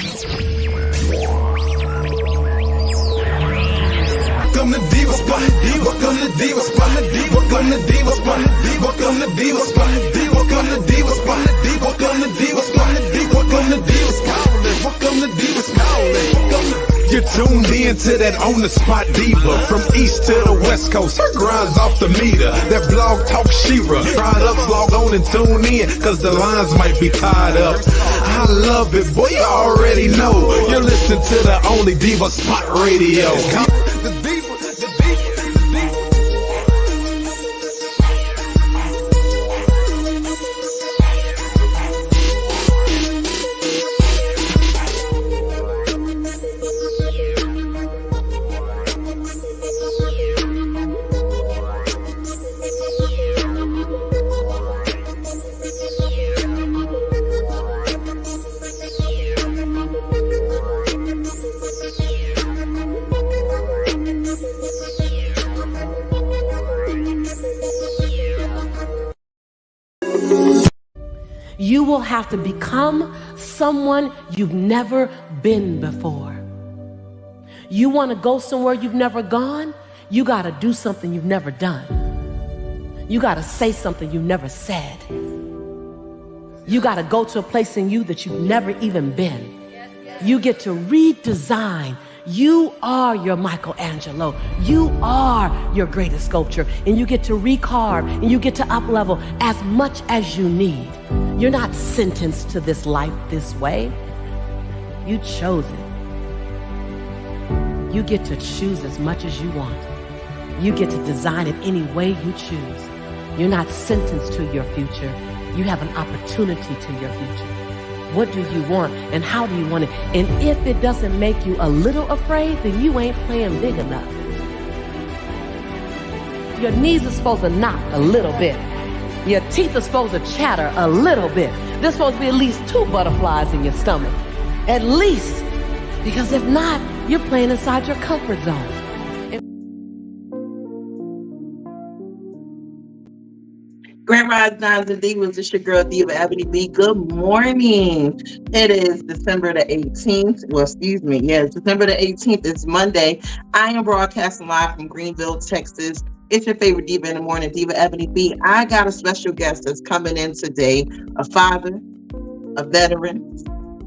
Welcome to Diva Spot. Welcome to Diva Spot. Welcome to Diva Spot. Welcome to Diva Spot. Welcome to Diva Spot. Welcome to Diva Spot. Welcome to Diva Spot. Welcome to Diva Spot. You're tuned in to that on the spot diva. From east to the west coast, her grind's off the meter. That blog talk Shira. Products, log on and tune in, cause the lines might be tied up. I love it, boy, you already know. You're listening to the only Diva Spot Radio. You will have to become someone you've never been before. You want to go somewhere you've never gone? You got to do something you've never done. You got to say something you've never said. You got to go to a place in you that you've never even been. You get to redesign. You are your Michelangelo. You are your greatest sculpture. And you get to recarve and you get to up-level as much as you need. You're not sentenced to this life this way. You chose it. You get to choose as much as you want. You get to design it any way you choose. You're not sentenced to your future. You have an opportunity to your future. What do you want and how do you want it? And if it doesn't make you a little afraid, then you ain't playing big enough. Your knees are supposed to knock a little bit. Your teeth are supposed to chatter a little bit. There's supposed to be at least 2 butterflies in your stomach. At least. Because if not, you're playing inside your comfort zone. Grand Rise Nines and Divas, it's your girl Diva Ebony B. Good morning. It is December the 18th. Well, excuse me. Yes, December the 18th. It's Monday. I am broadcasting live from Greenville, Texas. It's your favorite Diva in the morning, Diva Ebony B. I got a special guest that's coming in today. A father, a veteran,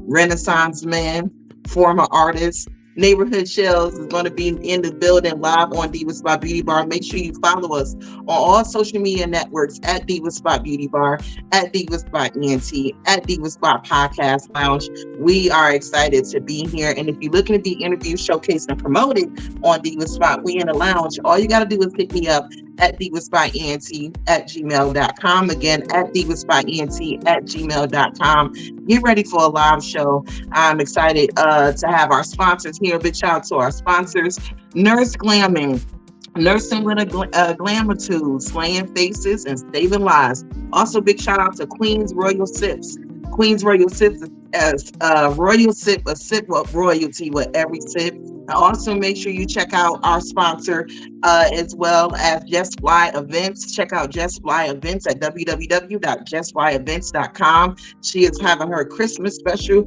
Renaissance man, former artist. Nayborhewd Shelz is going to be in the building live on Diva Spot Beauty Bar. Make sure you follow us on all social media networks at Diva Spot Beauty Bar, at Diva Spot ENT, at Diva Spot Podcast Lounge. We are excited to be here. And if you're looking to be interviewed, showcased, and promoted on Diva Spot, we in the lounge. All you got to do is pick me up at divaspotent@gmail.com. Again, at divaspotent@gmail.com. Get ready for a live show. I'm excited to have our sponsors here. Big shout out to our sponsors, Nurse Glamming. Nursing with a Glamitude, slaying faces and saving lives. Also, big shout out to Queen's Royal Sips. Queen's Royal Sips as Royal Sip, a sip of royalty with every sip. Also, make sure you check out our sponsor as well as Just Fly Events. Check out Just Fly Events at www.justflyevents.com. She is having her Christmas special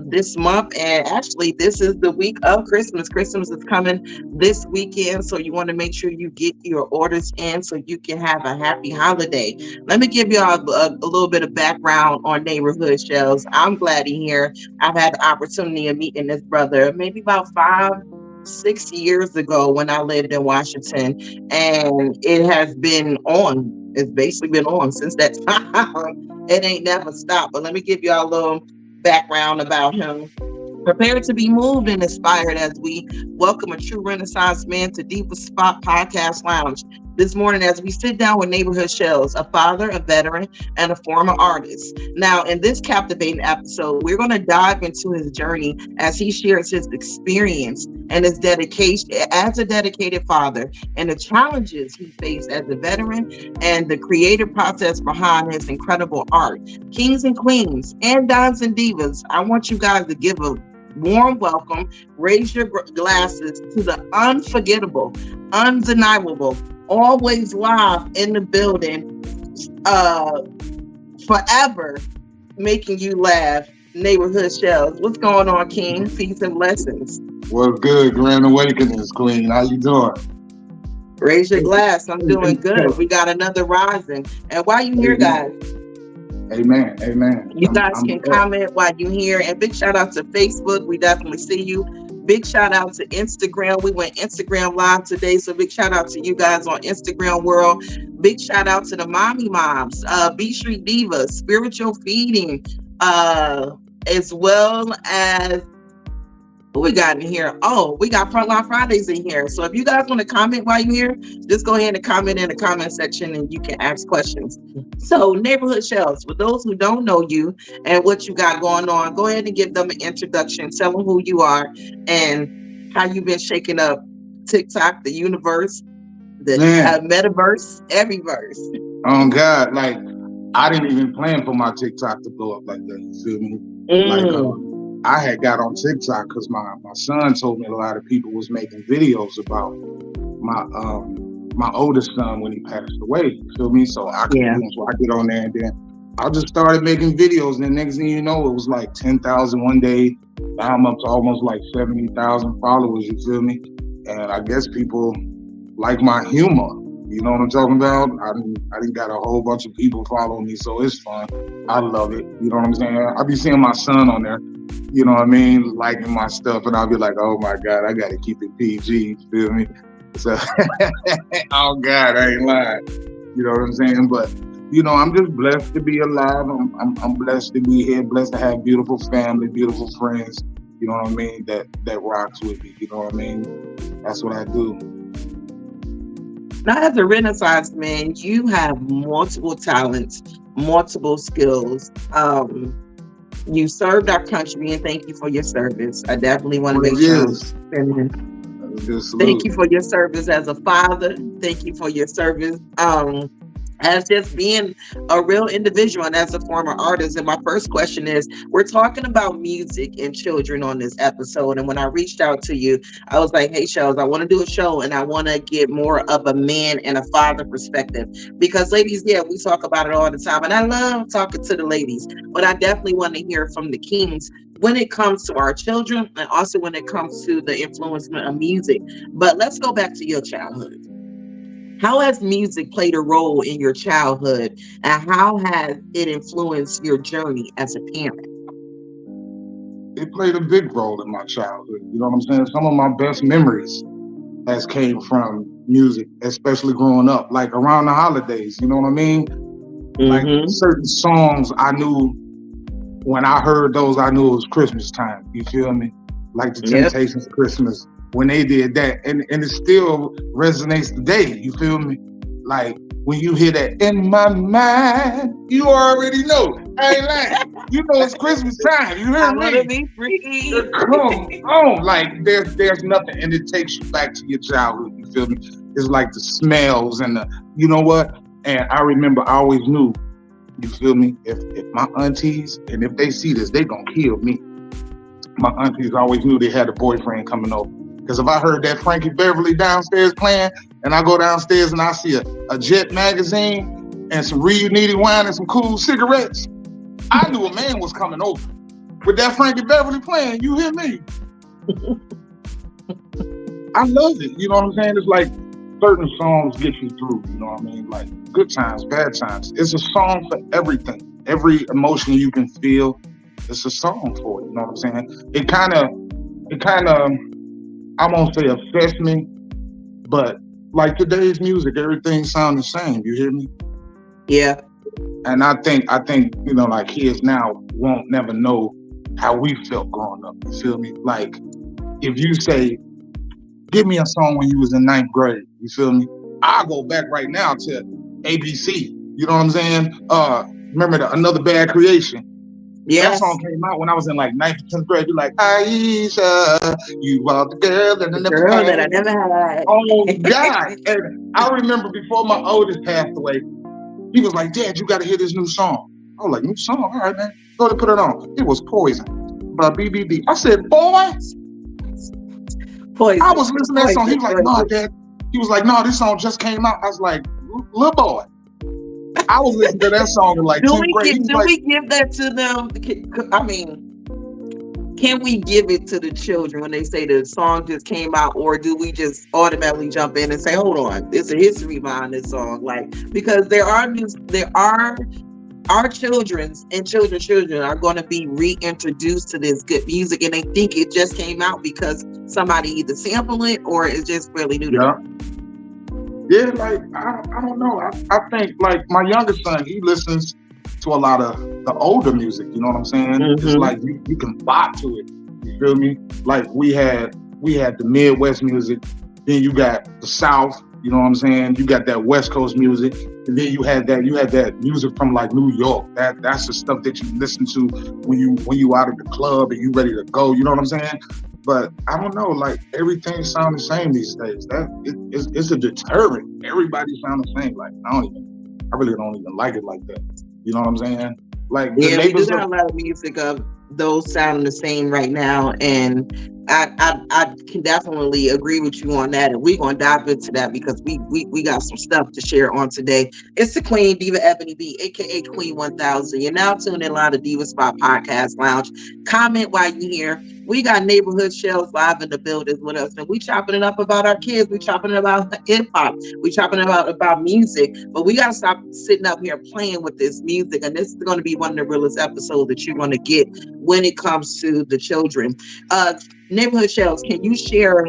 this month, and actually this is the week of Christmas. Christmas is coming this weekend, so you want to make sure you get your orders in so you can have a happy holiday. Let me give y'all a little bit of background on Nayborhewd Shelz. I'm glad he's here. I've had the opportunity of meeting this brother maybe about 5-6 years ago when I lived in Washington, and it has been on. It's basically been on since that time. It ain't never stopped. But let me give y'all a little background about him. Prepare to be moved and inspired as we welcome a true Renaissance man to Diva Spot Podcast Lounge. This morning, as we sit down with Nayborhewd Shelz, a father, a veteran, and a former artist. Now, in this captivating episode, we're going to dive into his journey as he shares his experience and his dedication as a dedicated father and the challenges he faced as a veteran and the creative process behind his incredible art. Kings and queens and dons and divas, I want you guys to give a warm welcome, raise your glasses to the unforgettable, undeniable, always live in the building, forever making you laugh, Nayborhewd Shelz. What's going on, King? Peace and blessings. What's good, Grand Awakenings, Queen? How you doing? Raise your glass. I'm doing good. We got another rising. And while you here, guys, Amen. Amen. you guys can comment while you here. And big shout out to Facebook. We definitely see you. Big shout out to Instagram. We went Instagram live today. So big shout out to you guys on Instagram world. Big shout out to the mommy moms, B Street Diva, Spiritual Feeding, as well as what we got in here. Oh, we got Frontline Fridays in here. So if you guys want to comment while you're here, just go ahead and comment in the comment section and you can ask questions. So Nayborhewd Shelz, for those who don't know you and what you got going on, go ahead and give them an introduction. Tell them who you are and how you've been shaking up TikTok, the universe, the metaverse, every verse. Oh God, like I didn't even plan for my TikTok to blow up like that. You feel me? Like I had got on TikTok because my son told me a lot of people was making videos about my oldest son when he passed away. You feel me? So I get on there and then I just started making videos. And the next thing you know, it was like 10,000 one day. Now I'm up to almost like 70,000 followers. You feel me? And I guess people like my humor. You know what I'm talking about? I didn't got a whole bunch of people following me, so it's fun. I love it. You know what I'm saying? I be seeing my son on there, you know what I mean, liking my stuff, and I'll be like, oh my God, I gotta keep it PG, you feel me? So, oh God, I ain't lying. You know what I'm saying? But, you know, I'm just blessed to be alive. I'm blessed to be here, blessed to have beautiful family, beautiful friends, you know what I mean, that rocks with me, you know what I mean? That's what I do. Now, as a Renaissance man, you have multiple talents, multiple skills. You served our country, and thank you for your service. I definitely want to make sure. Thank you for your service as a father. Thank you for your service as just being a real individual and as a former artist. And my first question is, we're talking about music and children on this episode. And when I reached out to you, I was like, hey, Shelz, I want to do a show and I want to get more of a man and a father perspective. Because ladies, we talk about it all the time. And I love talking to the ladies, but I definitely want to hear from the kings when it comes to our children and also when it comes to the influencement of music. But let's go back to your childhood. How has music played a role in your childhood, and how has it influenced your journey as a parent? It played a big role in my childhood. You know what I'm saying? Some of my best memories has came from music, especially growing up, like around the holidays. You know what I mean? Like certain songs I knew when I heard those, I knew it was Christmas time. You feel me? Like the Temptations Christmas. When they did that, and it still resonates today, you feel me? Like when you hear that in my mind, you already know. I ain't lying. You know it's Christmas time. You hear me? I wanna be free. Come on, like there's nothing, and it takes you back to your childhood. You feel me? It's like the smells and the, you know what? And I remember, I always knew, you feel me? If my aunties, and if they see this, they gonna kill me. My aunties always knew they had a boyfriend coming over. Because if I heard that Frankie Beverly downstairs playing, and I go downstairs and I see a Jet magazine and some reunited wine and some cool cigarettes, I knew a man was coming over. With that Frankie Beverly playing, you hear me? I love it. You know what I'm saying? It's like certain songs get you through. You know what I mean? Like good times, bad times. It's a song for everything. Every emotion you can feel, it's a song for it. You know what I'm saying? It kind of, I won't say obsessed me, but like today's music, everything sounds the same. You hear me? Yeah. And I think, you know, like kids now won't never know how we felt growing up. You feel me? Like if you say, give me a song when you was in 9th grade, you feel me? I'll go back right now to ABC. You know what I'm saying? Remember Another Bad Creation? Yeah, that song came out when I was in like 9th or 10th grade. You're like, Aisha, you are the girl that I never had. Oh God! And I remember before my oldest passed away, he was like, Dad, you got to hear this new song. I was like, new song? All right, man. Go ahead and put it on. It was Poison by BBB. I said, boy. Poison. I was listening to that song. He was like, no, Dad. He was like, no, this song just came out. I was like, little boy. I was listening to that song in like 10th grade. We give that to them? I mean, can we give it to the children when they say the song just came out, or do we just automatically jump in and say, hold on, there's a history behind this song? Like, because there are our children's and children's children are going to be reintroduced to this good music, and they think it just came out because somebody either sampled it or it's just fairly new to them. Yeah, like I don't know. I think like my youngest son, he listens to a lot of the older music. You know what I'm saying? Mm-hmm. It's like you can vibe to it. You feel me? Like we had the Midwest music, then you got the South. You know what I'm saying? You got that West Coast music, and then you had that music from like New York. That's the stuff that you listen to when you out at the club and you ready to go. You know what I'm saying? But I don't know, like everything sounds the same these days. It's a deterrent. Everybody sounds the same. Like I really don't even like it like that. You know what I'm saying? Like yeah, we do got a lot of music of those sounding the same right now, and I can definitely agree with you on that, and we're gonna dive into that because we got some stuff to share on today. It's the Queen, Diva Ebony B, aka Queen 1000. You're now tuned in live to Diva Spot Podcast Lounge. Comment while you're here. We got Nayborhewd Shelz live in the building with us, and we chopping it up about our kids. We chopping it about hip hop. We chopping about music, but we gotta stop sitting up here playing with this music. And this is going to be one of the realest episodes that you're going to get when it comes to the children. Nayborhewd Shelz, can you share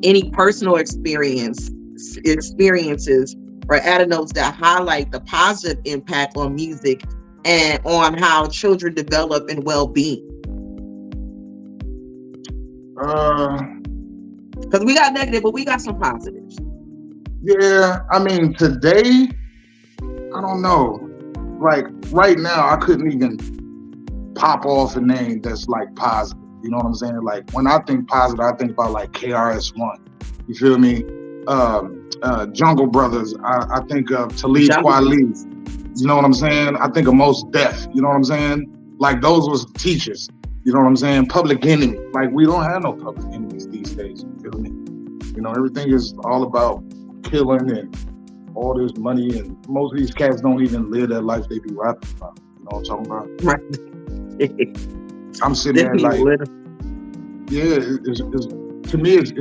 any personal experiences or anecdotes that highlight the positive impact on music and on how children develop in well-being? Because we got negative, but we got some positives. Yeah, I mean, today, I don't know. Like, right now, I couldn't even pop off a name that's, like, positive. You know what I'm saying? Like, when I think positive, I think about, like, KRS-One. You feel me? Jungle Brothers. I think of Talib Kweli. You know what I'm saying? I think of Mos Def. You know what I'm saying? Like, those was teachers. You know what I'm saying? Public Enemy. Like, we don't have no public enemies these days. You feel me? You know, everything is all about killing and all this money, and most of these cats don't even live that life they be rapping about. You know what I'm talking about? Right. I'm sitting there like, yeah, it's to me it's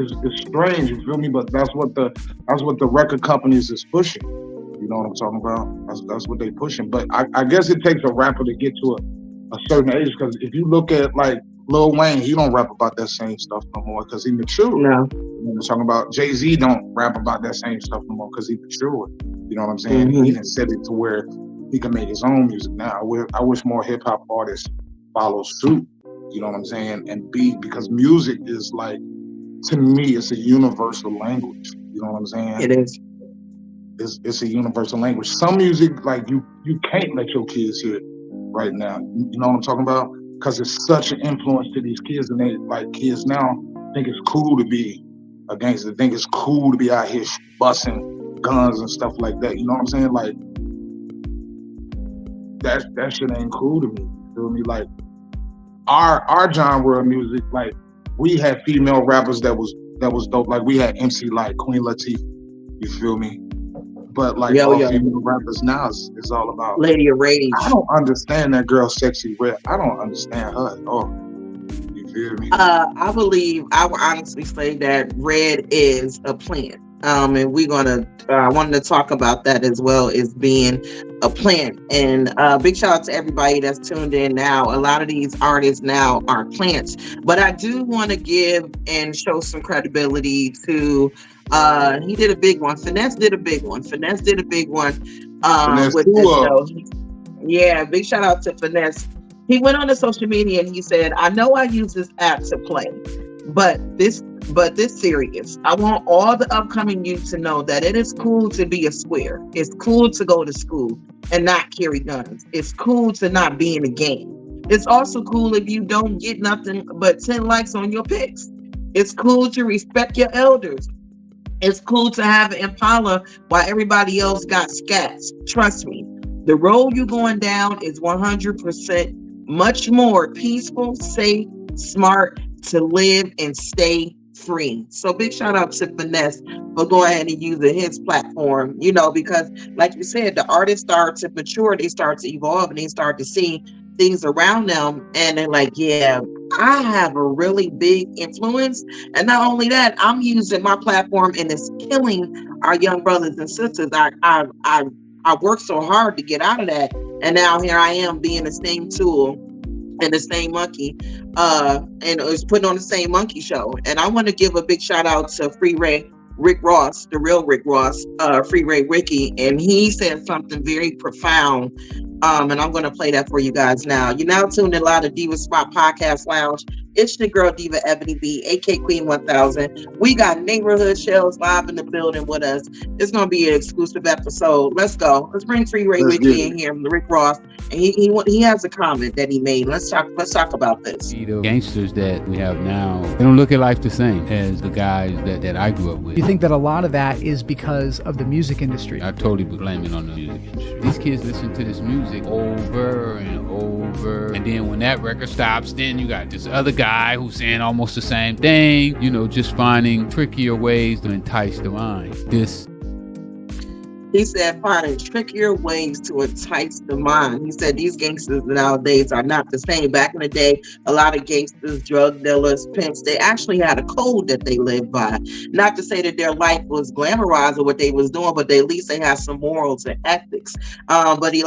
strange. You feel me? But that's what the record companies is pushing. You know what I'm talking about? That's what they pushing. But I guess it takes a rapper to get to a certain age, because if you look at like Lil Wayne, he don't rap about that same stuff no more because he mature. No. I'm talking about Jay-Z don't rap about that same stuff no more because he mature. You know what I'm saying? Mm-hmm. He didn't set it to where he can make his own music now. I wish more hip hop artists follow suit. You know what I'm saying? And because music is like, to me, it's a universal language. You know what I'm saying? It is. It's a universal language. Some music, like you can't let your kids hear it right now. You know what I'm talking about? Because it's such an influence to these kids, and they like kids now think it's cool to be a gangster. Think it's cool to be out here busting guns and stuff like that. You know what I'm saying? Like that shit ain't cool to me. You feel me? Like our genre of music, like we had female rappers that was dope. Like we had MC like Queen Latifah. You feel me? But like female rappers now is all about Lady of Rage. I don't understand that girl Sexy Red. I don't understand her at all. You feel me? I will honestly say that Red is a plant. And we're gonna wanted to talk about that as well as being a plant. And big shout out to everybody that's tuned in now. A lot of these artists now are plants, but I do want to give and show some credibility to. He did a big one. Finesse did a big one. With this show. Yeah, big shout out to Finesse. He went on to social media and he said, "I know I use this app to play, but this serious. I want all the upcoming youth to know that it is cool to be a square. It's cool to go to school and not carry guns. It's cool to not be in a game. It's also cool if you don't get nothing but 10 likes on your pics. It's cool to respect your elders. It's cool to have an Impala while everybody else got scats. Trust me, the road you're going down is 100% much more peaceful, safe, smart to live and stay free." So big shout out to Finesse for going ahead and using his platform, you know, because like you said, the artists start to mature, they start to evolve, and they start to see things around them, and they're like, yeah, I have a really big influence. And not only that, I'm using my platform and it's killing our young brothers and sisters. I worked so hard to get out of that. And now here I am being the same tool and the same monkey, and it's putting on the same monkey show. And I want to give a big shout out to Rick Ross, the real Rick Ross, Free Ray Ricky, and he said something very profound. And I'm going to play that for you guys now. You're now tuned in live to Diva Spot Podcast Lounge. It's your girl, Diva Ebony B, AK Queen 1000. We got Nayborhewd Shelz live in the building with us. It's going to be an exclusive episode. Let's go. Let's bring Free Ray Ricky in here, Rick Ross. And he has a comment that he made. Let's talk about this. The gangsters that we have now, they don't look at life the same as the guys that I grew up with. You think that a lot of that is because of the music industry? I totally blame it on the music industry. These kids listen to this music over and over, and then when that record stops, then you got this other guy who's saying almost the same thing, just finding trickier ways to entice the mind. He said finding trickier ways to entice the mind. He said these gangsters nowadays are not the same. Back in the day, a lot of gangsters, drug dealers, pimps, they actually had a code that they lived by. Not to say that their life was glamorized or what they was doing, but at least they had some morals and ethics. But he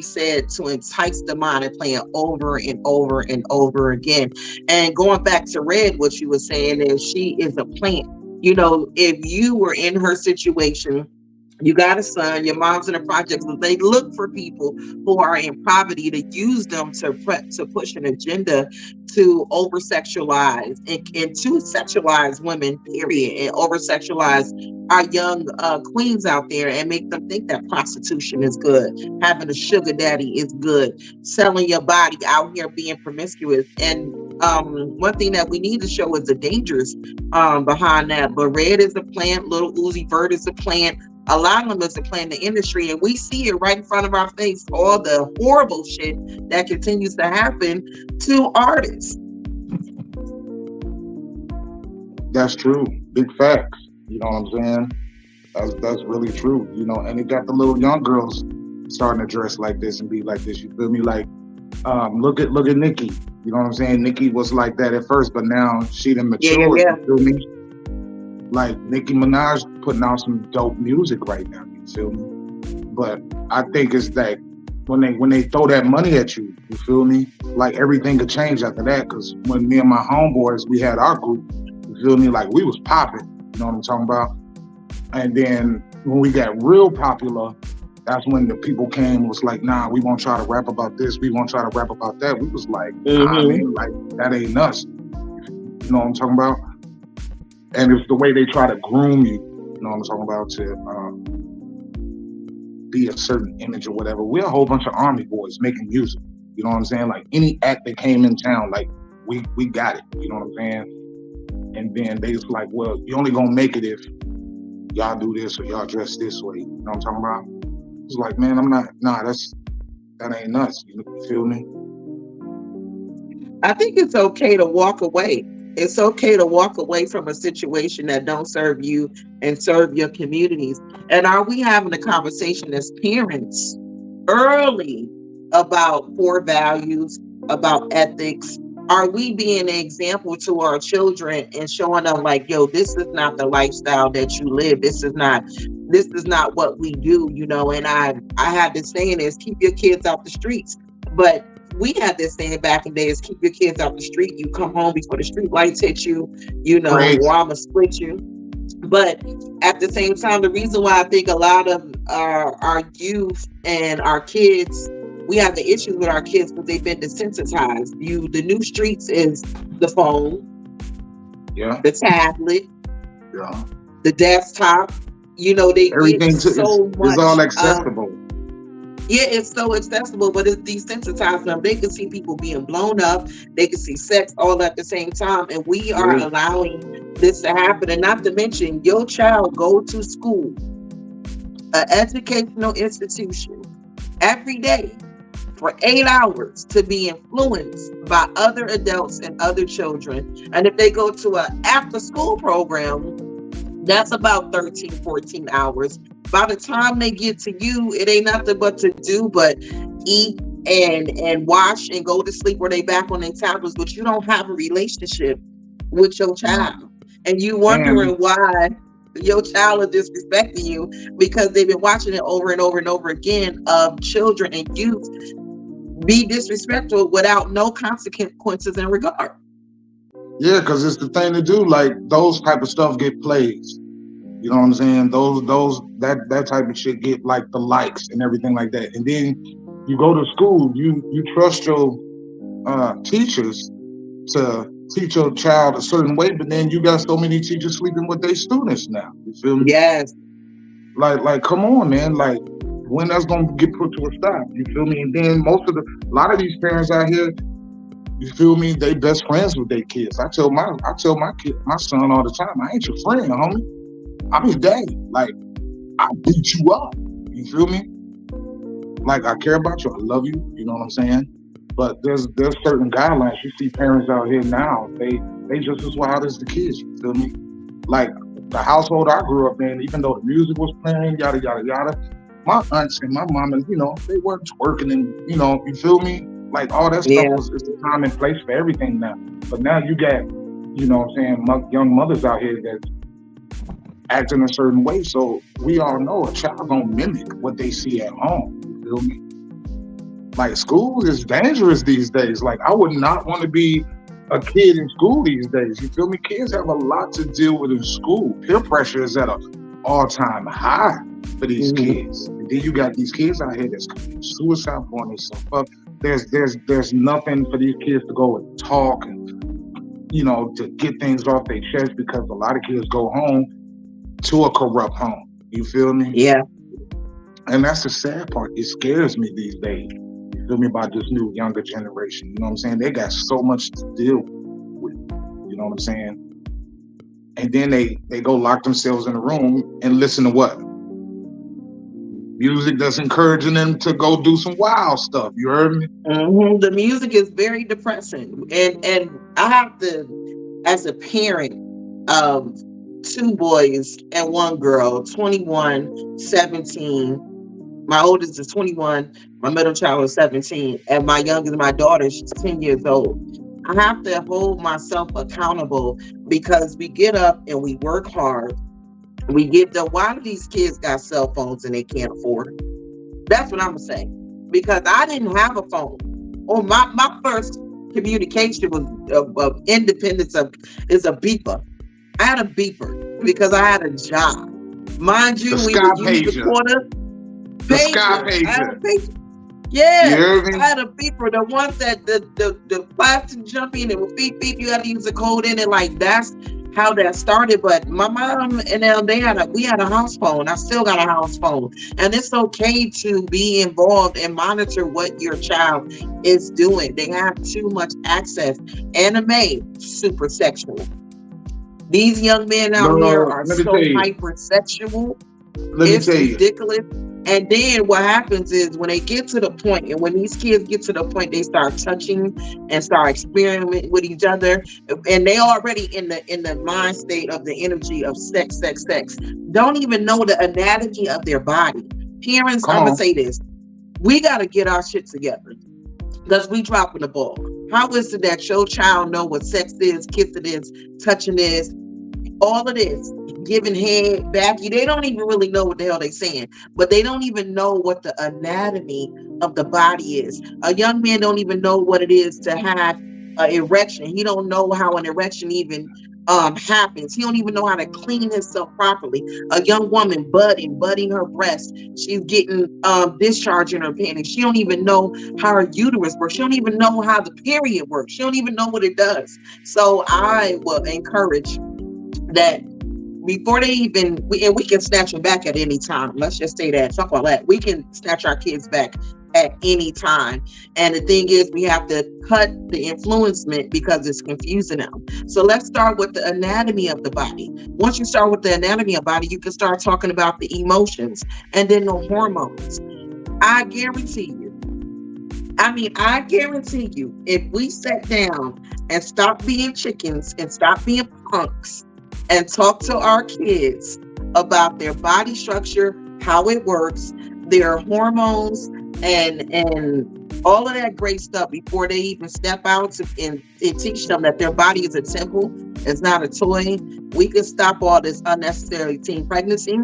said to entice the mind and playing over and over and over again. And going back to Red, what you were saying is she is a plant. If you were in her situation, you got a son, your mom's in the projects, they look for people who are in poverty to use them to push an agenda to over-sexualize and to sexualize women, period, and over-sexualize our young queens out there and make them think that prostitution is good, having a sugar daddy is good, selling your body out here being promiscuous. And one thing that we need to show is the dangers behind that. But Red is a plant, Little Uzi Vert is a plant. A lot of them is to play in the industry, and we see it right in front of our face, all the horrible shit that continues to happen to artists. That's true. Big facts. You know what I'm saying? That's really true. And you got the little young girls starting to dress like this and be like this. You feel me? Like, look at Nicki. You know what I'm saying? Nicki was like that at first, but now she done matured. Yeah. You feel me? Like Nicki Minaj putting out some dope music right now, you feel me? But I think it's that when they throw that money at you, you feel me? Like everything could change after that. Cause when me and my homeboys, we had our group, you feel me? Like we was popping, you know what I'm talking about? And then when we got real popular, that's when the people came and was like, nah, we won't try to rap about this. We won't try to rap about that. We was like, like that ain't us. You know what I'm talking about? And it's the way they try to groom you, you know what I'm talking about, to be a certain image or whatever. We're a whole bunch of army boys making music, you know what I'm saying? Like any act that came in town, like we got it, you know what I'm saying? And then they was like, well, you only gonna make it if y'all do this or y'all dress this way, you know what I'm talking about? It's like, man, that ain't nuts, you feel me? I think it's okay to walk away. It's okay to walk away from a situation that don't serve you and serve your communities. And are we having a conversation as parents early about core values, about ethics? Are we being an example to our children and showing them like, yo, this is not the lifestyle that you live. This is not what we do, And I had this saying is keep your kids out the streets. But we had this saying back in the days, keep your kids out the street. You come home before the street lights hit you, Right. Or I'm gonna split you. But at the same time, the reason why I think a lot of our youth and our kids, we have the issues with our kids because they've been desensitized. The new streets is the phone, the tablet, the desktop. They Everything get so much. It's all accessible. It's so accessible, but it's desensitized them. They can see people being blown up. They can see sex all at the same time. And we are allowing this to happen. And not to mention, your child go to school, an educational institution, every day for 8 hours to be influenced by other adults and other children. And if they go to an after school program, that's about 13, 14 hours. By the time they get to you, it ain't nothing but to do but eat, and watch and go to sleep, or they back on their tablets, but you don't have a relationship with your child, and you wondering why your child is disrespecting you, because they've been watching it over and over and over again of children and youth be disrespectful without no consequences in regard. Yeah, because it's the thing to do. Like, those type of stuff get plays. You know what I'm saying? That type of shit get like the likes and everything like that. And then you go to school, you trust your teachers to teach your child a certain way, but then you got so many teachers sleeping with their students now. You feel me? Yes. Like, come on, man. Like, when that's gonna get put to a stop? You feel me? And then a lot of these parents out here, you feel me? They best friends with their kids. I tell my kid, my son all the time, I ain't your friend, homie. I'm his daddy. Like, I'll beat you up. You feel me? Like, I care about you. I love you. You know what I'm saying? But there's certain guidelines. You see parents out here now, they just as wild as the kids. You feel me? Like, the household I grew up in, even though the music was playing, yada, yada, yada, my aunts and my mom, and, they weren't twerking and, you feel me? Like, all that stuff is the time and place for everything now. But now you got, young mothers out here that acting a certain way. So we all know a child don't mimic what they see at home. You feel me? Like, school is dangerous these days. Like, I would not want to be a kid in school these days. You feel me? Kids have a lot to deal with in school. Peer pressure is at an all-time high for these kids. And then you got these kids out here that's committing suicide, blowing themselves up. There's nothing for these kids to go and talk and, to get things off their chest, because a lot of kids go home to a corrupt home. You feel me? Yeah. And that's the sad part. It scares me these days. You feel me? About this new younger generation. You know what I'm saying? They got so much to deal with. You know what I'm saying? And then they go lock themselves in a room and listen to what? Music that's encouraging them to go do some wild stuff. You heard me? Mm-hmm. The music is very depressing. And I have to, as a parent of 2 boys and 1 girl, 21, 17. My oldest is 21, my middle child is 17, and my youngest, my daughter, she's 10 years old. I have to hold myself accountable, because we get up and we work hard. We get why do these kids got cell phones and they can't afford it? That's what I'm gonna say. Because I didn't have a phone. Or my first communication was of independence is a beeper. I had a beeper because I had a job. Mind you, we would use the quarter pager. I had a pager. Yeah, I had a beeper. The ones that the plastic jump in, it would beep beep. You had to use a code in it. Like, that's how that started. But my mom and them, we had a house phone. I still got a house phone, and it's okay to be involved and monitor what your child is doing. They have too much access. Anime, super sexual. These young men out here are so hypersexual. It's ridiculous. And then what happens is, when they get to the point, and when these kids get to the point, they start touching and start experimenting with each other, and they already in the mind state of the energy of sex, don't even know the anatomy of their body. Parents, I'm gonna say this: we gotta get our shit together, because we dropping the ball. How is it that your child know what sex is, kissing is, touching is, all of this, giving head, backy? They don't even really know what the hell they saying, but they don't even know what the anatomy of the body is. A young man don't even know what it is to have an erection. He don't know how an erection even happens. He don't even know how to clean himself properly. A young woman budding her breast, she's getting discharge in her panties. She don't even know how her uterus works. She don't even know how the period works. She don't even know what it does. So I will encourage that before they even, and we can snatch them back at any time. Let's just say that. Talk about that. We can snatch our kids back at any time. And the thing is, we have to cut the influencement, because it's confusing them. So let's start with the anatomy of the body. Once you start with the anatomy of the body, you can start talking about the emotions and then the hormones. I guarantee you, if we sat down and stopped being chickens and stop being punks and talk to our kids about their body structure, how it works, their hormones, and all of that great stuff before they even step out and teach them that their body is a temple, it's not a toy. We can stop all this unnecessary teen pregnancy.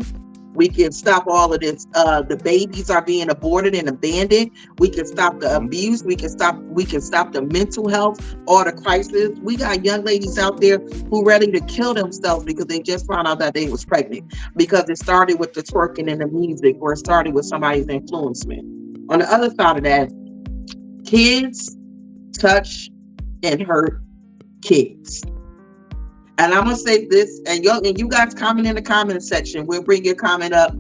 We can stop all of this. The babies are being aborted and abandoned. We can stop the abuse. We can stop the mental health, all the crisis. We got young ladies out there who ready to kill themselves because they just found out that they was pregnant because it started with the twerking and the music, or it started with somebody's influencement. On the other side of that, kids touch and hurt kids. And I'm gonna say this, and you guys comment in the comment section. We'll bring your comment up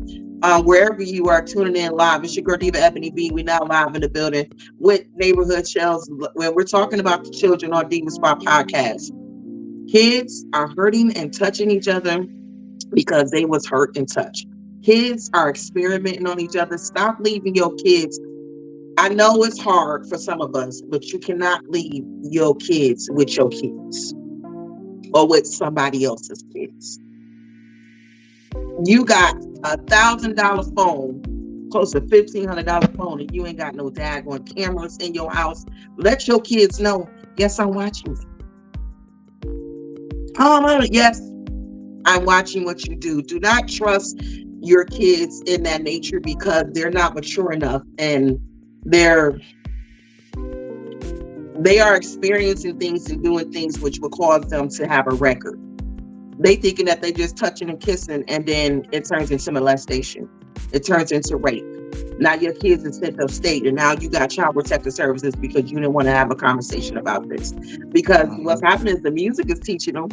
wherever you are tuning in live. It's your girl Diva Ebony B. We now live in the building with Nayborhewd Shelz, where we're talking about the children on Diva Spot Podcast. Kids are hurting and touching each other because they was hurt and touched. Kids are experimenting on each other. Stop leaving your kids. I know it's hard for some of us, but you cannot leave your kids with your kids or with somebody else's kids. You got $1,000 phone, close to $1,500 phone, and you ain't got no daggone cameras in your house. Let your kids know, yes, I'm watching you. Oh, yes, I'm watching what you do. Do not trust your kids in that nature because they're not mature enough, and they are experiencing things and doing things which will cause them to have a record. They thinking that they just touching and kissing, and then it turns into molestation. It turns into rape. Now your kids are sent up state, and now you got child protective services because you didn't want to have a conversation about this. Because what's happening is the music is teaching them.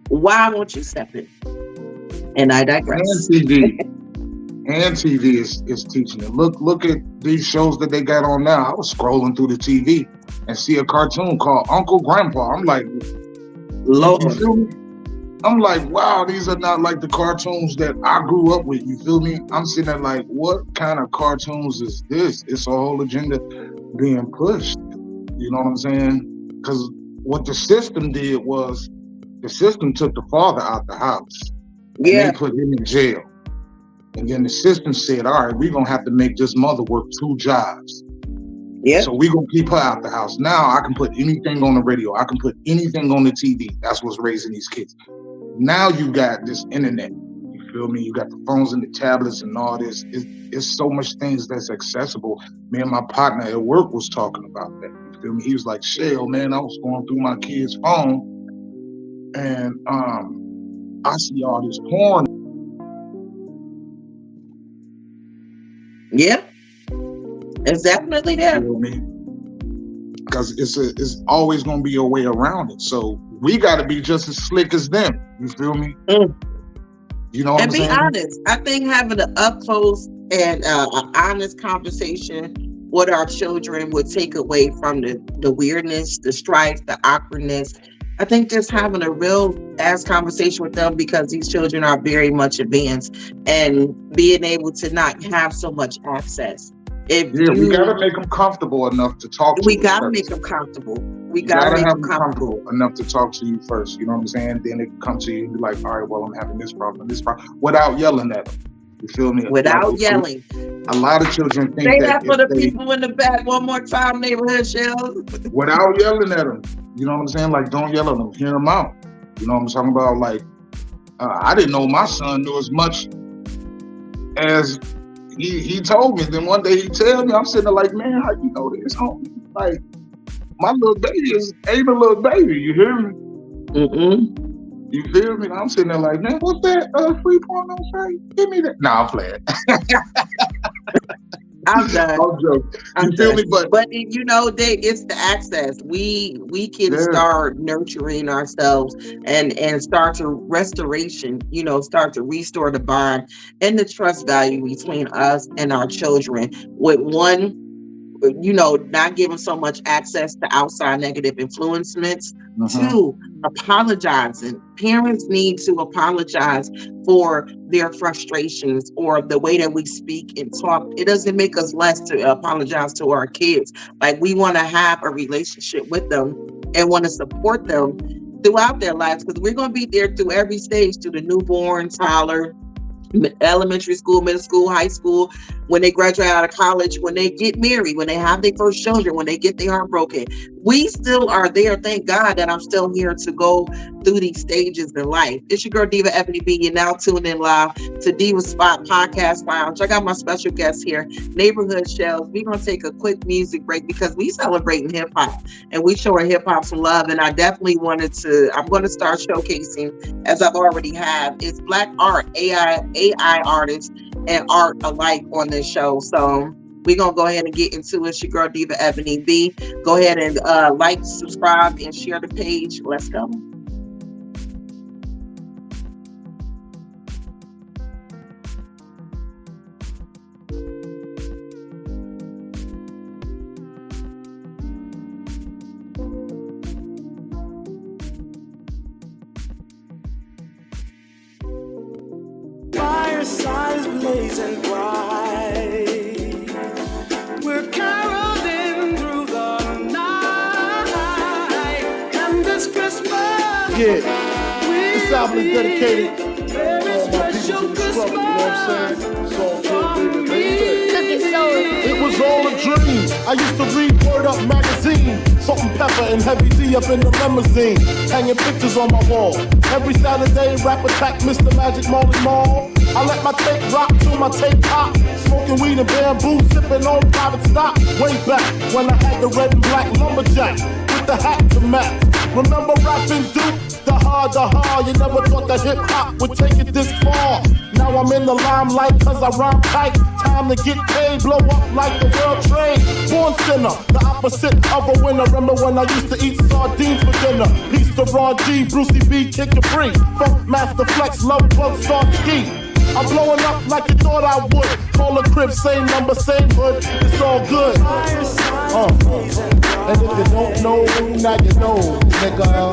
Why won't you step in? And I digress. And TV is teaching it. Look at these shows that they got on now. I was scrolling through the TV and see a cartoon called Uncle Grandpa. I'm like, Lord. You feel me? I'm like, wow, these are not like the cartoons that I grew up with. You feel me? I'm sitting there like, what kind of cartoons is this? It's a whole agenda being pushed. You know what I'm saying? Because what the system did was the system took the father out the house. Yeah. And they put him in jail. And then the system said, all right, we're going to have to make this mother work 2 jobs. Yeah. So we're going to keep her out the house. Now I can put anything on the radio. I can put anything on the TV. That's what's raising these kids. Now you got this internet. You feel me? You got the phones and the tablets and all this. It's so much things that's accessible. Me and my partner at work was talking about that. You feel me? He was like, Shell, man, I was going through my kid's phone and I see all this porn. Yeah, it's definitely there. Because it's always going to be a way around it. So we got to be just as slick as them. You feel me? You know what I'm saying? And be honest. I think having an up close and an honest conversation with our children would take away from the weirdness, the strife, the awkwardness. I think just having a real ass conversation with them, because these children are very much advanced, and being able to not have so much access. We gotta make them comfortable enough to talk to you. We gotta make them comfortable. We gotta make them comfortable enough to talk to you first. You know what I'm saying? Then they come to you and be like, all right, well, I'm having this problem, without yelling at them. You feel me? Without yelling. A lot of children think say that for the people in the back one more time, Nayborhewd Shelz. Without yelling at them. You know what I'm saying? Like, don't yell at them. Hear them out. You know what I'm talking about? Like, I didn't know my son knew as much as he told me. Then one day he tell me, I'm sitting there like, man, how you know this, homie? Like, my little baby ain't a little baby. You hear me? You feel me? I'm sitting there like, man, what's that free porno site? Give me that. Nah, I'm playing. I'm done. I'm joking. You feel me? But you know, it's the access. We can start nurturing ourselves and start to restoration. You know, start to restore the bond and the trust value between us and our children. With one, you know, not giving so much access to outside negative influences. 2, apologizing. Parents need to apologize for their frustrations or the way that we speak and talk. It doesn't make us less to apologize to our kids. Like, we want to have a relationship with them and want to support them throughout their lives, because we're going to be there through every stage, through the newborn, toddler, elementary school, middle school, high school. when they graduate out of college, when they get married, when they have their first children, when they get their heart broken. We still are there. Thank God that I'm still here to go through these stages in life. It's your girl, Diva Ebony B. You're now tuned in live to Diva Spot Podcast Lounge. I got my special guest here, Nayborhewd Shelz. We're going to take a quick music break because we celebrating hip hop and we showing hip hop some love. And I definitely I'm going to start showcasing, as I've already have, it's Black art, AI artists and art alike on this show. So we're going to go ahead and get into it. It's your girl, Diva Ebony B. Go ahead and like, subscribe, and share the page. Let's go. Firesides blazing bright. We're caroling through the night. And this Christmas, yeah, this album is dedicated to all my people to the struggle, you know what I'm saying? It's all good, baby. It was all a dream. I used to read Word Up magazine, Salt and Pepper and Heavy D up in the limousine, hanging pictures on my wall. Every Saturday, rap attack Mr. Magic Molly Mall. I let my tape rock till my tape pop. Smoking weed and bamboo, sipping on private stock. Way back when I had the red and black lumberjack with the hat to match. Remember rapping Duke? The hard. You never thought that hip hop would take it this far. Now I'm in the limelight cause I rhyme tight. Time to get paid, blow up like the world trade. Born sinner, the opposite of a winner. Remember when I used to eat sardines for dinner? Peace to Ron G, Brucey B, Kid Capri, Funk Master Flex, Love Bug, Star Ski. I'm blowing up like you thought I would. Call a crib, same number, same hood. It's all good. And if you don't know, now you know, nigga.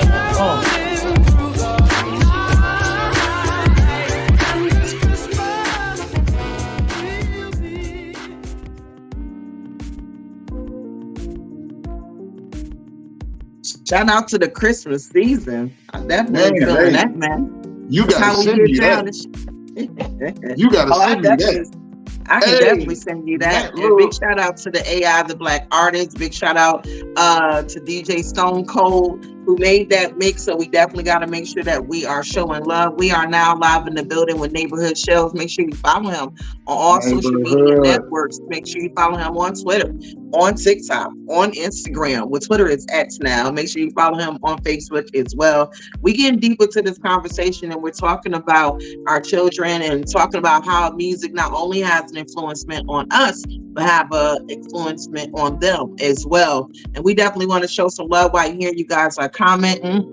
Shout out to the Christmas season. I definitely feeling that, man. You gotta send me that. You gotta send me that. I can definitely send you that. And big shout out to the AI, the Black artists. Big shout out to DJ Stone Cold who made that mix. So we definitely got to make sure that we are showing love. We are now live in the building with Nayborhewd Shelz. Make sure you follow him on all social media networks. Make sure you follow him on Twitter, on TikTok, on Instagram. Well, Twitter is X now. Make sure you follow him on Facebook as well. We getting deeper to this conversation and we're talking about our children and talking about how music not only has an influencement on us, but have an influencement on them as well. And we definitely want to show some love while you hear you guys are commenting.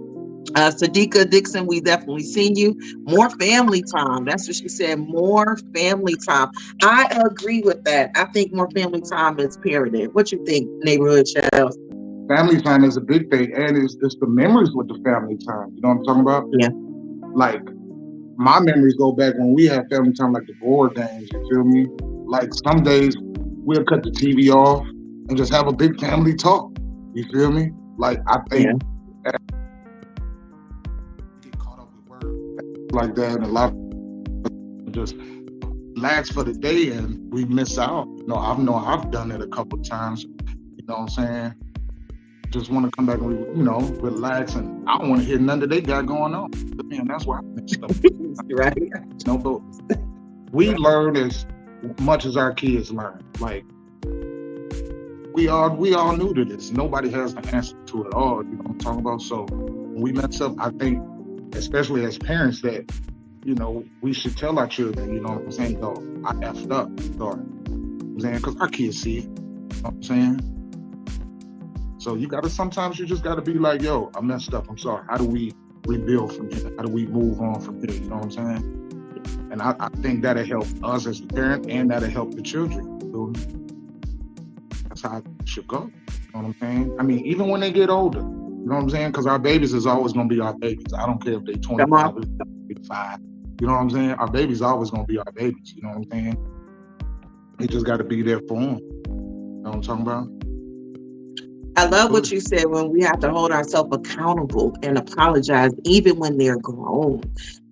Sadiqa Dixon, we definitely seen you. More family time. That's what she said. More family time. I agree with that. I think more family time is imperative. What you think, Nayborhewd Shelz? Family time is a big thing, and it's the memories with the family time. You know what I'm talking about? Yeah. Like, my memories go back when we had family time, like the board games. You feel me? Like some days we'll cut the TV off and just have a big family talk. You feel me? Like I think get caught up with work like that, and a lot of just relax for the day, and we miss out. You know I've done it a couple of times. You know what I'm saying? Just want to come back and relax, and I don't want to hear none that they got going on. But man, that's why I messed up. Right? No, but we learn as much as our kids learn. Like we all new to this. Nobody has the answer to it all. You know what I'm talking about? So when we mess up, I think, especially as parents, that we should tell our children. You know what I'm saying? Though I effed up, because our kids see it. You know what I'm saying? So sometimes you just gotta be like, yo, I messed up. I'm sorry. How do we rebuild from here? How do we move on from here? You know what I'm saying? And I think that'll help us as a parent, and that'll help the children. So that's how it should go. You know what I'm saying? I mean, even when they get older, you know what I'm saying? Because our babies is always going to be our babies. I don't care if they're 25 or 55. You know what I'm saying? Our babies always going to be our babies. You know what I'm saying? They just got to be there for them. You know what I'm talking about? I love what you said when we have to hold ourselves accountable and apologize even when they're grown.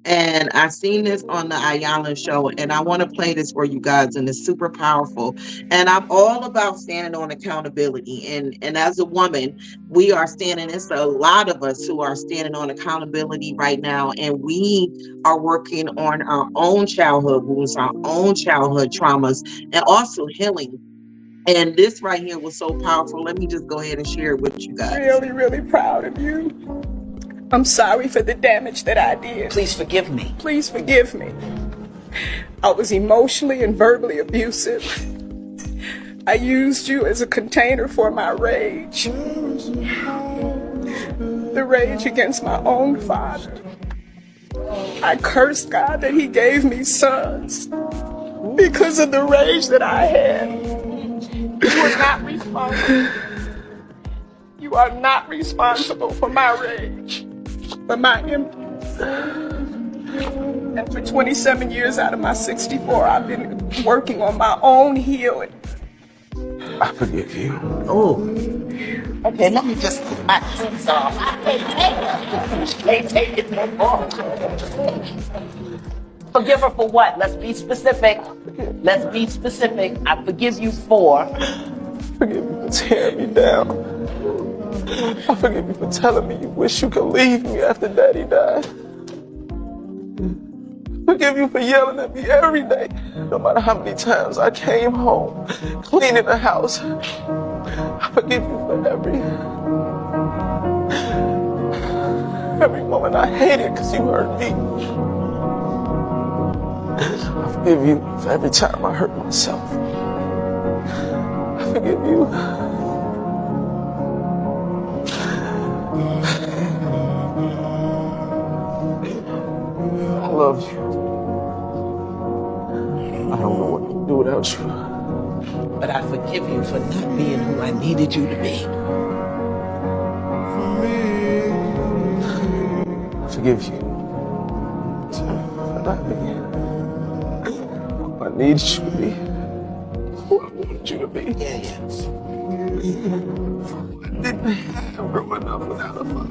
And I seen this on the Ayala show, and I want to play this for you guys, and it's super powerful. And I'm all about standing on accountability. And as a woman, we are standing, it's a lot of us who are standing on accountability right now, and we are working on our own childhood wounds, our own childhood traumas, and also healing. And this right here was so powerful. Let me just go ahead and share it with you guys. Really, really proud of you. I'm sorry for the damage that I did. Please forgive me. Please forgive me. I was emotionally and verbally abusive. I used you as a container for my rage. The rage against my own father. I cursed God that he gave me sons because of the rage that I had. You are not responsible. You are not responsible for my rage, for my emptiness. And for 27 years out of my 64, I've been working on my own healing. I forgive you. Oh. Okay, let me just put my shoes off. I can't take it no more. Forgive her for what? Let's be specific. Let's be specific. I forgive you for. Forgive me for tearing me down. I forgive you for telling me you wish you could leave me after Daddy died. Forgive you for yelling at me every day, no matter how many times I came home, cleaning the house. I forgive you for every moment I hated because you hurt me. I forgive you for every time I hurt myself. I forgive you. I love you. I don't know what to do without you. But I forgive you for not being who I needed you to be. I forgive you for not being who I needed you to be. Who I wanted you to be. Yeah. I didn't have growing up without a father.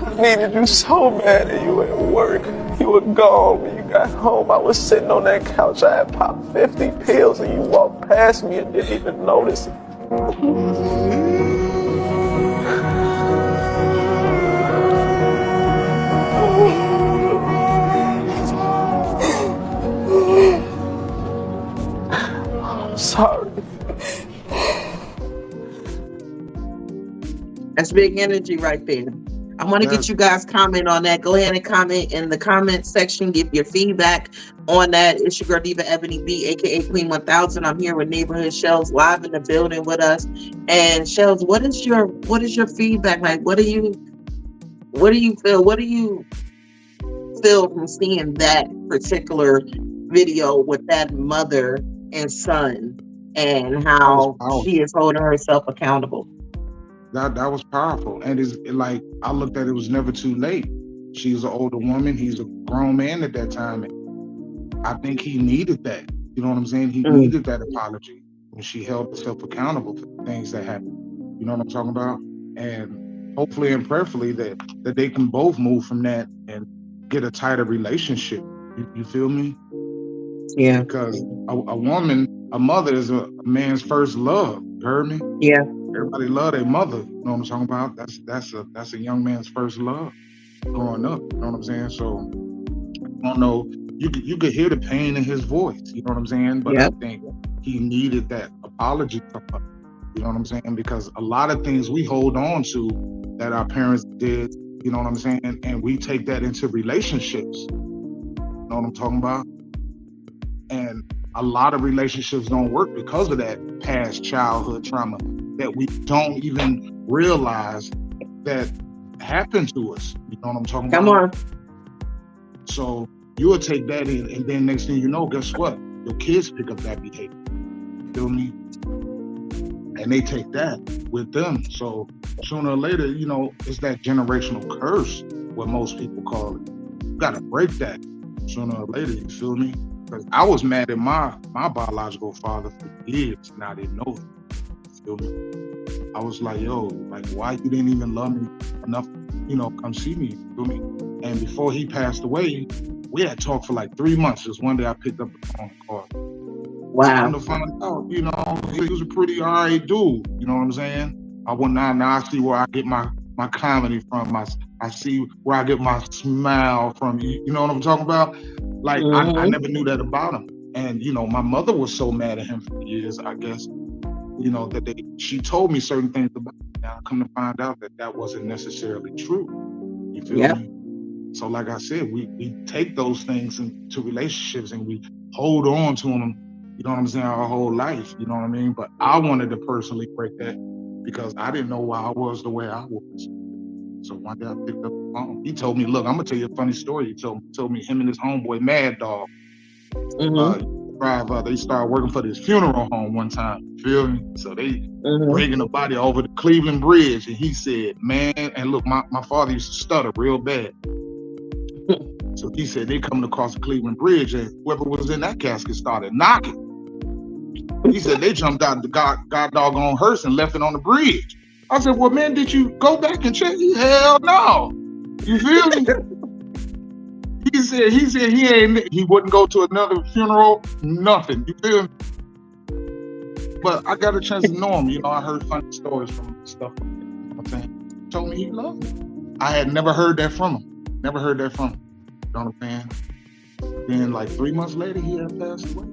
I needed you so bad, and you were at work. You were gone. When you got home, I was sitting on that couch. I had popped 50 pills, and you walked past me and didn't even notice it. I'm sorry. That's big energy right there. I want to get you guys comment on that. Go ahead and comment in the comment section. Give your feedback on that. It's your girl Diva Ebony B, aka Queen 1000. I'm here with Nayborhewd Shelz live in the building with us. And Shelz, what is your feedback like? What do you feel? What do you feel from seeing that particular video with that mother and son and how she is holding herself accountable? That was powerful. And it's like, I looked at it was never too late. She's an older woman. He's a grown man at that time. And I think he needed that. You know what I'm saying? He needed that apology when she held herself accountable for the things that happened. You know what I'm talking about? And hopefully and prayerfully that they can both move from that and get a tighter relationship. You feel me? Yeah. Because a mother is a man's first love. You heard me? Yeah. Everybody love their mother. You know what I'm talking about? That's a young man's first love growing up. You know what I'm saying? So I don't know. You could hear the pain in his voice. You know what I'm saying? But I think he needed that apology from her. You know what I'm saying? Because a lot of things we hold on to that our parents did. You know what I'm saying? And we take that into relationships. You know what I'm talking about? And a lot of relationships don't work because of that past childhood trauma that we don't even realize that happened to us. You know what I'm talking about? Come on. So you'll take that in, and then next thing you know, guess what? Your kids pick up that behavior. You feel me? And they take that with them. So sooner or later, you know, it's that generational curse, what most people call it. You gotta break that sooner or later, you feel me? Because I was mad at my biological father for years, and I didn't know it. You feel me? I was like, yo, like, why you didn't even love me enough to come see me. You feel me? And before he passed away, we had talked for like 3 months. Just one day I picked up the phone and called. Wow. To find out, he was a pretty all right dude. You know what I'm saying? Now I see where I get my comedy from. I see where I get my smile from. You know what I'm talking about? Like, I never knew that about him. And, my mother was so mad at him for years, I guess, that she told me certain things about him. Now I come to find out that wasn't necessarily true. You feel me? So like I said, we take those things into relationships and we hold on to them, you know what I'm saying, our whole life, you know what I mean? But I wanted to personally break that because I didn't know why I was the way I was. So one day I picked up the phone. He told me, look, I'm going to tell you a funny story. He told me him and his homeboy, Mad Dog, they started working for this funeral home one time. You feel me? So they bringing the body over the Cleveland Bridge. And he said, man, and look, my father used to stutter real bad. So he said they coming across the Cleveland Bridge and whoever was in that casket started knocking. He said they jumped out the god doggone hearse and left it on the bridge. I said, well, man, did you go back and check? Hell no. You feel me? He said he wouldn't go to another funeral, nothing. You feel me? But I got a chance to know him. I heard funny stories from him and stuff. You know what I'm saying? He told me he loved me. I had never heard that from him. Never heard that from him. You know what I'm saying? Then like 3 months later, he had passed away.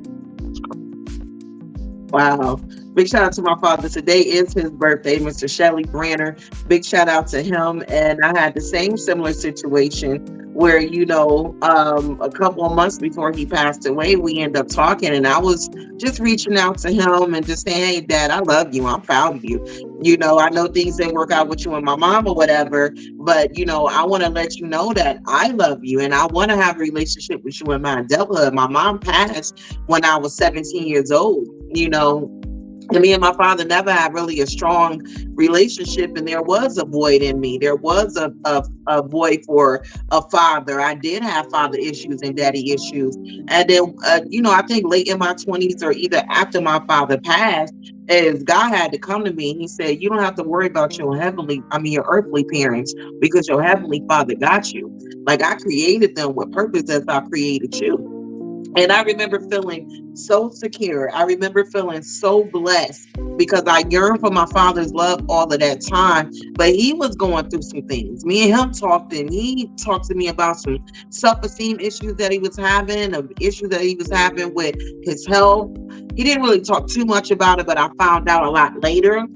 Wow. Big shout out to my father. Today is his birthday, Mr. Shelly Branner. Big shout out to him. And I had the same similar situation where, a couple of months before he passed away, we ended up talking and I was just reaching out to him and just saying, hey, Dad, I love you. I'm proud of you. I know things didn't work out with you and my mom or whatever, but, I want to let you know that I love you and I want to have a relationship with you in my adulthood. My mom passed when I was 17 years old, And me and my father never had really a strong relationship, and there was a void in me. There was a void for a father. I did have father issues and daddy issues. And then, I think late in my 20s or either after my father passed, is God had to come to me and he said, you don't have to worry about your earthly parents because your heavenly father got you. Like I created them with purpose as I created you. And I remember feeling so secure. I remember feeling so blessed because I yearned for my father's love all of that time. But he was going through some things. Me and him talked, and he talked to me about some self-esteem issues that he was having, issues that he was having with his health. He didn't really talk too much about it, but I found out a lot later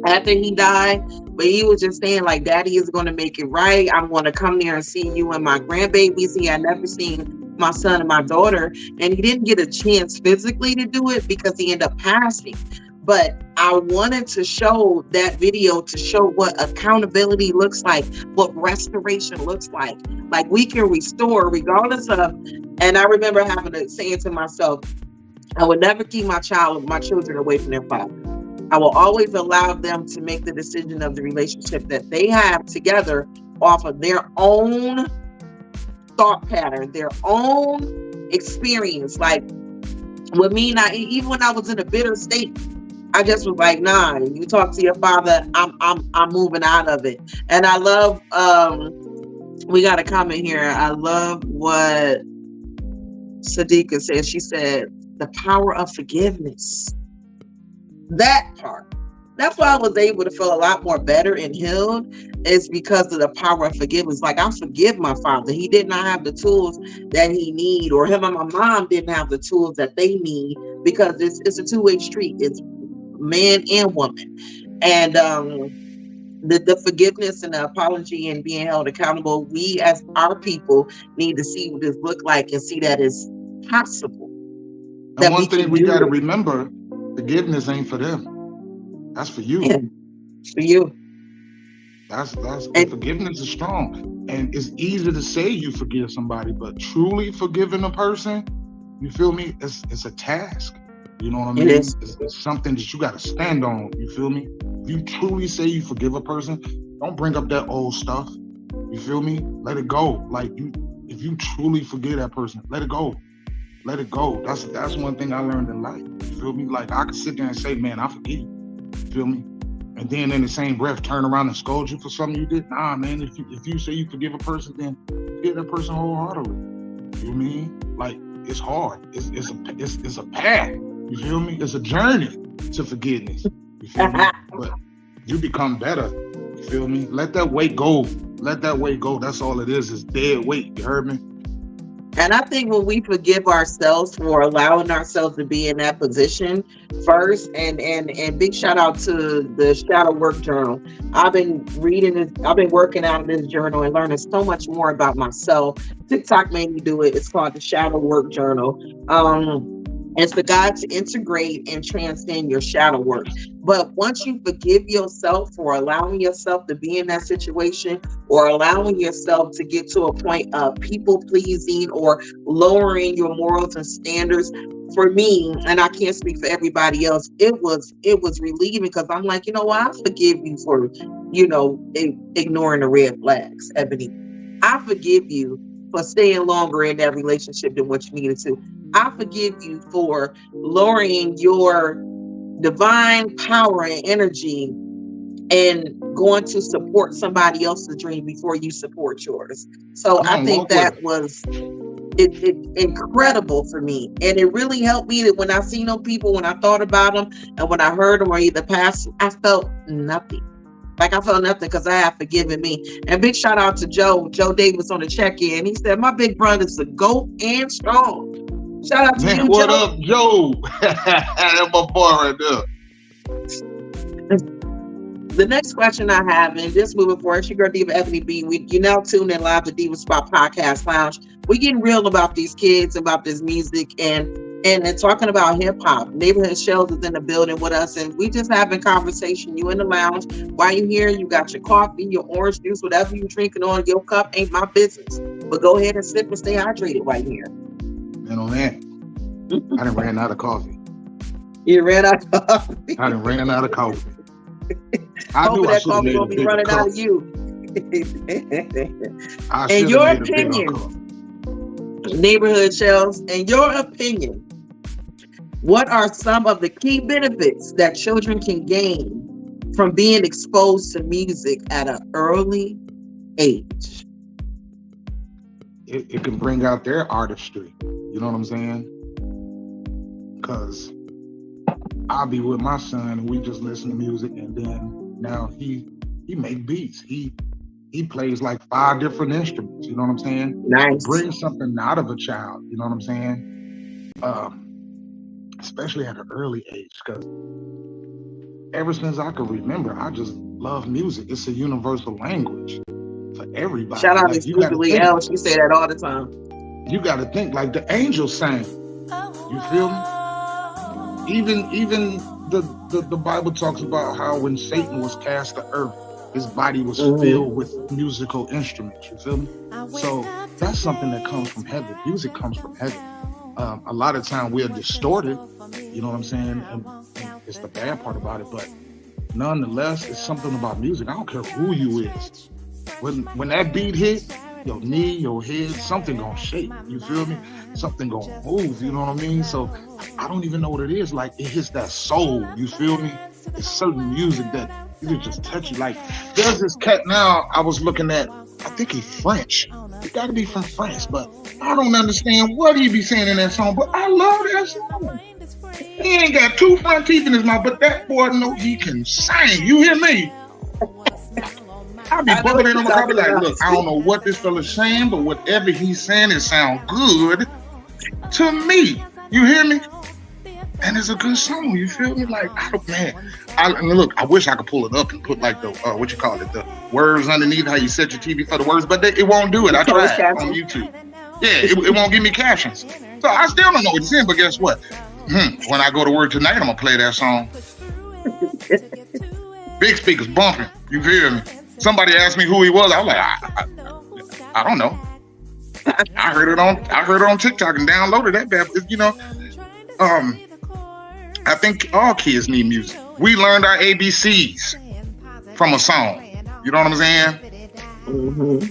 after he died. But he was just saying, like, Daddy is going to make it right. I'm going to come there and see you and my grandbabies. He had never seen my son and my daughter, and he didn't get a chance physically to do it because he ended up passing. But I wanted to show that video to show what accountability looks like, what restoration looks like. Like we can restore regardless of, and I remember saying to myself, I would never keep my children away from their father. I will always allow them to make the decision of the relationship that they have together off of their own thought pattern, their own experience. Like with me, even when I was in a bitter state, I just was like, nah, you talk to your father, I'm moving out of it. And I love, we got a comment here. I love what Sadiqa said. She said, the power of forgiveness. That part. That's why I was able to feel a lot more better and healed, is because of the power of forgiveness. Like I forgive my father. He did not have the tools that he need, or him and my mom didn't have the tools that they need, because it's a two-way street. It's man and woman. And the forgiveness and the apology and being held accountable, we as our people need to see what this look like and see that it's possible. And one thing we got to remember, forgiveness ain't for them. That's for you. Yeah, it's for you. And forgiveness is strong. And it's easy to say you forgive somebody, but truly forgiving a person, you feel me? It's a task. You know what I mean? It's something that you got to stand on. You feel me? If you truly say you forgive a person, don't bring up that old stuff. You feel me? Let it go. Like if you truly forgive that person, let it go. Let it go. That's one thing I learned in life. You feel me? Like I could sit there and say, man, I forgive you. You feel me? and then in the same breath turn around and scold you for something you did. Nah, man, if you say you forgive a person, then forgive that person wholeheartedly. You know what I mean? Like, it's hard. It's a path. You feel me? It's a journey to forgiveness. You feel me? But you become better. You feel me? Let that weight go. Let that weight go. That's all it is dead weight. You heard me? And I think when we forgive ourselves for allowing ourselves to be in that position first, and big shout out to the Shadow Work Journal. I've been reading this, I've been working out of this journal and learning so much more about myself. TikTok made me do it. It's called the Shadow Work Journal. It's the guide to integrate and transcend your shadow work. But once you forgive yourself for allowing yourself to be in that situation, or allowing yourself to get to a point of people pleasing or lowering your morals and standards, for me, and I can't speak for everybody else, it was relieving, because I'm like, you know what, I forgive you for, ignoring the red flags, Ebony. I forgive you for staying longer in that relationship than what you needed to. I forgive you for lowering your divine power and energy and going to support somebody else's dream before you support yours. So I think that was incredible for me. And it really helped me that when I seen those people, when I thought about them, and when I heard them or either passed, I felt nothing. Like, I felt nothing because I have forgiven me. And big shout out to Joe Davis on the check-in. He said, my big brother's a GOAT and strong. Shout out to you, what Joe. Up, Joe? That's my boy right there. The next question I have, and just moving forward, it's your girl Diva Ebony B. You're now tuned in live to Diva Spot Podcast Lounge. We're getting real about these kids, about this music, and talking about hip hop. Nayborhewd Shelz is in the building with us, and we just having conversation. You in the lounge. While you here, you got your coffee, your orange juice, whatever you drinking on your cup, ain't my business. But go ahead and sip and stay hydrated while you're here. Man, on that, I done ran out of coffee. You ran out of coffee? I done ran out of coffee. Hoping that coffee gonna be running out of you. In your opinion, Nayborhewd Shelz, in your opinion, what are some of the key benefits that children can gain from being exposed to music at an early age? It can bring out their artistry. You know what I'm saying? Because I'll be with my son and we just listen to music, and then now he make beats. He plays like 5 different instruments. You know what I'm saying? Nice. Bring something out of a child. You know what I'm saying? Especially at an early age, because ever since I can remember, I just love music. It's a universal language for everybody. Shout out to Jubilee L. She say that all the time. You got to think like the angels sang. You feel me? Even the Bible talks about how when Satan was cast to earth, his body was filled with musical instruments. You feel me? So that's something that comes from heaven. Music comes from heaven. A lot of time we're distorted. You know what I'm saying? And it's the bad part about it. But nonetheless, it's something about music. I don't care who you is. When that beat hit, your knee, your head, something gonna shake. You feel me? Something gonna move. You know what I mean? So I don't even know what it is. Like, it hits that soul. You feel me? It's certain music that you can just touch you. Like, there's this cat now I was looking at. I think he's French. He got to be from France, but I don't understand what he be saying in that song. But I love that song. He ain't got 2 front teeth in his mouth, but that boy know he can sing. You hear me? I be bubbling on my like, look, I don't know what this fella's saying, but whatever he's saying, it sounds good to me. You hear me? And it's a good song. You feel me? Like, look, I wish I could pull it up and put like the the words underneath, how you set your TV for the words, but it won't do it. I tried on YouTube. Yeah, it won't give me captions. So I still don't know what it's saying, but guess what? When I go to work tonight, I'm gonna play that song. Big speakers bumping. You feel me? Somebody asked me who he was. I was like, I don't know. I heard it on TikTok and downloaded that bad. You know, I think all kids need music. We learned our ABCs from a song. You know what I'm saying? Mm-hmm.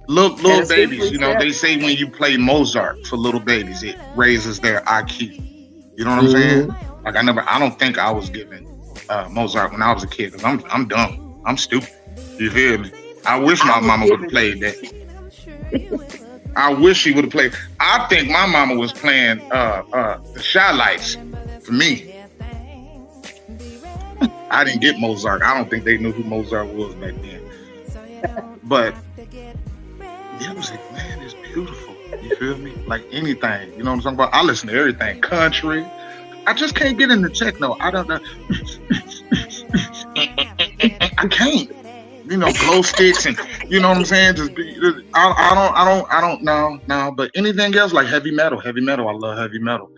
Little babies, you know, they say when you play Mozart for little babies, it raises their IQ. You know what I'm saying? Like I don't think I was given Mozart when I was a kid, because I'm dumb. I'm stupid. You feel me? I wish my mama would have played that. I wish she would have played. I think my mama was playing the Shy Lights for me. I didn't get Mozart. I don't think they knew who Mozart was back then. But music, man, is beautiful. You feel me? Like anything. You know what I'm talking about? I listen to everything. Country. I just can't get into techno. I don't know. I can't. You know, glow sticks and you know what I'm saying? I don't know. No. But anything else like heavy metal. I love heavy metal.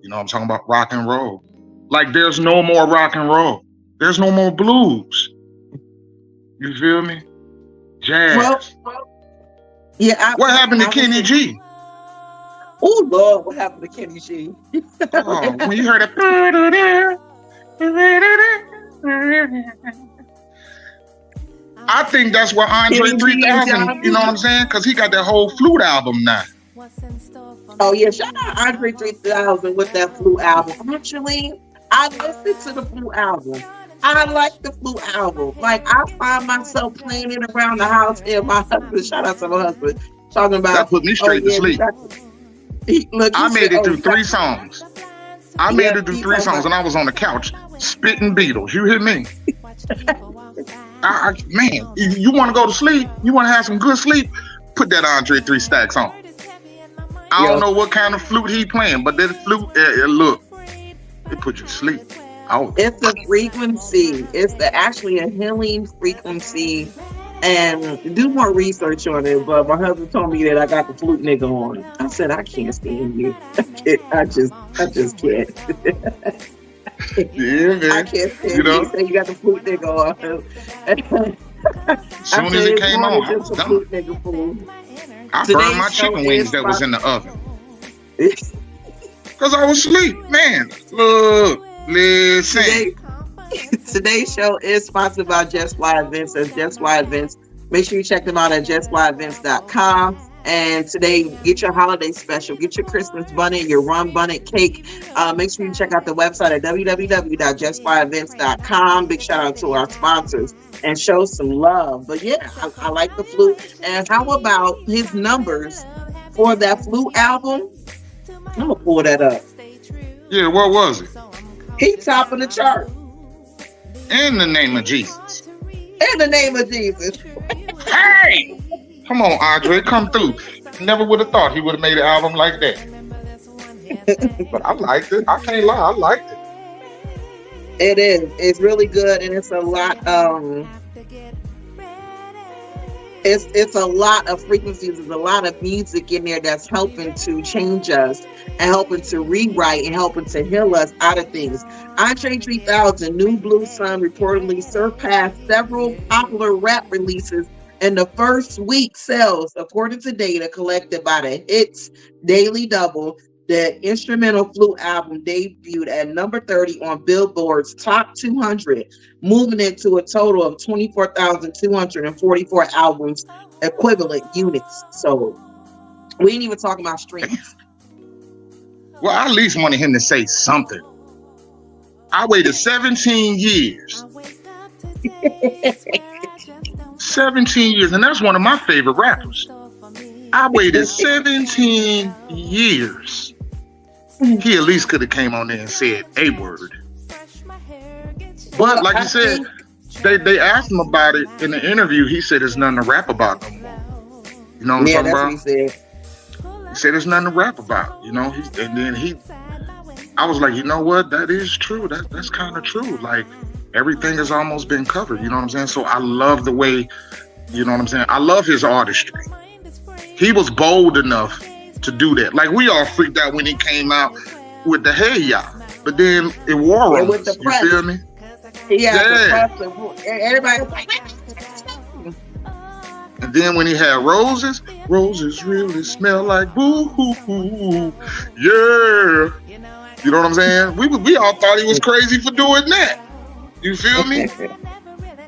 You know what I'm talking about? Rock and roll. Like there's no more rock and roll. There's no more blues. You feel me? Jazz. Well, yeah. What happened to Kenny G? Oh Lord, what happened to Kenny G? Oh, when you heard it. I think that's what Andre 3000, you know what I'm saying? Because he got that whole flute album now. Oh yeah, shout out Andre 3000 with that flute album. Actually, I listened to the flute album. I like the flute album. Like I find myself playing it around the house, and my husband, shout out to my husband, talking about that put me straight to sleep. I made it through 3 songs. I made it through 3 songs, and I was on the couch spitting Beatles. You hear me? Man, you want to go to sleep? You want to have some good sleep? Put that Andre 3 Stacks on. I don't know what kind of flute he playing, but that flute, look, it put you to sleep. Oh. It's a frequency. It's actually a healing frequency. And do more research on it. But my husband told me that I got the flute nigga on. I said I can't stand you. I just can't. Yeah, man. I can't stand you. Know? You say you got the flute nigga on. As soon as it came on, I was done. I burned my chicken wings that was in the oven. Because I was asleep. Man, look, listen. Today's show is sponsored by Just Fly Events. That's Just Fly Events. Make sure you check them out at justflyevents.com. And today, get your holiday special. Get your Christmas bunnet, your rum bunnet cake. Make sure you check out the website at www.justflyevents.com. Big shout out to our sponsors and show some love. But yeah, I like the flute. And how about his numbers for that flute album? I'm going to pull that up. Yeah, what was it? He top of the chart. In the name of Jesus. In the name of Jesus. Hey! Come on, Andre, come through. Never would have thought he would have made an album like that. But I liked it. I can't lie, I liked it. It is. It's really good, and it's a lot. It's a lot of frequencies. There's a lot of music in there that's helping to change us and helping to rewrite and helping to heal us out of things. Andre 3000, New Blue Sun, reportedly surpassed several popular rap releases in the first week sales, according to data collected by the Hits Daily Double. The instrumental flute album debuted at number 30 on Billboard's Top 200, moving into a total of 24,244 albums equivalent units. So we ain't even talking about streams. Well, I at least wanted him to say something. I waited 17 years. 17 years, and that's one of my favorite rappers. I waited 17 years. He at least could have came on there and said a word. But like you said, they asked him about it in the interview. He said there's nothing to rap about no more. You know what I'm talking about? What he said. He said there's nothing to rap about, you know. I was like, you know what? That is true. That's kind of true. Like everything has almost been covered. You know what I'm saying? So I love the way, you know what I'm saying? I love his artistry. He was bold enough to do that. Like we all freaked out when he came out with the "Hey Ya," but then it wore on us. You feel me? Yeah. Everybody was like, and then when he had roses really smell like boo-hoo-hoo. Yeah. You know what I'm saying? We all thought he was crazy for doing that. You feel me?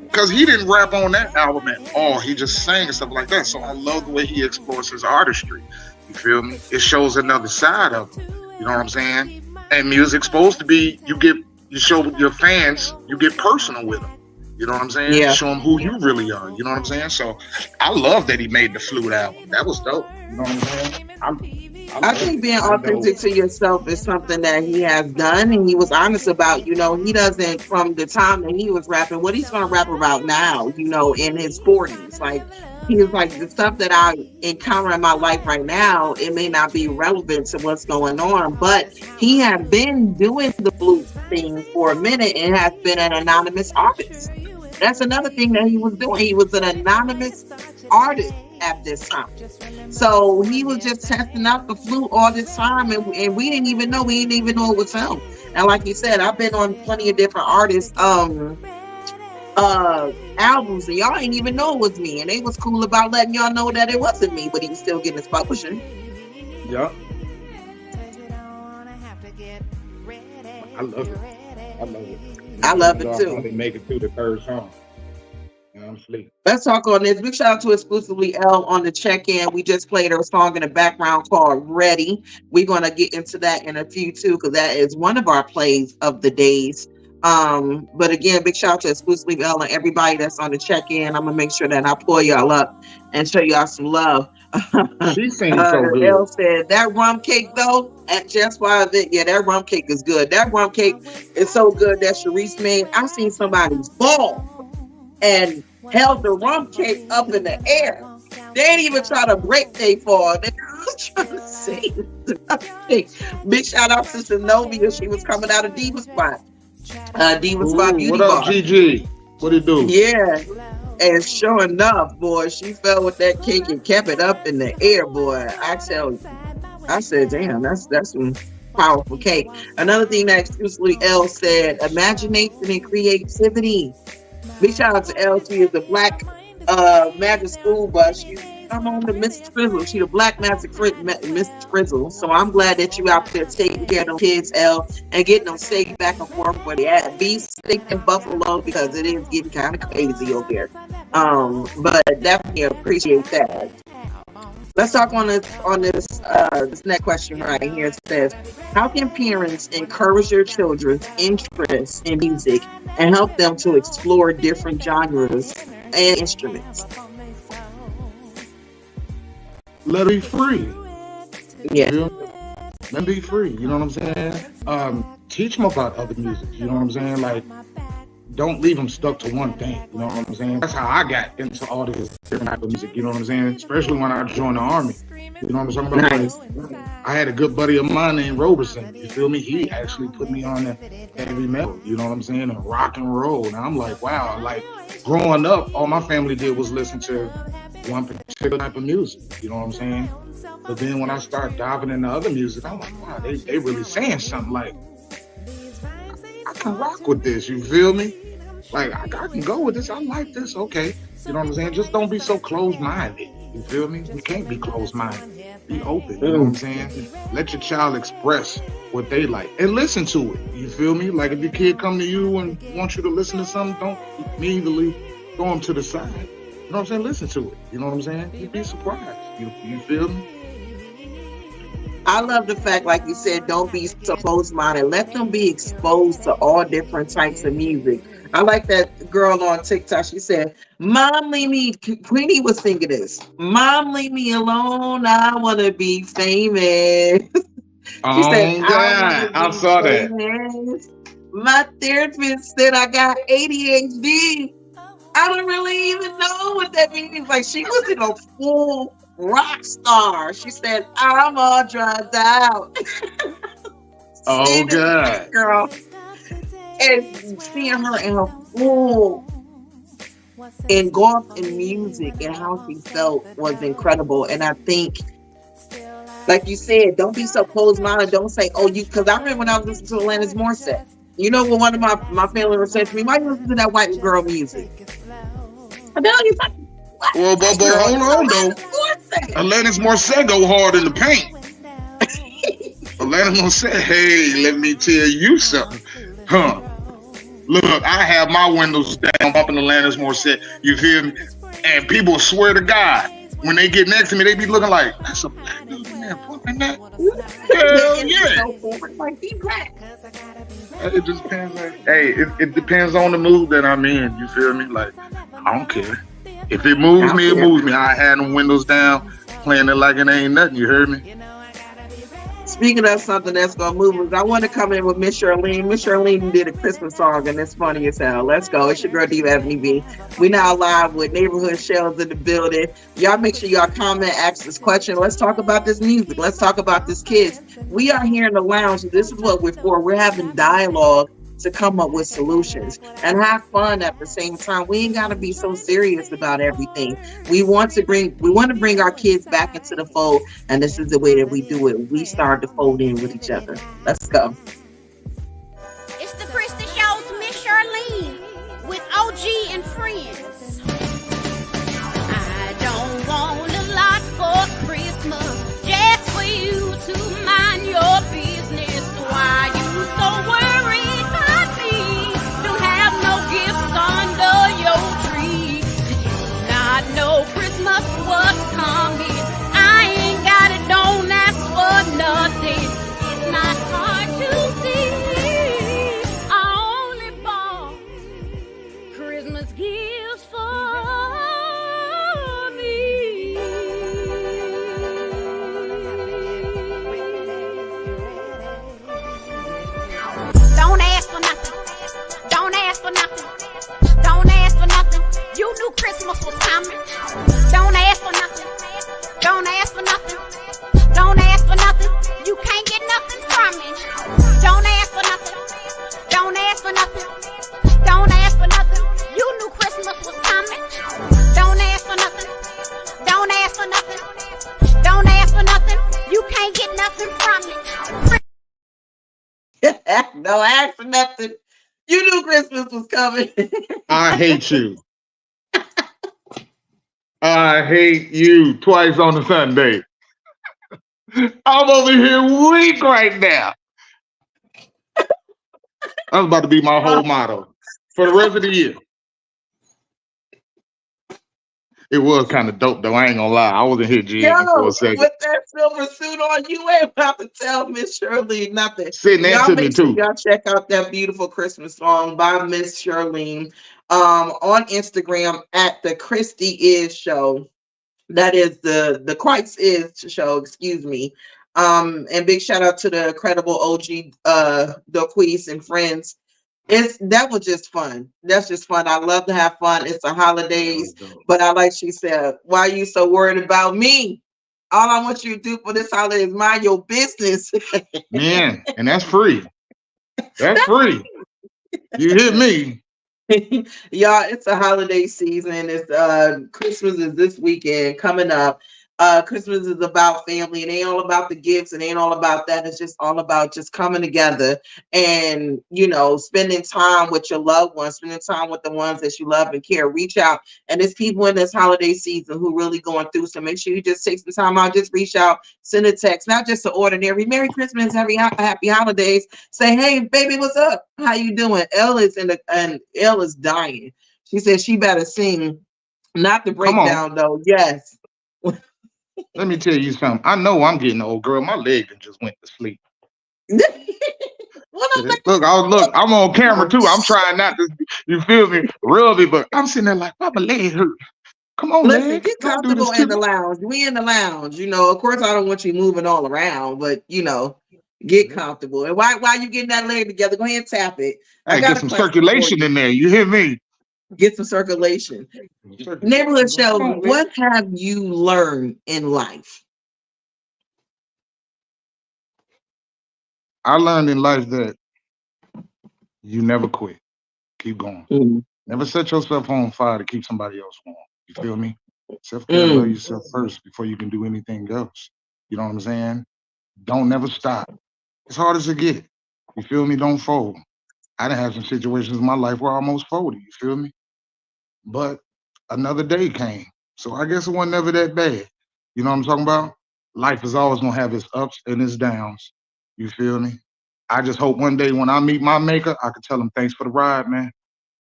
Because he didn't rap on that album at all. He just sang and stuff like that. So I love the way he explores his artistry. You feel me? It shows another side of him. You know what I'm saying? And music's supposed to be, you get you show your fans, you get personal with them. You know what I'm saying? Yeah. Show them who you really are. You know what I'm saying? So I love that he made the Flute album. That was dope. You know what I'm saying? I think being authentic to yourself is something that he has done, and he was honest about. You know, he doesn't, from the time that he was rapping, what he's going to rap about now, you know, in his 40s. Like, he was like, the stuff that I encounter in my life right now, it may not be relevant to what's going on, but he has been doing the flute thing for a minute and has been an anonymous artist. That's another thing that he was doing. He was an anonymous artist at this time. So he was just testing out the flute all this time, and we didn't even know. We didn't even know it was him. And like you said, I've been on plenty of different artists albums, and y'all ain't even know it was me. And they was cool about letting y'all know that it wasn't me, but he was still getting his publishing. Yeah. I love it. I love it too. They make it through the third song. And I'm asleep. Let's talk on this. Big shout out to Exclusively L on the check-in. We just played her song in the background called Ready. We're going to get into that in a few too, because that is one of our plays of the days. But again, big shout out to Exclusively L and everybody that's on the check-in. I'm going to make sure that I pull y'all up and show y'all some love. She sings so good. Elle said that rum cake though at Just Why event, yeah, that rum cake is good. That rum cake is so good that Sharice made. I've seen somebody's ball and held the rum cake up in the air. They ain't even try to break their fall. They were trying to save the rum cake. Big shout out to Zenobia. She was coming out of Diva Spot. Diva Spot Beauty What up, Bar. GG? What it do? Yeah. And sure enough, boy, she fell with that cake and kept it up in the air, boy. I tell you, I said, damn, that's some powerful cake. Another thing that Exclusively L said, imagination and creativity. Big shout out to L. She is the black magic school bus. I'm on the Mrs. Frizzle. She the black magic Mrs. Frizzle. So I'm glad that you out there taking care of them kids, L, and getting them safe back and forth where they at. Be safe in Buffalo because it is getting kind of crazy over there. But definitely appreciate that. Let's talk on this next question right here. It says, how can parents encourage their children's interest in music and help them to explore different genres and instruments? Let her be free. Yeah. Let them be free. You know what I'm saying? Teach them about other music. You know what I'm saying? Like, don't leave them stuck to one thing. You know what I'm saying? That's how I got into all this different type of music. You know what I'm saying? Especially when I joined the army. You know what I'm talking about? Nice. I had a good buddy of mine named Roberson. You feel me? He actually put me on the heavy metal. You know what I'm saying? And rock and roll. And I'm like, wow. Like, growing up, all my family did was listen to one particular type of music. You know what I'm saying? But then when I start diving into other music, I'm like, wow, they really saying something. Like, I can rock with this. You feel me? Like, I can go with this. I like this. Okay. You know what I'm saying? Just don't be so closed-minded. You feel me? You can't be closed-minded. Be open. You know what I'm saying? Let your child express what they like and listen to it. You feel me? Like, if your kid come to you and wants you to listen to something, don't immediately throw them to the side. You know what I'm saying? Listen to it. You know what I'm saying? You'd be surprised. You feel me? I love the fact, like you said, don't be so closed-minded. Let them be exposed to all different types of music. I like that girl on TikTok. She said, Mom, leave me, Queenie was singing this. Mom, leave me alone. I want to be famous. She said, I saw that. My therapist said I got ADHD. I don't really even know what that means. Like, she was in a full rock star. She said, I'm all drugged out. Oh, God. Girl. And seeing her in her full engulfed in music and how she felt was incredible. And I think, like you said, don't be so closed-minded. Don't say, oh, you, because I remember when I was listening to Alanis Morissette. You know what one of my family would say to me, why you listen to that white girl music? I know you like, well, but hold on, though. Alanis Morissette go hard in the paint. Alanis Morissette, hey, let me tell you something. Huh. Look, I have my windows down bumping Alanis Morissette, you feel me? And people swear to God, when they get next to me, they be looking like, that's a black dude in there pumping that? Hell yeah. Like, be black. It just depends. It depends on the mood that I'm in. You feel me? Like, I don't care. If it moves me, it moves me. I had them windows down, playing it like it ain't nothing. You heard me? Speaking of something that's gonna move us, I want to come in with Miss Charlene. Miss Charlene did a Christmas song, and it's funny as hell. Let's go. It's your girl Diva FNB. We now live with Nayborhewd Shelz in the building. Y'all make sure y'all comment, ask this question. Let's talk about this music. Let's talk about this kids. We are here in the lounge. This is what we're for. We're having dialogue to come up with solutions and have fun at the same time. We ain't gotta be so serious about everything. We want to bring our kids back into the fold, and this is the way that we do it. We start to fold in with each other. Let's go. It's the Christmas show with Miss Charlene with OG and friends. I don't want a lot for Christmas, just for you to mind your business. Why you so worried? No Christmas was coming. I ain't got it, don't ask for nothing. It's not hard to see. I only bought Christmas gifts for me. Don't ask for nothing. Don't ask for nothing. Don't ask for nothing. You knew Christmas was coming. Don't ask for nothing. Don't ask for nothing. Don't ask for nothing. You can't get nothing from me. Don't ask for nothing. Don't ask for nothing. Don't ask for nothing. You knew Christmas was coming. Don't ask for nothing. Don't ask for nothing. Don't ask for nothing. You can't get nothing from me. Don't ask for nothing. You knew Christmas was coming. I hate you. I hate you twice on a Sunday. I'm over here weak right now. That's about to be my whole motto for the rest of the year. It was kind of dope, though. I ain't gonna lie. I wasn't here jamming for a second. With that silver suit on, you ain't about to tell Miss Shirley nothing. Sitting next to me, too. Y'all check out that beautiful Christmas song by Miss Charlene on Instagram at the Christy Is Show. That is the Christ Is Show, excuse me. And big shout out to the incredible OG Doquise and friends. That was just fun. That's just fun. I love to have fun. It's the holidays, but I like she said, why are you so worried about me? All I want you to do for this holiday is mind your business. Man, and that's free. That's free. You hit me. Y'all, it's a holiday season. It's Christmas is this weekend coming up. Christmas is about family. It ain't all about the gifts. It ain't all about that. It's just all about just coming together and, spending time with your loved ones, spending time with the ones that you love and care. Reach out. And there's people in this holiday season who really going through. So make sure you just take some time out, just reach out, send a text, not just an ordinary Merry Christmas, happy holidays. Say, hey, baby, what's up? How you doing? Elle is dying. She said she better sing. Not the breakdown, though. Yes. Let me tell you something. I know I'm getting old, girl. My leg just went to sleep. Look, I'm on camera too. I'm trying not to, you feel me, rub me, but I'm sitting there like, why my leg hurt? Come on, listen, get comfortable in the lounge. We in the lounge, of course I don't want you moving all around, but get comfortable. And while you getting that leg together, go ahead and tap it. Hey, get some circulation in there. You hear me? Get some circulation. Nayborhewd Shelz, what have you learned in life? I learned in life that you never quit. Keep going. Mm-hmm. Never set yourself on fire to keep somebody else warm. You feel me? Self-care, love yourself first before you can do anything else. You know what I'm saying? Don't never stop. As hard as it get. You feel me? Don't fold. I done have some situations in my life where I almost folded. You feel me? But another day came. So I guess it wasn't never that bad. You know what I'm talking about? Life is always going to have its ups and its downs. You feel me? I just hope one day when I meet my maker, I can tell him thanks for the ride, man.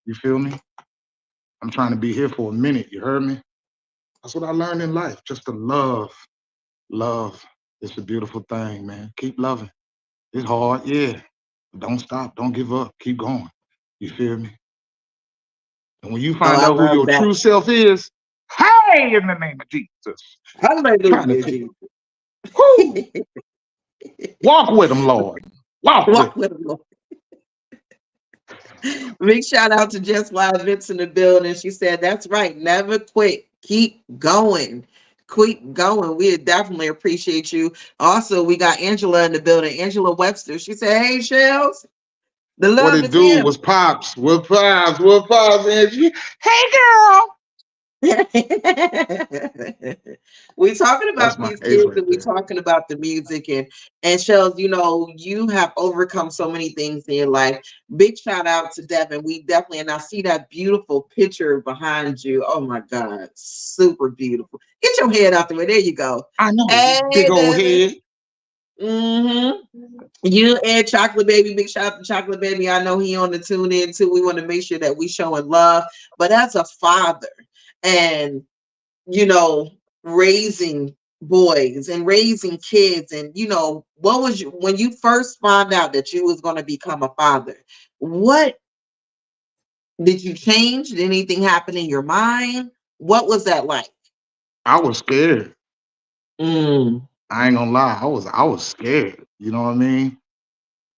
You feel me? I'm trying to be here for a minute. You heard me? That's what I learned in life. Just to love. Love. It's a beautiful thing, man. Keep loving. It's hard, yeah. Don't stop. Don't give up. Keep going. You feel me? And when you Oh, find I out who love your that. true self is, hey, in the name of Jesus. Hallelujah, Jesus. Woo! Walk with him, Lord. Walk Walk with him. with him, Lord. Big shout out to Just Wild Vince in the building. She said, "That's right. Never quit. Keep going. Keep going." We definitely appreciate you. Also, we got Angela in the building. Angela Webster. She said, "Hey, Shelz, the What love it is do him." was pops. What pops? What pops, Angie? Hey, girl. We talking That's about my these ace kids right and we there. talking about the music and Shelz, you know, you have overcome so many things in your life. Big shout out to Devin. We definitely, and I see that beautiful picture behind you. Oh my God, super beautiful. Get your head out the way. There you go. I know. Hey, Big old Devin. head. You and Chocolate Baby, big shout out to Chocolate Baby. I know he on the tune in too. We want to make sure that we showing love. But as a father and you know, raising boys and raising kids, and you know, what was you when you first found out that you was going to become a father? What did you change? Did anything happen in your mind? What was that like? I was scared. Mm. I ain't gonna lie. I was scared. You know what I mean?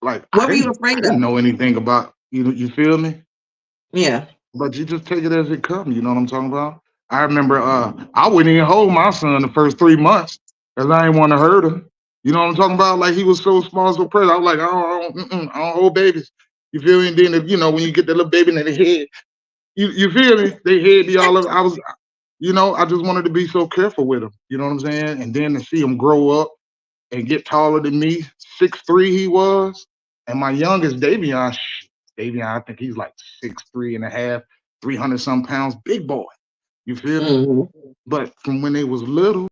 Like What I were you didn't afraid of? know anything about you feel me? Yeah. But you just take it as it comes, you know what I'm talking about? I remember I wouldn't even hold my son the first 3 months because I didn't want to hurt him. You know what I'm talking about? Like he was so small, so precious. I was like, I don't hold babies. You feel me? And then if, you know, when you get the little baby in the head, you feel me? They head be all over. I just wanted to be so careful with him. You know what I'm saying? And then to see him grow up and get taller than me, 6'3" he was. And my youngest, Davion, I think he's like 6'3" and a half, 300 some pounds, big boy. You feel me? Mm-hmm. But from when they was little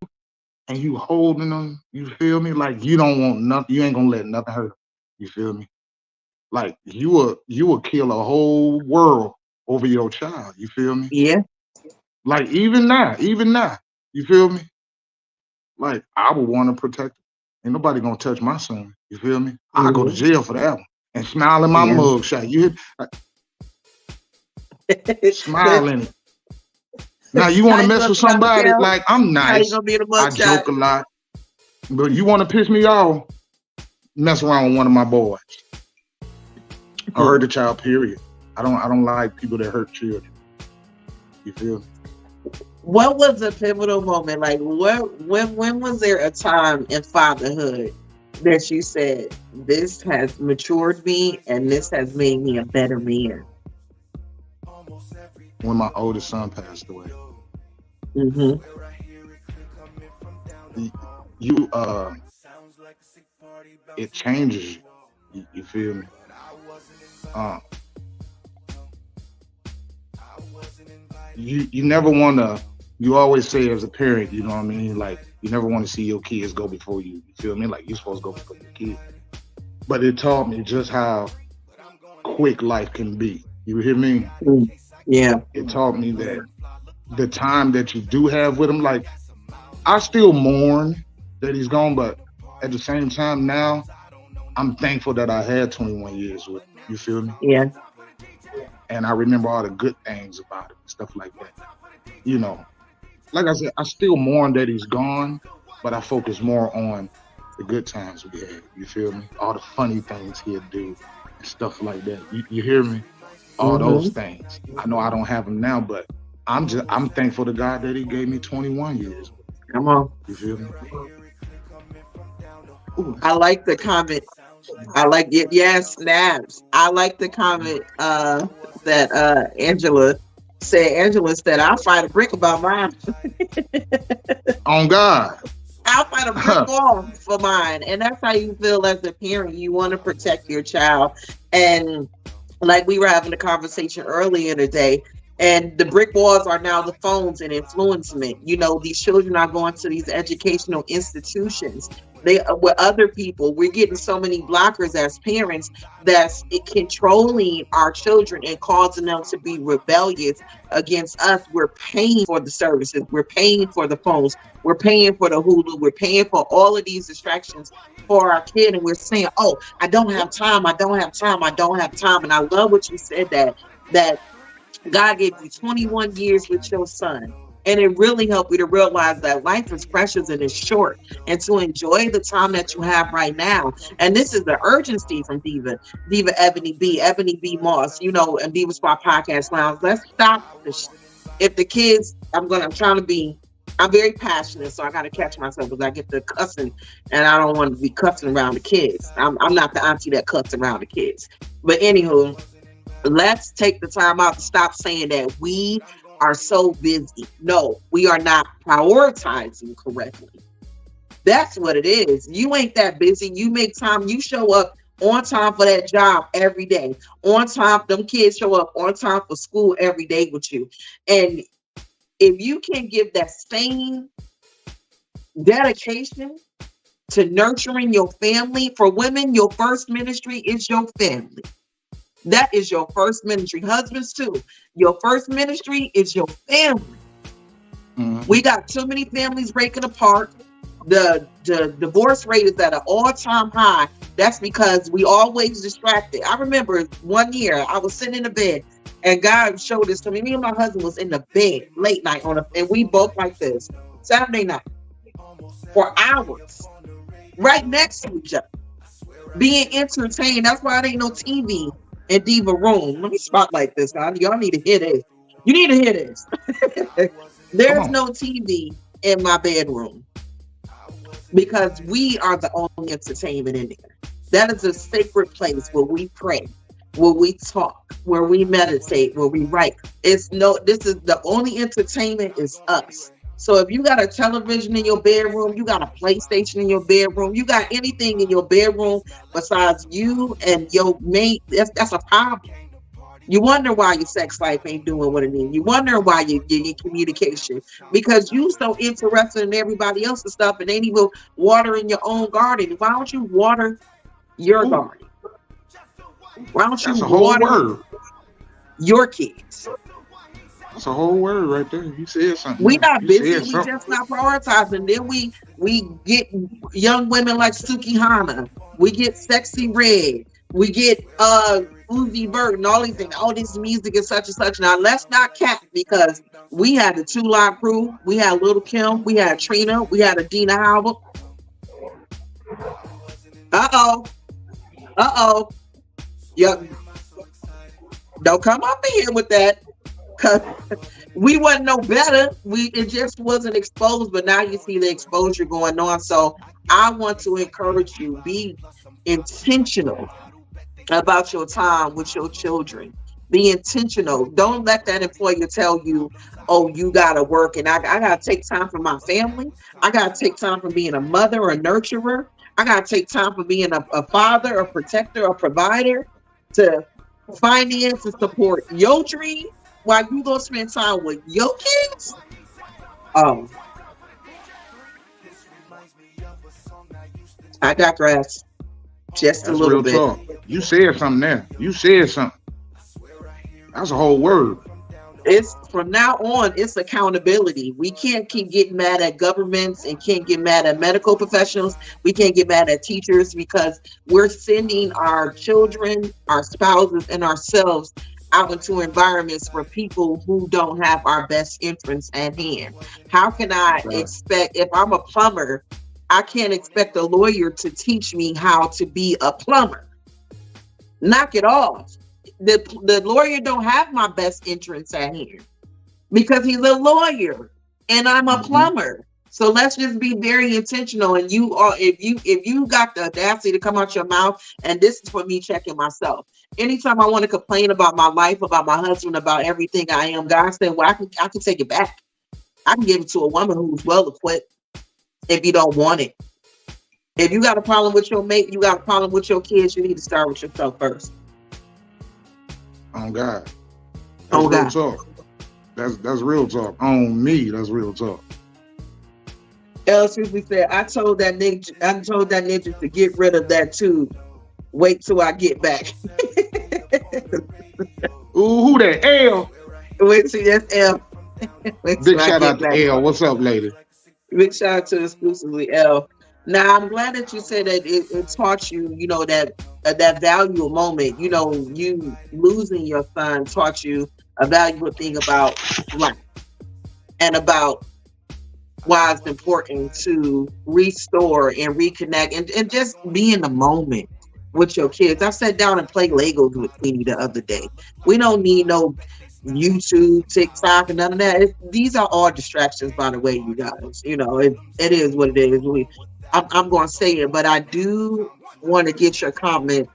and you holding them, you feel me? Like you don't want nothing, you ain't gonna let nothing hurt them. You feel me? Like you will kill a whole world over your child. You feel me? Yeah. Like even now, you feel me? Like I would want to protect him. Ain't nobody gonna touch my son. You feel me? I go to jail for that one. And smile in my Yeah. mug shot. You hit smile in it. Now you want to mess with somebody? Like I'm How you nice. gonna be the I mugshot? joke a lot. But you want to piss me off? Mess around with one of my boys. I hurt the child, period. I don't like people that hurt children. You feel me? What was the pivotal moment? Like when was there a time in fatherhood that you said, this has matured me and this has made me a better man? When my oldest son passed away. Mm-hmm. It changes you. You feel me? You never want to. You always say as a parent, you know what I mean? Like you never want to see your kids go before you. You feel me? Like you're supposed to go before your kids. But it taught me just how quick life can be. You hear me? Yeah. It taught me that the time that you do have with him, like I still mourn that he's gone, but at the same time now, I'm thankful that I had 21 years with him. You feel me? Yeah. And I remember all the good things about him and stuff like that. You know, like I said, I still mourn that he's gone, but I focus more on the good times we had. You feel me? All the funny things he'd do and stuff like that. You hear me? All those things. I know I don't have them now, but I'm thankful to God that he gave me 21 years. Come on. You feel me? Ooh, I like the comment. I like it. Yes, snaps. I like the comment that Angela said, I'll fight a brick about mine. On God. I'll fight a brick wall for mine. And that's how you feel as a parent. You want to protect your child. And like we were having a conversation earlier today, and the brick walls are now the phones and influencement. You know, these children are going to these educational institutions with other people. We're getting so many blockers as parents that's controlling our children and causing them to be rebellious against us. We're paying for the services, we're paying for the phones, we're paying for the Hulu, we're paying for all of these distractions for our kid, and we're saying, oh, I don't have time, I don't have time, I don't have time. And I love what you said, that God gave you 21 years with your son. And it really helped you to realize that life is precious and it's short, and to enjoy the time that you have right now. And this is the urgency from Diva Ebony B Moss, and Diva Spot Podcast Lounge. Let's stop this. If the kids, I'm very passionate, so I got to catch myself because I get to cussing, and I don't want to be cussing around the kids. I'm not the auntie that cuts around the kids. But anywho, let's take the time out to stop saying that we are so busy. No, we are not prioritizing correctly. That's what it is. You ain't that busy. You make time. You show up on time for that job every day. On time, them kids show up on time for school every day with you. And if you can give that same dedication to nurturing your family, for women, your first ministry is your family. That is your first ministry. Husbands too. Your first ministry is your family. Mm-hmm. We got too many families breaking apart. The divorce rate is at an all-time high. That's because we always distracted. I remember one year I was sitting in the bed and God showed this to me. Me and my husband was in the bed late night and we both like this Saturday night for hours, right next to each other, being entertained. That's why there ain't no TV in Diva room. Let me spotlight this. Y'all need to hear this. You need to hear this. There's no TV in my bedroom because we are the only entertainment in there. That is a sacred place where we pray, where we talk, where we meditate, where we write. This is the only entertainment is us. So if you got a television in your bedroom, you got a PlayStation in your bedroom, you got anything in your bedroom besides you and your mate, that's a problem. You wonder why your sex life ain't doing what it needs. You wonder why you get communication, because you so interested in everybody else's stuff and ain't even watering your own garden. Why don't you water your garden? Why don't you water your kids? That's a whole word right there. You said something. We not busy. We just not prioritizing. Then we get young women like Suki Hana. We get Sexy Red. We get Uzi Vert and all these things. All this music and such and such. Now let's not cap, because we had the 2 Live Crew. We had Little Kim. We had Trina. We had Adina Howard. Yep. Don't come up in here with that. Cause we wasn't no better. It just wasn't exposed, but now you see the exposure going on. So I want to encourage you, be intentional about your time with your children. Be intentional. Don't let that employer tell you, oh, you gotta work and I gotta take time for my family. I gotta take time for being a mother or nurturer. I gotta take time for being a father, a protector, a provider, to finance and support your dream. While you gonna spend time with your kids? I digress. Just a little bit. Talk. You said something there. You said something. That's a whole word. It's from now on, it's accountability. We can't keep getting mad at governments and can't get mad at medical professionals. We can't get mad at teachers, because we're sending our children, our spouses, and ourselves out into environments for people who don't have our best interests at hand. How can I expect, if I'm a plumber, I can't expect a lawyer to teach me how to be a plumber. Knock it off. The lawyer don't have my best interests at hand because he's a lawyer and I'm a plumber. So let's just be very intentional. And if you got the audacity to come out your mouth, and this is for me checking myself. Anytime I want to complain about my life, about my husband, about everything I am, God said, well, I can take it back. I can give it to a woman who's well equipped if you don't want it. If you got a problem with your mate, you got a problem with your kids, you need to start with yourself first. On God. That's on real God. Talk. That's real talk. On me, that's real talk. Susie said, I told that ninja to get rid of that too. Wait till I get back. Ooh, who that? L. Wait till that's L. Big shout out to L. What's up, lady? Big shout out to exclusively L. Now, I'm glad that you said that it taught you, you know, that valuable moment. You know, you losing your son taught you a valuable thing about life and about why it's important to restore and reconnect and just be in the moment with your kids. I sat down and played Legos with Queenie the other day. We don't need no YouTube, TikTok, and none of that. These are all distractions, by the way, you guys. You know, it is what it is. I'm going to say it, but I do want to get your comment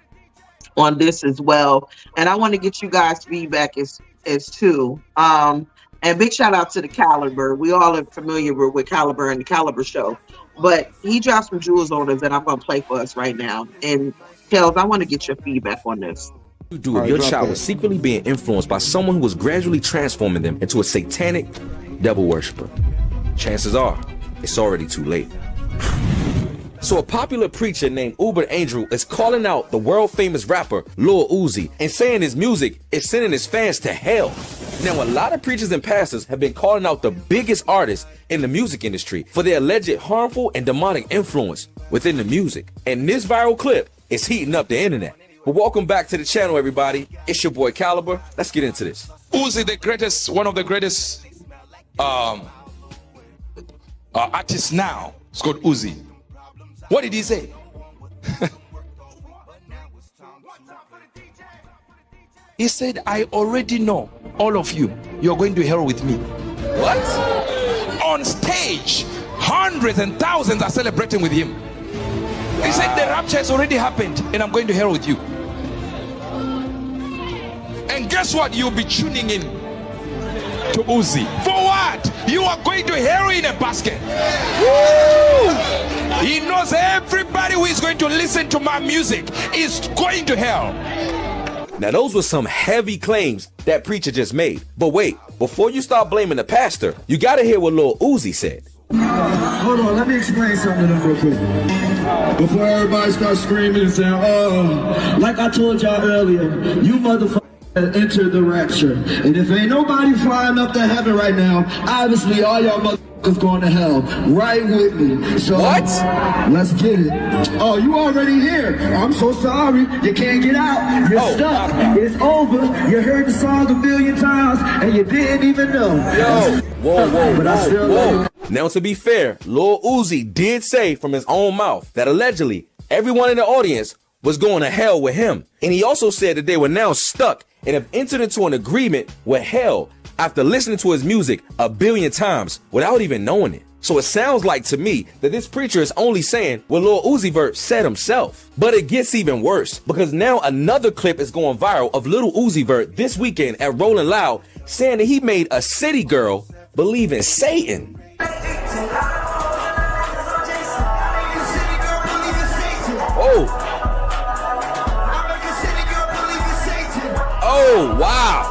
on this as well. And I want to get you guys' feedback as too. And big shout out to the Caliber. We all are familiar with Caliber and the Caliber Show. But he dropped some jewels on us that I'm going to play for us right now. And Shelz, I want to get your feedback on this. You do if your child was secretly being influenced by someone who was gradually transforming them into a satanic devil worshiper. Chances are, it's already too late. So a popular preacher named Uber Angel is calling out the world-famous rapper Lil Uzi and saying his music is sending his fans to hell. Now, a lot of preachers and pastors have been calling out the biggest artists in the music industry for their alleged harmful and demonic influence within the music. And this viral clip is heating up the internet. But welcome back to the channel, everybody. It's your boy Caliber. Let's get into this. Uzi, the greatest, one of the greatest artists now. It's called Uzi. What did he say? He said, I already know, all of you, you're going to hell with me. What? On stage, hundreds and thousands are celebrating with him. He said, the rapture has already happened and I'm going to hell with you. And guess what? You'll be tuning in to Uzi. For what? You are going to hell in a basket. Woo! He knows everybody who is going to listen to my music is going to hell. Now, those were some heavy claims that preacher just made. But wait, before you start blaming the pastor, you got to hear what Lil Uzi said. Hold on, let me explain something to them real quick. Before everybody starts screaming and saying, oh, like I told y'all earlier, you motherfuckers entered the rapture. And if ain't nobody flying up to heaven right now, obviously all y'all motherfuckers going to hell. Right with me. So what? Let's get it. Oh, you already here. I'm so sorry. You can't get out. You're stuck. It's over. You heard the song a million times and you didn't even know. Yo, whoa. But I still love you. Now, to be fair, Lil Uzi did say from his own mouth that allegedly everyone in the audience was going to hell with him. And he also said that they were now stuck and have entered into an agreement with hell after listening to his music a billion times without even knowing it. So it sounds like to me that this preacher is only saying what Lil Uzi Vert said himself. But it gets even worse because now another clip is going viral of Lil Uzi Vert this weekend at Rolling Loud saying that he made a city girl believe in Satan. Oh, wow.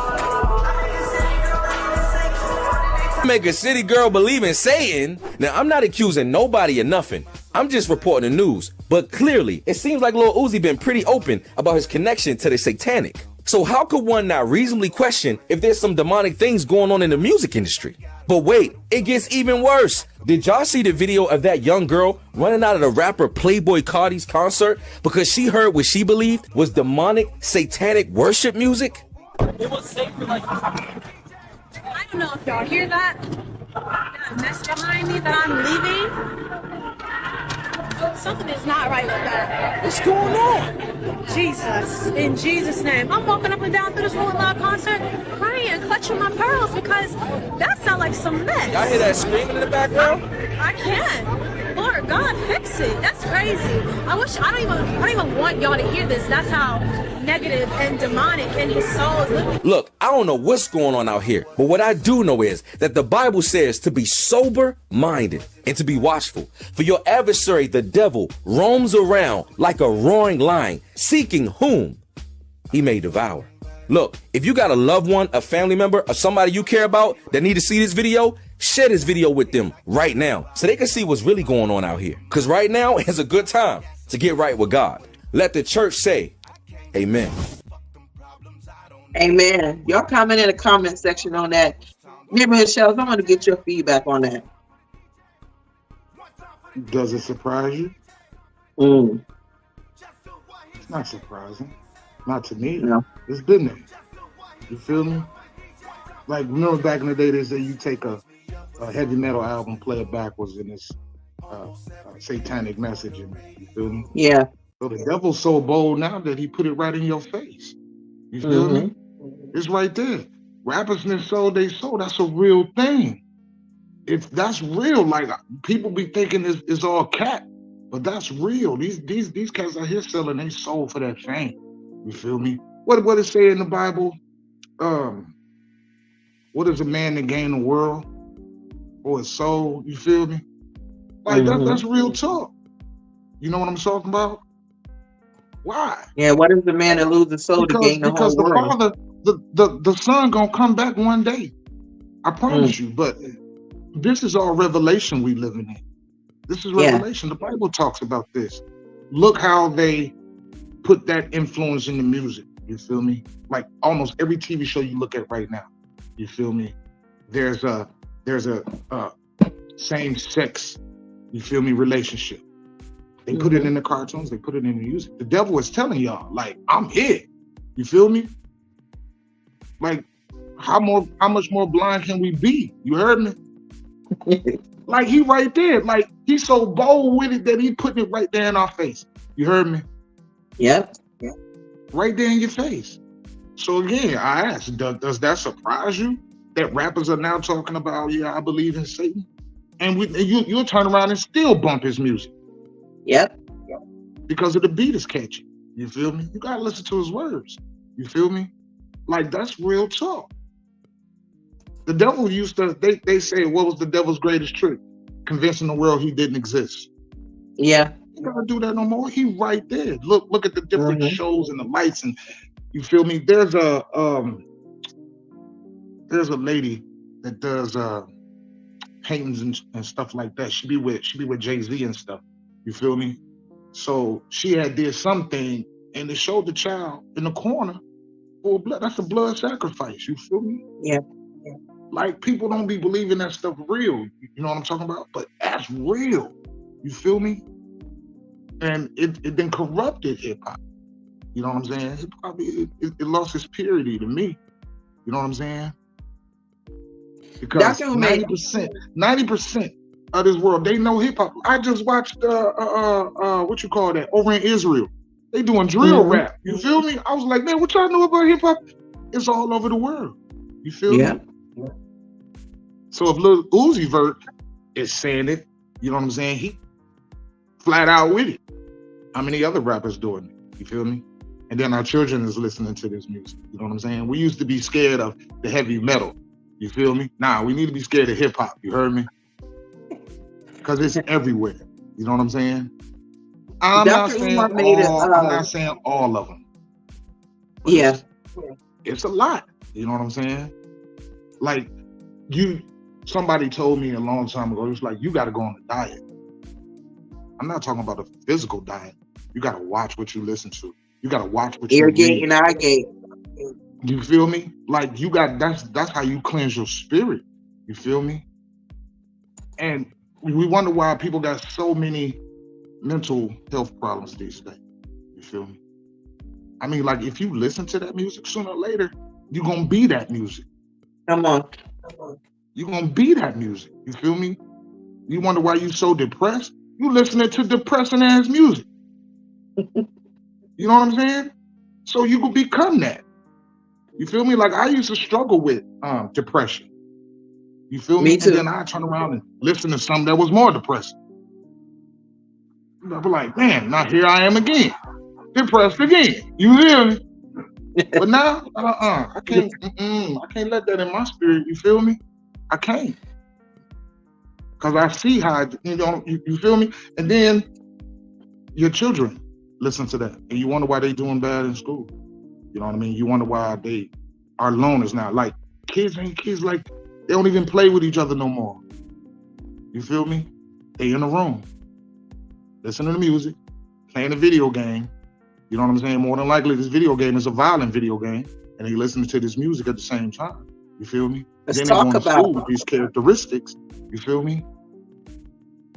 Make a city girl believe in Satan. Now, I'm not accusing nobody of nothing. I'm just reporting the news. But clearly, it seems like Lil Uzi been pretty open about his connection to the satanic. So how could one not reasonably question if there's some demonic things going on in the music industry? But wait, it gets even worse. Did y'all see the video of that young girl running out of the rapper Playboy Cardi's concert because she heard what she believed was demonic, satanic worship music? It was safe for like... I don't know if y'all hear that. That mess behind me that I'm leaving. Something is not right with that. What's going on? Jesus, in Jesus' name. I'm walking up and down through this Rolling Loud concert, crying and clutching my pearls because that sounds like some mess. Y'all hear that screaming in the background? I can't. Lord God, fix it. That's crazy. I don't even want y'all to hear this. That's how negative and demonic and his soul is living. Look, I don't know what's going on out here, but what I do know is that the Bible says to be sober-minded and to be watchful. For your adversary, the devil, roams around like a roaring lion, seeking whom he may devour. Look, if you got a loved one, a family member, or somebody you care about that need to see this video, share this video with them right now so they can see what's really going on out here. Because right now is a good time to get right with God. Let the church say, amen. Amen. Y'all comment in the comment section on that. Nayborhewd Shelz, I want to get your feedback on that. Does it surprise you? Mm. It's not surprising. Not to me. No. It's been there. You feel me? Like, remember back in the day, they say you take a heavy metal album, play it backwards, and it's satanic message in it. You feel me? Yeah. So the devil's so bold now that he put it right in your face. You feel me? It's right there. Rappers and sold they soul. That's a real thing. That's real. Like, people be thinking it's all cat, but that's real. These cats out here selling their soul for that fame. You feel me? What it say in the Bible? What is a man to gain the world or his soul? You feel me? Like that's real talk. You know what I'm talking about? Why? Yeah. What is the man that loses his soul to gain the whole world? Because the son gonna come back one day. I promise you. But this is all revelation we living in. This is revelation. The Bible talks about this. Look how they put that influence in the music. You feel me? Like almost every TV show you look at right now. You feel me? There's a same sex, you feel me, relationship. They put it in the cartoons, they put it in the music. The devil is telling y'all, like, I'm here. You feel me? Like, how much more blind can we be? You heard me? Like, he right there. Like, he's so bold with it that he putting it right there in our face. You heard me? Yep. Right there in your face. So again, I ask, does that surprise you that rappers are now talking about, yeah, I believe in Satan? And you'll turn around and still bump his music. Yep. Because of the beat is catchy. You feel me? You gotta listen to his words. You feel me? Like, that's real talk. The devil used to, they say, what was the devil's greatest trick? Convincing the world he didn't exist. Yeah. You gotta do that no more. He right there. Look at the different shows and the lights, and you feel me? There's a lady that does paintings and stuff like that. She be with Jay-Z and stuff. You feel me? So she did something, and they showed the child in the corner for blood. That's a blood sacrifice. You feel me? Yeah. Like, people don't be believing that stuff real. You know what I'm talking about? But that's real. You feel me? And it then corrupted hip hop. You know what I'm saying? Hip hop, it lost its purity to me. You know what I'm saying? Because 90% of this world, they know hip hop. I just watched what you call that over in Israel. They doing drill rap. You feel me? I was like, man, what y'all know about hip hop? It's all over the world. You feel me? So if Lil Uzi Vert is saying it, you know what I'm saying? He flat out with it. How many other rappers doing it? You feel me? And then our children is listening to this music. You know what I'm saying? We used to be scared of the heavy metal. You feel me? Nah, we need to be scared of hip hop. You heard me? Because it's everywhere. You know what I'm saying? I'm not saying all of them. Yeah. It's a lot. You know what I'm saying? Like, somebody told me a long time ago, it was like, you got to go on a diet. I'm not talking about a physical diet. You got to watch what you listen to. You got to watch what you read. Ear gate and eye gate. You feel me? Like, that's how you cleanse your spirit. You feel me? And we wonder why people got so many mental health problems these days. You feel me? I mean, like, if you listen to that music, sooner or later, you're going to be that music. Come on. You're going to be that music. You feel me? You wonder why you're so depressed? You listening to depressing ass music. You know what I'm saying? So you could become that. You feel me? Like, I used to struggle with depression. You feel me? Me too. And then I turn around and listen to something that was more depressing. I be like, man, now here I am again. Depressed again. You feel me? But now, I can't let that in my spirit. You feel me? I can't. Because I see how, you feel me? And then your children listen to that. And you wonder why they doing bad in school. You know what I mean? You wonder why they are loners now. Like, kids ain't kids like They don't even play with each other no more. You feel me? They in a room, listening to music, playing a video game. You know what I'm saying? More than likely, this video game is a violent video game, and they listening to this music at the same time. You feel me? Let's then talk they go to about school with these characteristics. You feel me?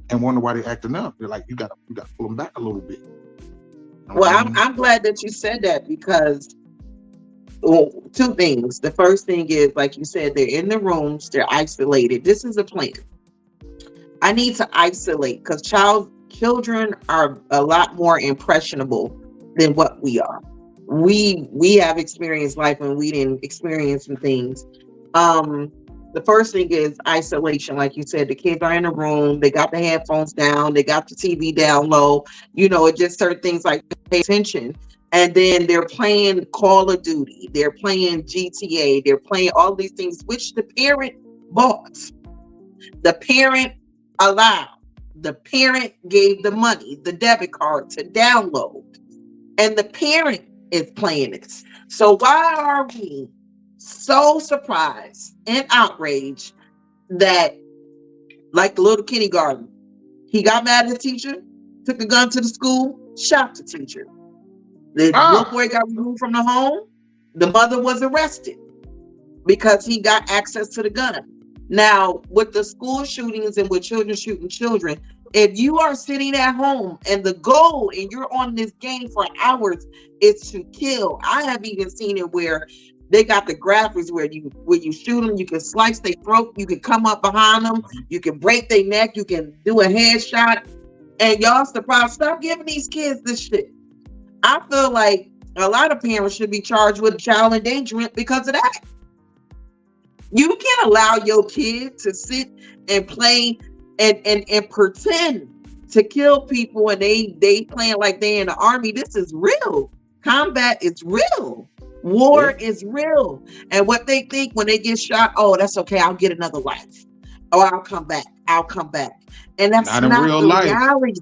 And wonder why they acting up. They're like, you gotta pull them back a little bit. Well, I'm glad that you said that because, well, two things. The first thing is, like you said, they're in the rooms, they're isolated. This is a plan. I need to isolate because children are a lot more impressionable than what we are. We have experienced life and we didn't experience some things. The first thing is isolation. Like you said, the kids are in a room, they got the headphones down, they got the TV down low, you know, it just certain things like pay attention. And then they're playing Call of Duty, they're playing GTA, they're playing all these things, which the parent bought. The parent allowed. The parent gave the money, the debit card to download. And the parent is playing this. So why are we so surprised and outraged that, like the little kindergarten, he got mad at the teacher, took a gun to the school, shot the teacher. The little boy got removed from the home. The mother was arrested because he got access to the gun. Now, with the school shootings and with children shooting children, if you are sitting at home and the goal and you're on this game for hours is to kill, I have even seen it where they got the graphics where you shoot them, you can slice their throat, you can come up behind them, you can break their neck, you can do a headshot, and y'all surprised. Stop giving these kids this shit. I feel like a lot of parents should be charged with child endangerment because of that. You can't allow your kid to sit and play and pretend to kill people and they playing like they in the army. This is real. Combat is real. War is real. And what they think when they get shot, oh, that's okay, I'll get another life. Oh, I'll come back. And that's not the reality.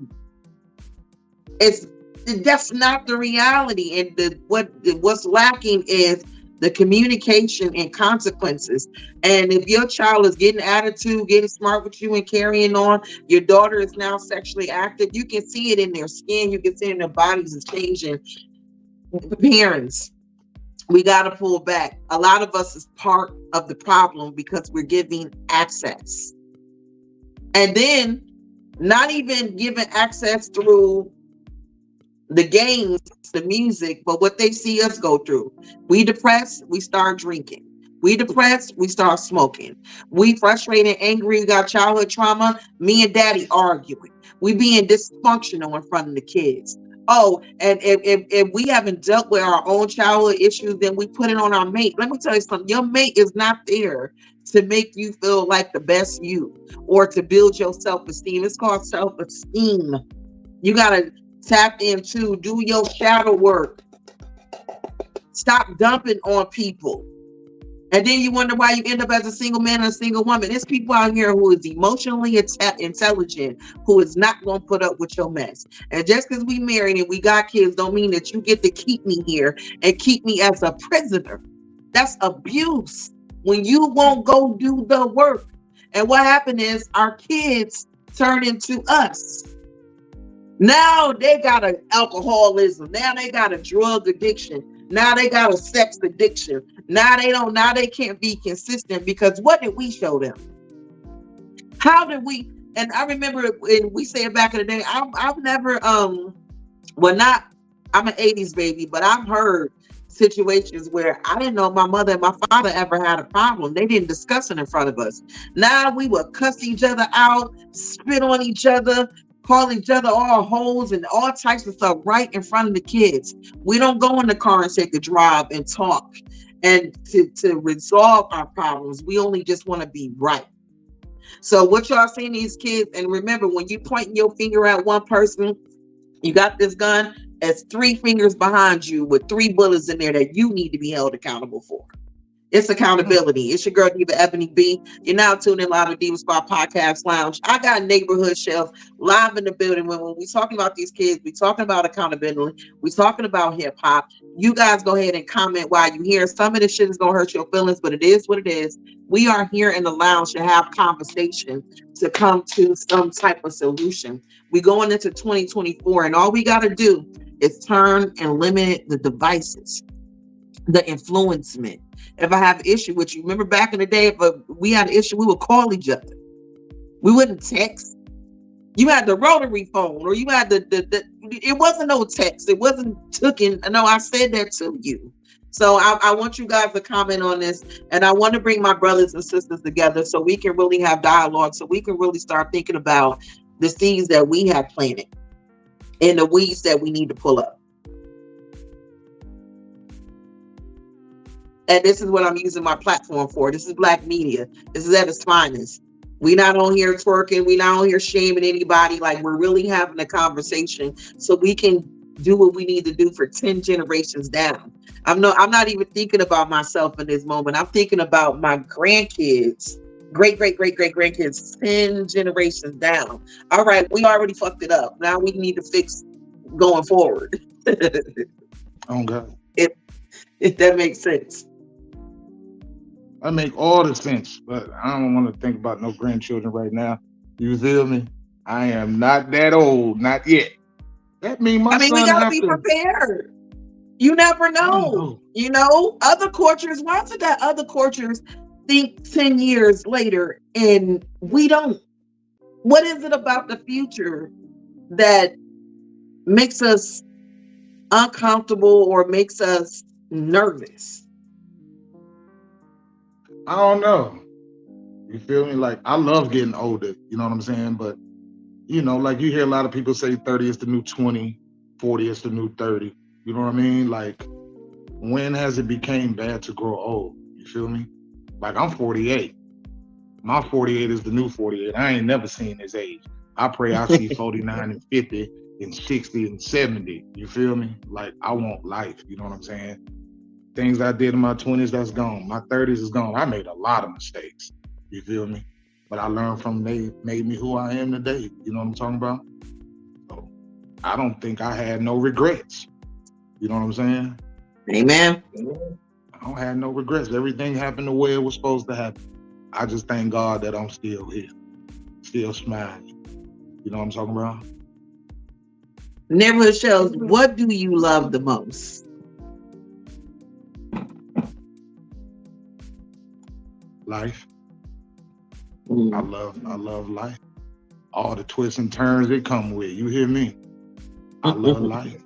That's not the reality. And what's lacking is the communication and consequences. And if your child is getting attitude, getting smart with you and carrying on, your daughter is now sexually active, you can see it in their skin, you can see it in their bodies is changing. Parents, we got to pull back. A lot of us is part of the problem because we're giving access. And then not even giving access through the games, the music, but what they see us go through. We depressed, we start drinking. We depressed, we start smoking. We frustrated, angry, we got childhood trauma, me and daddy arguing. We being dysfunctional in front of the kids. Oh, and if we haven't dealt with our own childhood issues, then we put it on our mate. Let me tell you something. Your mate is not there to make you feel like the best you or to build your self-esteem. It's called self-esteem. You got to tap into, do your shadow work. Stop dumping on people. And then you wonder why you end up as a single man and a single woman. There's people out here who is emotionally intelligent, who is not going to put up with your mess. And just because we married and we got kids don't mean that you get to keep me here and keep me as a prisoner. That's abuse. When you won't go do the work. And what happened is our kids turn into us. Now they got an alcoholism. Now they got a drug addiction. Now they got a sex addiction. Now they can't be consistent because what did we show them? How did we? And I remember when we say it back in the day, I've never, I'm an 80s baby, but I've heard situations where I didn't know my mother and my father ever had a problem. They didn't discuss it in front of us. Now we would cuss each other out, spit on each other, call each other all hoes and all types of stuff right in front of the kids. We don't go in the car and take a drive and talk and to resolve our problems. We only just want to be right. So what y'all seeing these kids, and remember, when you pointing your finger at one person, you got this gun, it's 3 fingers behind you with 3 bullets in there that you need to be held accountable for. It's accountability. It's your girl, Diva Ebony B. You're now tuned in live to Diva Spot Podcast Lounge. I got Nayborhewd Shelz live in the building. When we talking about these kids, we talking about accountability. We talking about hip hop. You guys go ahead and comment while you hear. Some of this shit is going to hurt your feelings, but it is what it is. We are here in the lounge to have conversation, to come to some type of solution. We going into 2024, and all we got to do is turn and limit the devices, the influencement. If I have an issue with you, remember back in the day, if we had an issue, we would call each other. We wouldn't text. You had the rotary phone, or you had it wasn't no text. It wasn't taken. No, I said that to you. So I want you guys to comment on this, and I want to bring my brothers and sisters together so we can really have dialogue, so we can really start thinking about the seeds that we have planted and the weeds that we need to pull up. And this is what I'm using my platform for. This is Black media. This is at its finest. We not on here twerking. We not on here shaming anybody. Like, we're really having a conversation so we can do what we need to do for 10 generations down. I'm not even thinking about myself in this moment. I'm thinking about my grandkids, great grandkids, 10 generations down. All right, we already fucked it up. Now we need to fix going forward. Oh God. If that makes sense. I make all the sense, but I don't want to think about no grandchildren right now. You feel me? I am not that old, not yet. That means my son we gotta be prepared. You never know. You know, other cultures, why is it that other cultures think 10 years later and we don't? What is it about the future that makes us uncomfortable or makes us nervous? I don't know. You feel me? Like, I love getting older, you know what I'm saying? But, you know, like, you hear a lot of people say 30 is the new 20, 40 is the new 30. You know what I mean? Like, when has it became bad to grow old? You feel me? Like, I'm 48. My 48 is the new 48. I ain't never seen this age. I pray I see 49 and 50 and 60 and 70. You feel me? Like, I want life. You know what I'm saying? Things I did in my 20s, that's gone. My 30s is gone. I made a lot of mistakes. You feel me? But I learned from them. They made me who I am today. You know what I'm talking about? So I don't think I had no regrets. You know what I'm saying? Amen. I don't have no regrets. Everything happened the way it was supposed to happen. I just thank God that I'm still here, still smiling. You know what I'm talking about? Nayborhewd Shelz, what do you love the most? Life. I love life. All the twists and turns it come with. You hear me? I love life.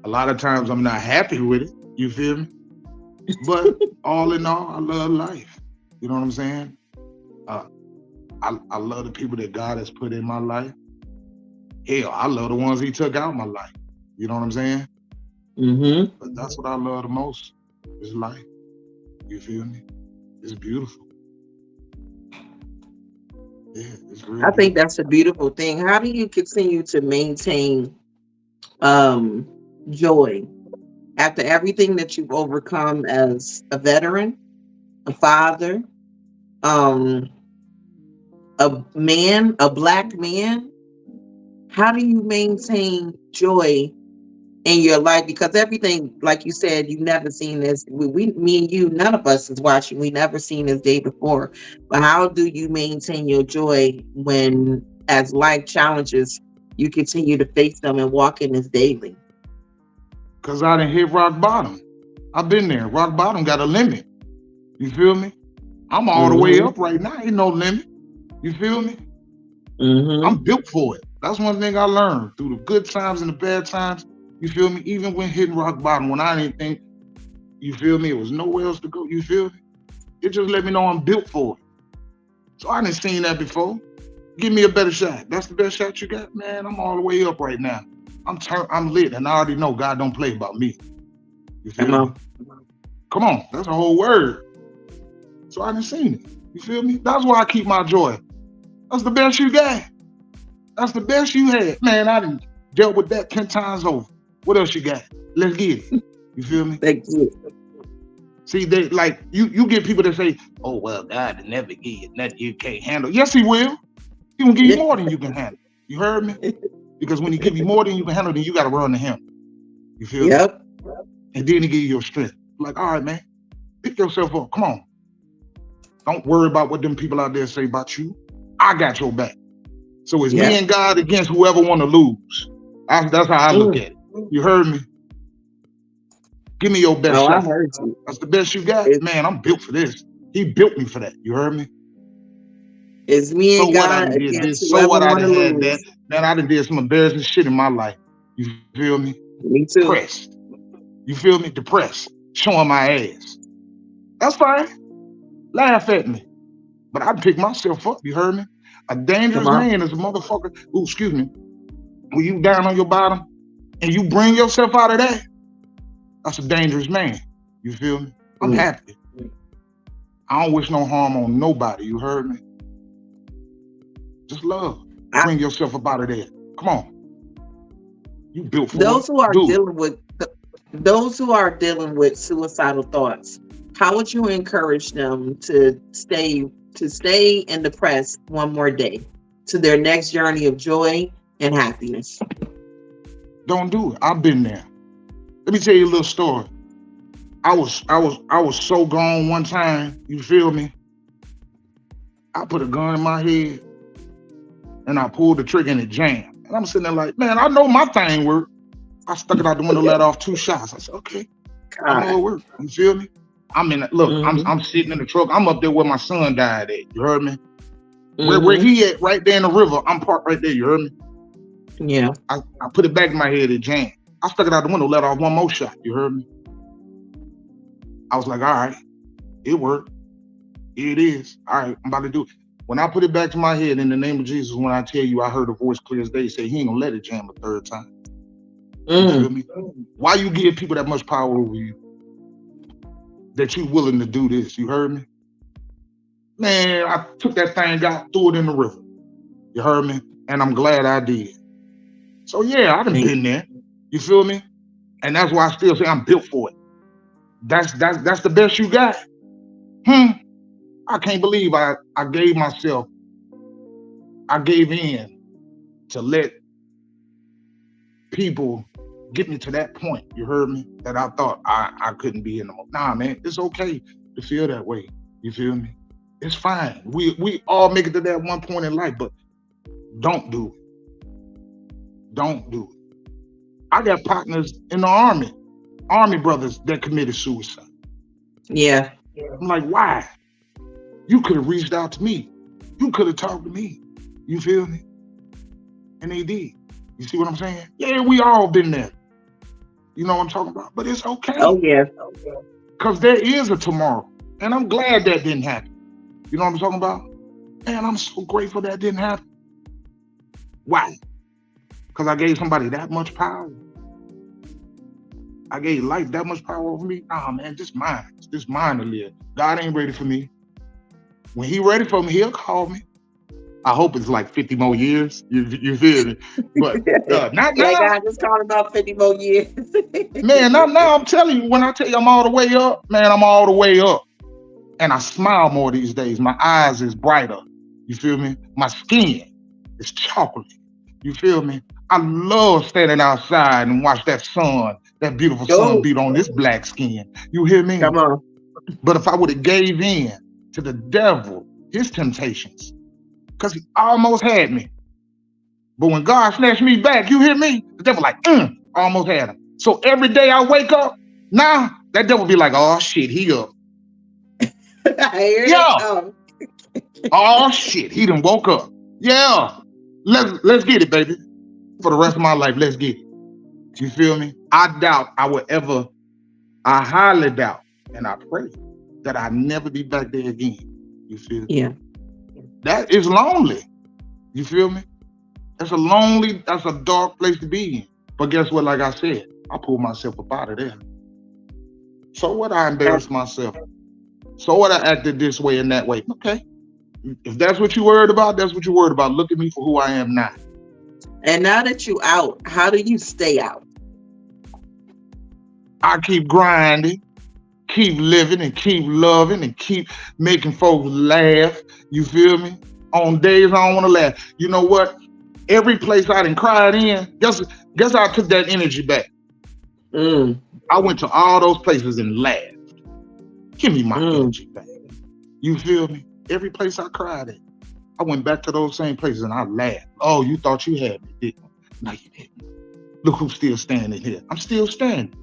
A lot of times I'm not happy with it. You feel me? But all in all, I love life. You know what I'm saying? I love the people that God has put in my life. Hell, I love the ones he took out of my life. You know what I'm saying? Mm-hmm. But that's what I love the most, is life. You feel me? It's beautiful. Yeah, it's really I think that's a beautiful thing. How do you continue to maintain joy after everything that you've overcome as a veteran, a father, a man, a Black man? How do you maintain joy in your life? Because everything, like you said, you've never seen this. Me and you, none of us is watching. We never seen this day before. But how do you maintain your joy when, as life challenges, you continue to face them and walk in this daily? Because I done hit rock bottom. I've been there. Rock bottom got a limit. You feel me? I'm all the way up right now. Ain't no limit. You feel me? I'm built for it. That's one thing I learned through the good times and the bad times. You feel me? Even when hitting rock bottom, when I didn't think, you feel me, it was nowhere else to go. You feel me? It just let me know I'm built for it. So I didn't seen that before. Give me a better shot. That's the best shot you got? Man, I'm all the way up right now. I'm lit, and I already know God don't play about me. You feel me? Come on, that's a whole word. So I didn't seen it. You feel me? That's why I keep my joy. That's the best you got. That's the best you had. Man, I done dealt with that 10 times over. What else you got? Let's get it. You feel me? Thank you. See, they like you get people that say, "Oh well, God will never give you nothing you can't handle." Yes, He will. He will give you more than you can handle. You heard me? Because when He give you more than you can handle, then you got to run to Him. You feel me? And then He give you your strength. Like, all right, man, pick yourself up. Come on. Don't worry about what them people out there say about you. I got your back. So it's me and God against whoever want to lose. That's how I look at it. You heard me? Give me your best shot. I heard you. That's the best you got? Man, I'm built for this. He built me for that. You heard me? It's me and God against whoever want to lose. That. Man, I done did some embarrassing shit in my life. You feel me? Me too. Depressed. You feel me? Depressed. Showing my ass. That's fine. Laugh at me. But I pick myself up. You heard me? A dangerous man is a motherfucker. Ooh, excuse me. When you down on your bottom and you bring yourself out of that, that's a dangerous man. You feel me? I'm happy. I don't wish no harm on nobody. You heard me? Just love. Bring yourself up out of there. Come on. You built for those who are dealing with suicidal thoughts. How would you encourage them to stay in the press one more day to their next journey of joy and happiness? Don't do it. I've been there. Let me tell you a little story. I was so gone one time. You feel me? I put a gun in my head and I pulled the trigger and it jammed. And I'm sitting there like, man, I know my thing worked. I stuck it out the window, let off 2 shots. I said, okay, I know it worked. You feel me? I'm sitting in the truck. I'm up there where my son died at. You heard me? Where he at, right there in the river. I'm parked right there. You heard me? Yeah. I put it back in my head. It jammed. I stuck it out the window, let off 1 more shot. You heard me? I was like, all right, it worked. Here it is. All right, I'm about to do it. When I put it back to my head, in the name of Jesus, when I tell you I heard a voice clear as day say he ain't gonna let it jam a 3rd time. You feel me? Why you give people that much power over you? That you willing to do this? You heard me? Man, I took that thing out, threw it in the river. You heard me? And I'm glad I did. So yeah, I done been there. You feel me? And that's why I still say I'm built for it. That's the best you got. I can't believe I gave in to let people get me to that point. You heard me? That I thought I couldn't be in the moment. Nah, man, it's okay to feel that way. You feel me? It's fine. We all make it to that one point in life, but don't do it. Don't do it. I got partners in the army brothers that committed suicide. Yeah. I'm like, why? You could have reached out to me. You could have talked to me. You feel me? And they did. You see what I'm saying? Yeah, we all been there. You know what I'm talking about? But it's okay. Oh, yeah. Because there is a tomorrow. And I'm glad that didn't happen. You know what I'm talking about? Man, I'm so grateful that didn't happen. Why? Because I gave somebody that much power. I gave life that much power over me. Nah, man, this mine. This mine to live. God ain't ready for me. When he ready for me, he'll call me. I hope it's like 50 more years. You feel me? But not now. God just called about 50 more years. Man, not now. I'm telling you, when I tell you I'm all the way up, man, I'm all the way up. And I smile more these days. My eyes is brighter. You feel me? My skin is chocolate. You feel me? I love standing outside and watch that sun, that beautiful sun beat on this black skin. You hear me? Come on. But if I would have gave in to the devil, his temptations, because he almost had me. But when God snatched me back, you hear me? The devil like, almost had him. So every day I wake up, now that devil be like, oh shit, he up. Yeah. Oh shit, he done woke up. Yeah. Let's get it, baby. For the rest of my life, let's get it. You feel me? I highly doubt, and I pray that I never be back there again. You feel me? Yeah. That is lonely. You feel me? That's a dark place to be in. But guess what? Like I said, I pulled myself up out of there. So what? I embarrassed myself. So what? I acted this way and that way. Okay. If that's what you worried about, that's what you worried about. Look at me for who I am now. And now that you out, how do you stay out? I keep grinding, keep living and keep loving and keep making folks laugh. You feel me? On days I don't want to laugh. You know what? Every place I done cried in, guess how I took that energy back. I went to all those places and laughed. Give me my energy back. You feel me? Every place I cried at, I went back to those same places and I laughed. Oh, you thought you had me, didn't you? No, you didn't. Look who's still standing here. I'm still standing.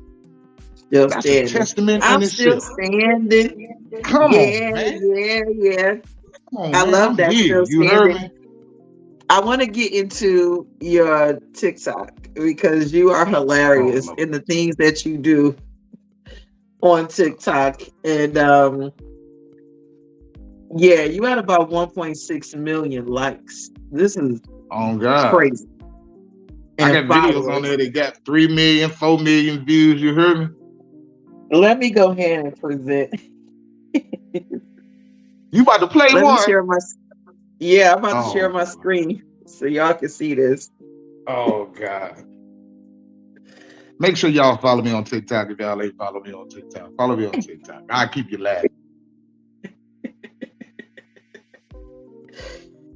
That's a testament in itself. Still standing. Come on, man. Yeah. Come on, I man. love I'm that. here. Still You heard standing. me? I want to get into your TikTok because you are hilarious in the things that you do on TikTok. And yeah, you had about 1.6 million likes. This is crazy. I And got videos followers. on there that got 3 million, 4 million views. You heard me? Let me go ahead and present. You about to play Let one? me share my. Yeah, I'm about to share my screen so y'all can see this. Oh God! Make sure y'all follow me on TikTok if y'all ain't follow me on TikTok. Follow me on TikTok. I'll keep you laughing.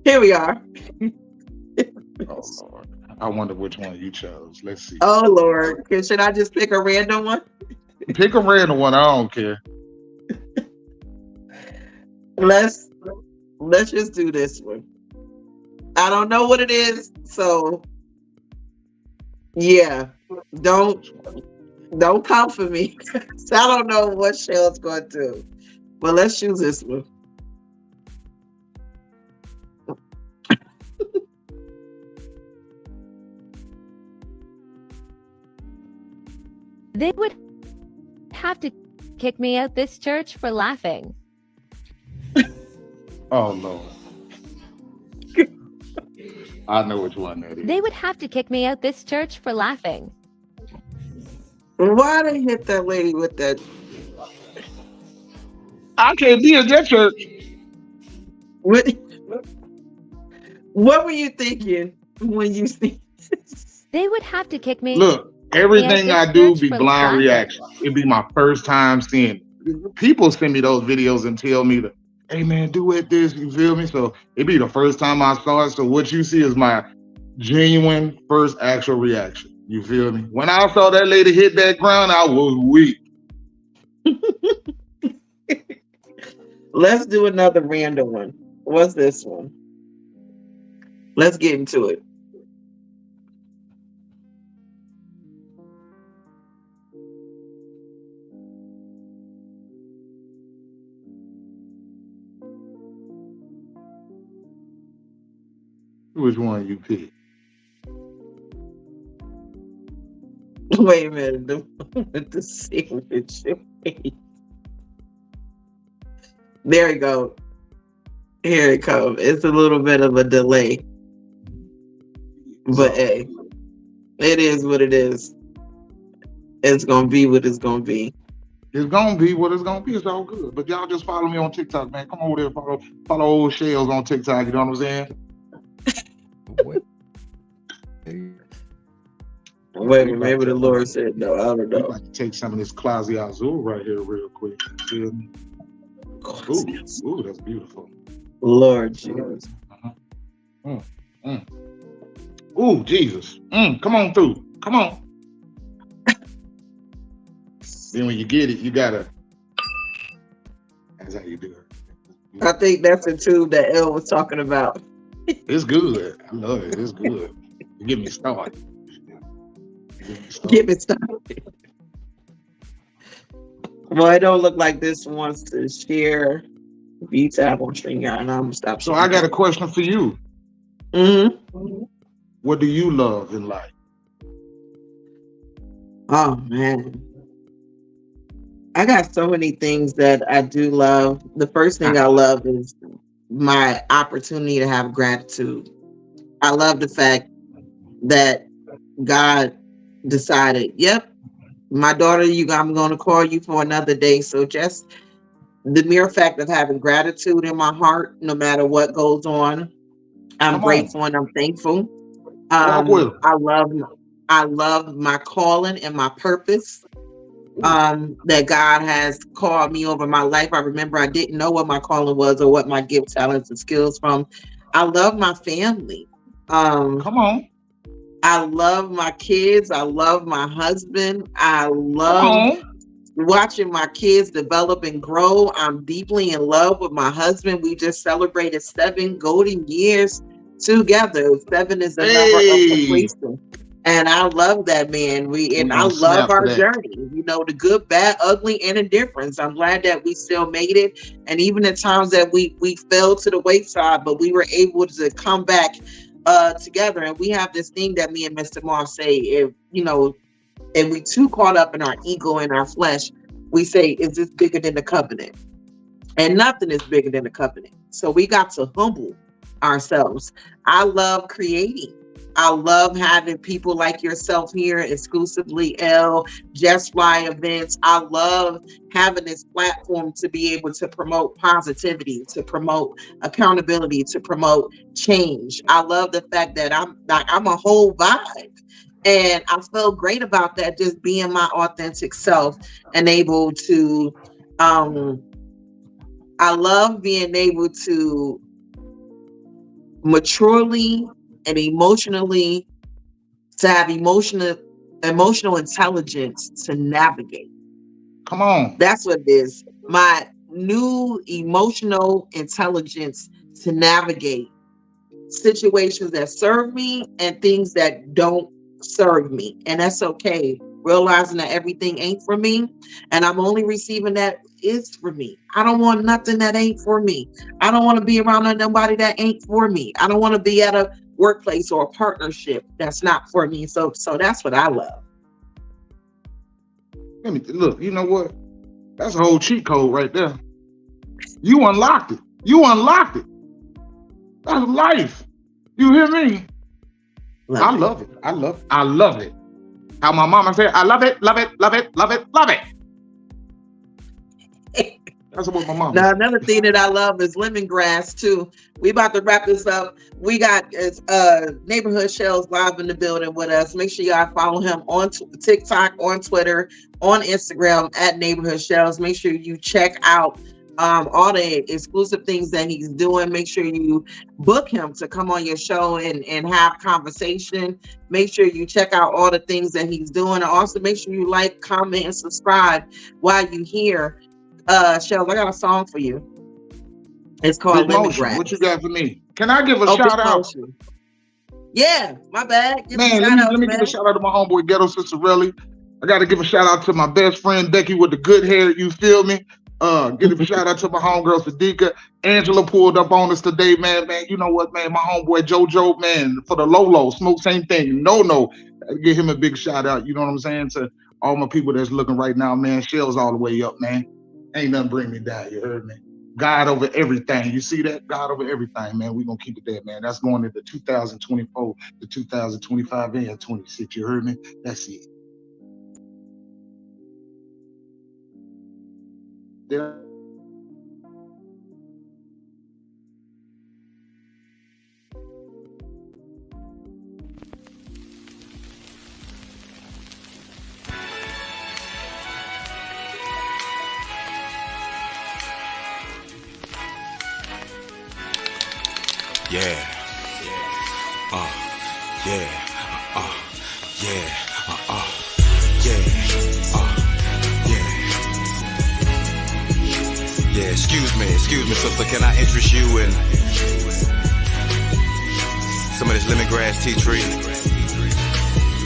Here we are. Oh Lord! I wonder which one you chose. Let's see. Oh Lord! Should I just pick a random one? Pick a random one. I don't care. Let's just do this one. I don't know what it is, so yeah, don't come for me. I don't know what Shelz going to do, but let's choose this one. They would have to kick me out this church for laughing. Oh Lord! I know which one that is. They would have to kick me out this church for laughing. Why they hit that lady with that? I can't be in that church. What were you thinking when you see? They would have to kick me. Look, everything out I this do church be for blind laughing. reaction. It'd be my first time seeing it. People send me those videos and tell me hey man, do it this, you feel me? So it'd be the first time I saw it. So what you see is my genuine first actual reaction. You feel me? When I saw that lady hit that ground, I was weak. Let's do another random one. What's this one? Let's get into it. Which one you pick? Wait a minute. The sandwich. There we go. Here it comes. It's a little bit of a delay. But hey, it is what it is. It's going to be what it's going to be. It's going to be what it's going to be. It's all good. But y'all just follow me on TikTok, man. Come over there, follow old Shelz on TikTok. You know what I'm saying? Wait, maybe the Lord said no. I don't know. I'd like to take some of this Classy Azul right here real quick. You feel me? Ooh, that's beautiful. Lord Jesus. Ooh, Jesus. Come on through. Come on. Then when you get it, you gotta. That's how you do it. I think that's the tube that Elle was talking about. It's good. I love it. It's good. You get me started. Get me started. Well, it don't look like this wants to share V-Tab on StreamYard, and I'm gonna stop. So I got a question for you. What do you love in life? Oh man, I got so many things that I do love. The first thing I love is my opportunity to have gratitude. I love the fact that God decided, yep, my daughter, I'm going to call you for another day. So just the mere fact of having gratitude in my heart, no matter what goes on, I'm grateful and I'm thankful. I love my calling and my purpose. that God has called me over my life. I remember I didn't know what my calling was or what my gift, talents, and skills from. I love my family. Come on. I love my kids. I love my husband. I love watching my kids develop and grow. I'm deeply in love with my husband. We just celebrated 7 golden years together. 7 is the number of completion. And I love that, man. I love our journey. You know, the good, bad, ugly, and indifference. I'm glad that we still made it. And even at times that we fell to the wayside, but we were able to come back together. And we have this thing that me and Mr. Moss say, if we too caught up in our ego and our flesh, we say, is this bigger than the covenant? And nothing is bigger than the covenant. So we got to humble ourselves. I love creating. I love having people like yourself here, exclusively Just Fly events. I love having this platform to be able to promote positivity, to promote accountability, to promote change. I love the fact that I'm a whole vibe. And I felt great about that, just being my authentic self and able to, I love being able to maturely and emotionally, to have emotional intelligence to navigate. Come on. That's what it is. My new emotional intelligence to navigate situations that serve me and things that don't serve me. And that's okay. Realizing that everything ain't for me, and I'm only receiving that is for me. I don't want nothing that ain't for me. I don't want to be around nobody that ain't for me. I don't want to be at a workplace or a partnership that's not for me. So that's what I love. Let me look. You know what? That's a whole cheat code right there. You unlocked it. That's life. You hear me? I love it. I love it. How my mama said, I love it, love it, love it, love it, love it. That's what my mama Now, another thing that I love is lemongrass too. We about to wrap this up. We got Nayborhewd Shelz live in the building with us. Make sure y'all follow him on TikTok, on Twitter, on Instagram at Nayborhewd Shelz. Make sure you check out all the exclusive things that he's doing. Make sure you book him to come on your show and have conversation. Make sure you check out all the things that he's doing. And also make sure you like, comment, and subscribe while you hear. Shelz, I got a song for you. It's called Lemongrass. What you got for me? Can I give a shout out? Yeah, my bad. Let me give a shout out to my homeboy Ghetto Cicerelli. I got to give a shout out to my best friend Becky with the good hair. You feel me? Give a shout out to my homegirl Sadiqa. Angela pulled up on us today, man. You know what, man? My homeboy JoJo, man, for the Lolo, smoke same thing. No. Give him a big shout out. You know what I'm saying? To all my people that's looking right now, man. Shelz all the way up, man. Ain't nothing bring me down. You heard me? God over everything. You see that? God over everything, man. We're gonna keep it there, man. That's going into 2024 to 2025 and 26. You heard me? That's it. Yeah. Excuse me, sister, can I interest you in some of this lemongrass tea tree?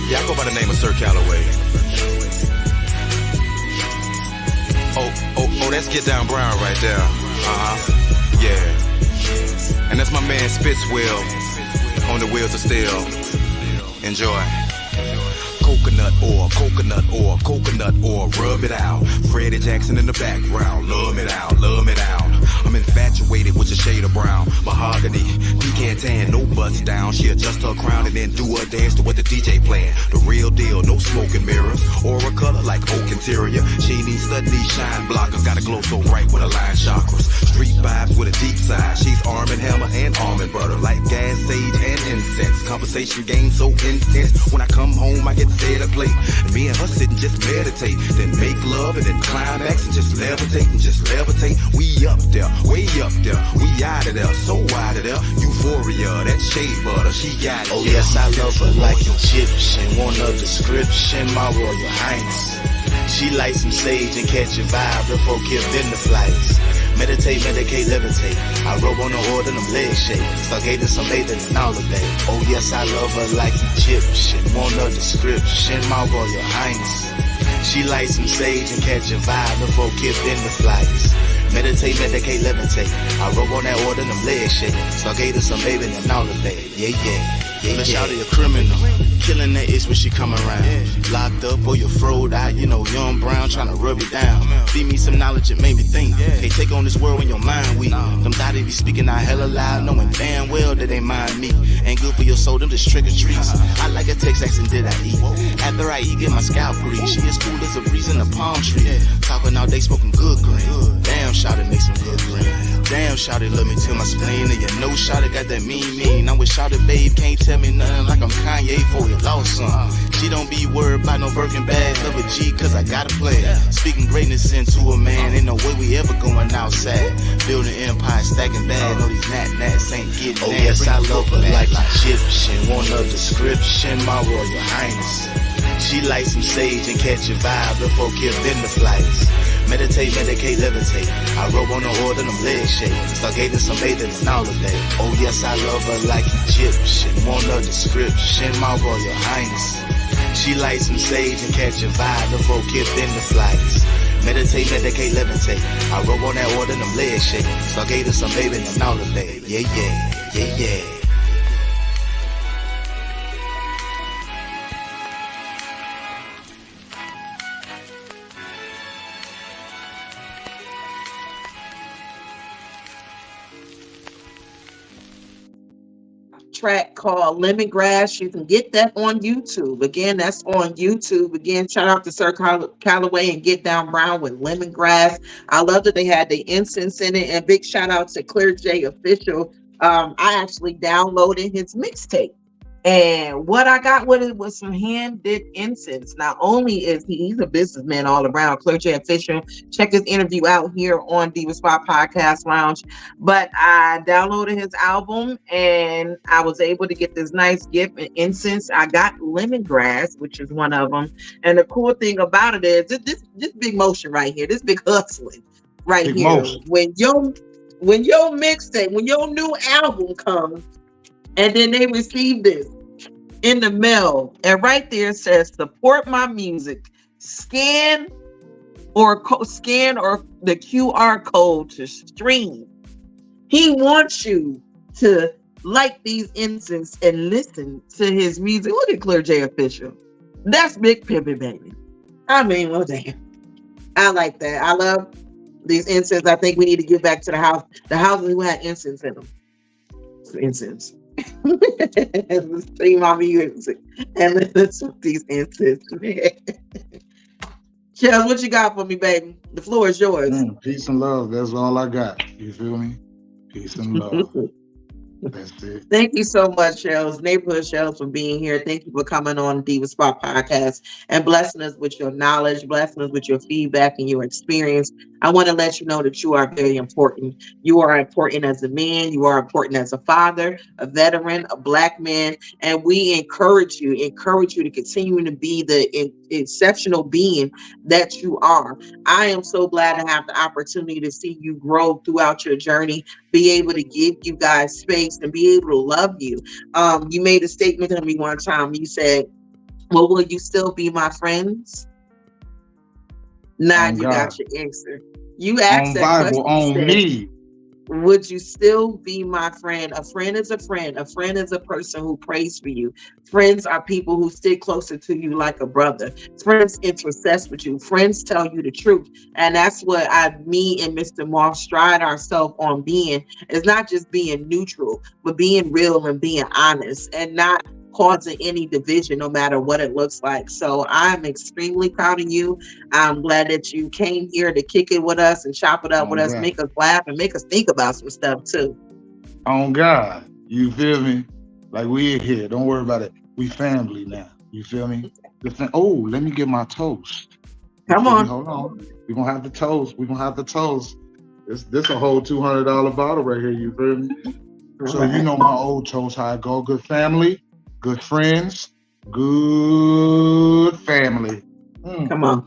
Yeah, I go by the name of Sir Calloway. Oh, that's Get Down Brown right there. Yeah. And that's my man Spitzwell on the wheels of steel. Enjoy. Coconut oil, rub it out. Freddie Jackson in the background, love it out. I'm infatuated with your shade of brown. Mahogany, decantan, no bust down. She adjust her crown and then do her dance to what the DJ playing. The real deal, no smoke and mirrors. Aura color like oak interior. She needs stud, needs shine blockers. Got a glow so bright with a line chakras. Street vibes with a deep side. She's Arm and Hammer and almond butter. Like gas, sage, and incense. Conversation game so intense. When I come home, I get fed a plate. And me and her sit and just meditate. Then make love and then climax and just levitate and just levitate. We up there, way up there. We out of there, so out of there. Euphoria, that shea butter, she got it. Oh yes, I love her like Egyptian. Want a description, my royal highness. She like some sage and catch a vibe before giving the flights. Meditate, medicate, levitate. I robe on the order, them legs shake. Stargated some bathing and all of that. Oh yes, I love her like Egyptian. Want a description, my royal highness. She like some sage and catch a vibe before giving the flights. Meditate, medicate, levitate. I robe on that order, them legs shake. Stargated some bathing and all of that. Yeah, yeah. Yeah, shawty a criminal, killing that itch when she come around. Locked up or you're froed out, you know, young brown trying to rub it down. Feed me some knowledge, it made me think. Can't take on this world when your mind weak. Them thotty be speaking out hella loud, knowing damn well that they mind me. Ain't good for your soul, them just trick or treats. I like a text accent, did I eat? After I eat, get my scalp breathe. She as cool as a breeze in a palm tree. Talking all day, smoking good green. Damn, shawty make some good green. Damn, shawty love me till my spleen. And you know shawty got that mean. I'm with shawty, babe, can't tell me nothing like I'm Kanye for you lost some. She don't be worried about no Birkin bag. Love a G cause I gotta play. Speaking greatness into a man, ain't no way we ever going outside. Building empire, stacking bad. Know these nats ain't getting oh yes, I love her like Egyptian. Want a description, my royal highness. She like some sage and catch a vibe before giving the flights. Meditate, medicate, levitate. I robe on the order, them legs shake. Stargating some bathing and all of that. Oh yes, I love her like Egyptian. Want a description, my royal highness. She like some sage and catch a vibe before giving the flights. Meditate, medicate, levitate. I robe on that order, them legs shake. Stargating some bathing and all of that. Yeah, yeah, yeah, yeah. Track called Lemongrass. You can get that on YouTube. Again, that's on YouTube. Again, shout out to Sir Calloway and Get Down Brown with Lemongrass. I love that they had the incense in it. And big shout out to Clear J Official. I actually downloaded his mixtape. And what I got with it was some hand-did incense. Not only is he's a businessman all around, Clear J Official. Check his interview out here on Diva Spot Podcast Lounge. But I downloaded his album and I was able to get this nice gift and incense. I got lemongrass, which is one of them. And the cool thing about it is this big motion right here, this big hustling right big here. Motion. When your mixtape, when your new album comes, and then they receive this in the mail, and right there it says support my music. Scan or the QR code to stream. He wants you to like these incense and listen to his music. Look at Clear J Official. That's big pimping, baby. I mean, well, damn. I like that. I love these incense. I think we need to get back to the house. The houses who had incense in them. Incense. Stream my music and listen to these incense. Shelz, what you got for me, baby? The floor is yours. Peace and love. That's all I got. You feel me? Peace and love. That's it. Thank you so much, Shelz. Nayborhewd Shelz, for being here. Thank you for coming on Diva Spot Podcast and blessing us with your knowledge, blessing us with your feedback and your experience. I want to let you know that you are very important. You are important as a man. You are important as a father, a veteran, a black man, and we encourage you to continue to be the exceptional being that you are. I am so glad to have the opportunity to see you grow throughout your journey, be able to give you guys space and be able to love you. You made a statement to me one time. You said, well, will you still be my friends? Now you got your answer. You asked on that Bible, question. on me. would you still be my friend? A friend is a friend. A friend is a person who prays for you. Friends are people who stick closer to you like a brother. Friends intercess with you. Friends tell you the truth. And that's what me and Mr. Moth stride ourselves on being. It's not just being neutral, but being real and being honest and not causing any division, no matter what it looks like. So I'm extremely proud of you. I'm glad that you came here to kick it with us and chop it up with us, make us laugh and make us think about some stuff too. On God, you feel me? Like we here, don't worry about it. We family now, you feel me? Let me get my toast. Come on. Hold on. We're gonna have the toast. This a whole $200 bottle right here, you feel me? So you know my old toast, how I go. Good family, good friends, good family. Come on.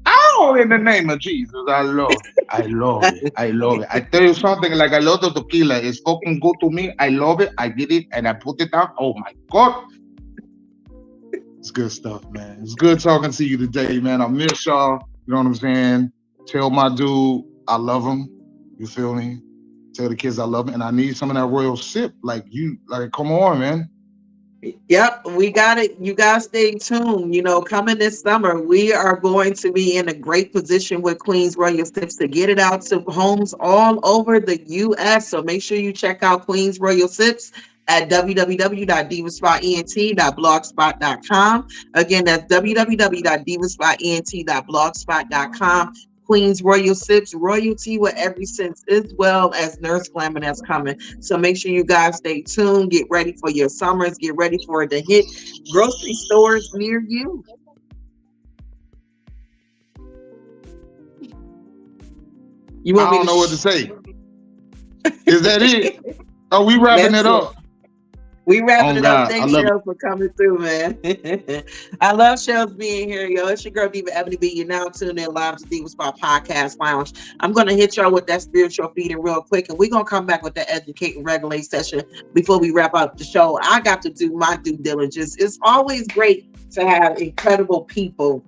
Oh, in the name of Jesus, I love it. I love it. I love it. I tell you something, like a lot of tequila is fucking good to me. I love it. I get it and I put it down. Oh my God. It's good stuff, man. It's good talking to you today, man. I miss y'all. You know what I'm saying? Tell my dude I love him. You feel me? Tell the kids I love them, and I need some of that royal sip. Like come on, man. Yep, we got it. You guys stay tuned. You know, coming this summer, we are going to be in a great position with Queen's Royal Sips to get it out to homes all over the U.S. So make sure you check out Queen's Royal Sips at www.divaspotent.blogspot.com. Again, that's www.divaspotent.blogspot.com. Queen's Royal Sips, royalty with every sense, as well as Nurse Glamour that's coming. So make sure you guys stay tuned. Get ready for your summers. Get ready for it to hit grocery stores near you. I don't know what to say. Is that it? Oh, we wrapping it up. We wrapping it up. Thanks, Shelz, for coming through, man. I love Shelz being here, yo. It's your girl, Diva Ebony B. You're now tuned in live to Diva Spot Podcast Lounge. I'm going to hit y'all with that spiritual feeding real quick, and we're going to come back with that educate and regulate session before we wrap up the show. I got to do my due diligence. It's always great to have incredible people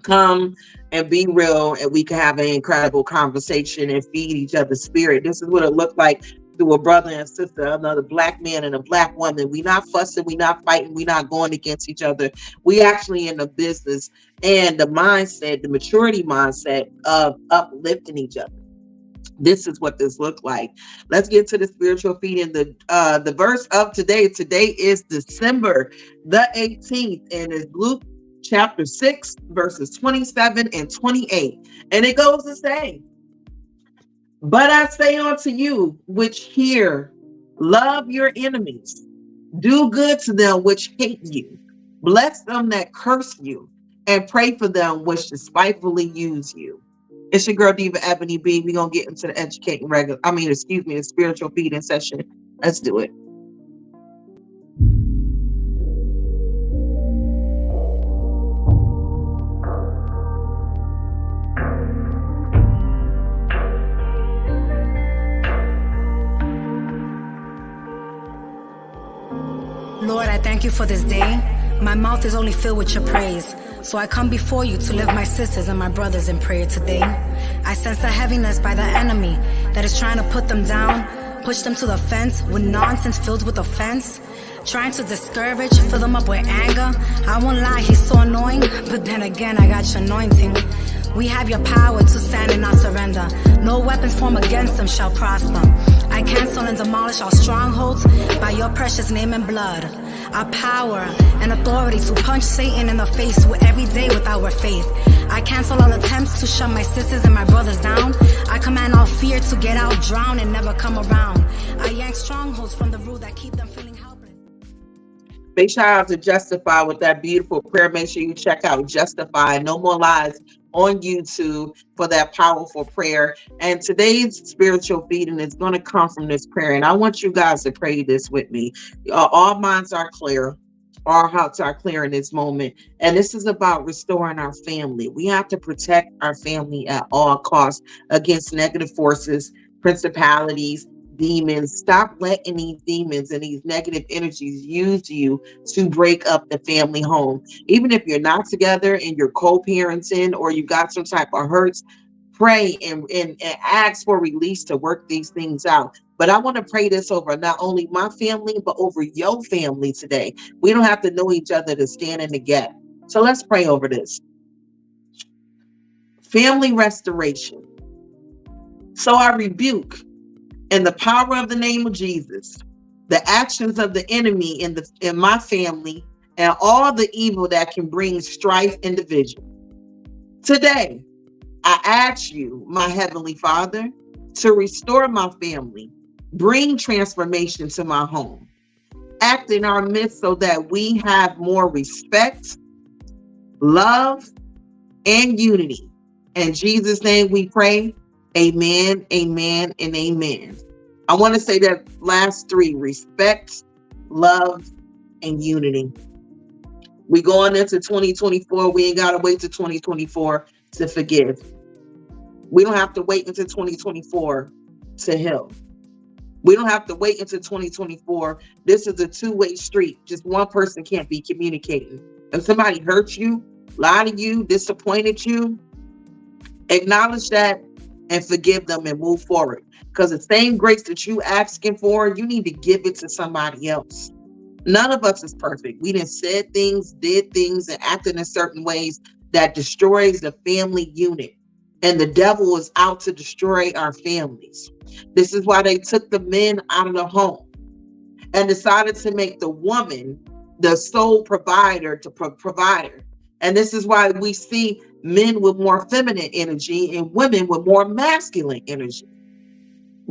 come and be real, and we can have an incredible conversation and feed each other's spirit. This is what it looked like through a brother and sister, another black man and a black woman. We not fussing, we not fighting, we not going against each other. We actually in the business and the mindset, the maturity mindset of uplifting each other. This is what this looked like. Let's get to the spiritual feeding. The verse of today. Today is December the 18th, and it's Luke chapter 6, verses 27 and 28. And it goes the same. But I say unto you, which hear, love your enemies, do good to them which hate you, bless them that curse you, and pray for them which despitefully use you. It's your girl Diva Ebony B. We're gonna get into the the spiritual feeding session. Let's do it. Lord, I thank you for this day. My mouth is only filled with your praise. So I come before you to lift my sisters and my brothers in prayer today. I sense a heaviness by the enemy that is trying to put them down, push them to the fence with nonsense filled with offense, trying to discourage, fill them up with anger. I won't lie, he's so annoying, but then again, I got your anointing. We have your power to stand and not surrender. No weapons formed against them shall prosper. I cancel and demolish all strongholds by your precious name and blood. Our power and authority to punch Satan in the face every day with our faith. I cancel all attempts to shut my sisters and my brothers down. I command all fear to get out, drown, and never come around. I yank strongholds from the root that keep them feeling helpless. Big shout out to Justify with that beautiful prayer. Make sure you check out Justify. No More Lies on YouTube for that powerful prayer. And today's spiritual feeding is going to come from this prayer. And I want you guys to pray this with me. All minds are clear. Our hearts are clear in this moment. And this is about restoring our family. We have to protect our family at all costs against negative forces, principalities, demons. Stop letting these demons and these negative energies use you to break up the family home. Even if you're not together and you're co-parenting or you got some type of hurts, pray and ask for release to work these things out. But I want to pray this over not only my family, but over your family today. We don't have to know each other to stand in the gap. So let's pray over this. Family restoration. So I rebuke in the power of the name of Jesus, the actions of the enemy in my family and all the evil that can bring strife and division. Today, I ask you, my Heavenly Father, to restore my family, bring transformation to my home, act in our midst so that we have more respect, love, and unity. In Jesus' name we pray. Amen, amen, and amen. I want to say that last three: respect, love, and unity. We going into 2024. We ain't got to wait to 2024 to forgive. We don't have to wait until 2024 to heal. We don't have to wait until 2024. This is a two-way street. Just one person can't be communicating. If somebody hurt you, lied to you, disappointed you, acknowledge that and forgive them and move forward. Because the same grace that you asking for, you need to give it to somebody else. None of us is perfect. We done said things, did things, and acted in certain ways that destroys the family unit. And the devil is out to destroy our families. This is why they took the men out of the home and decided to make the woman the sole provider to provider. And this is why we see men with more feminine energy and women with more masculine energy.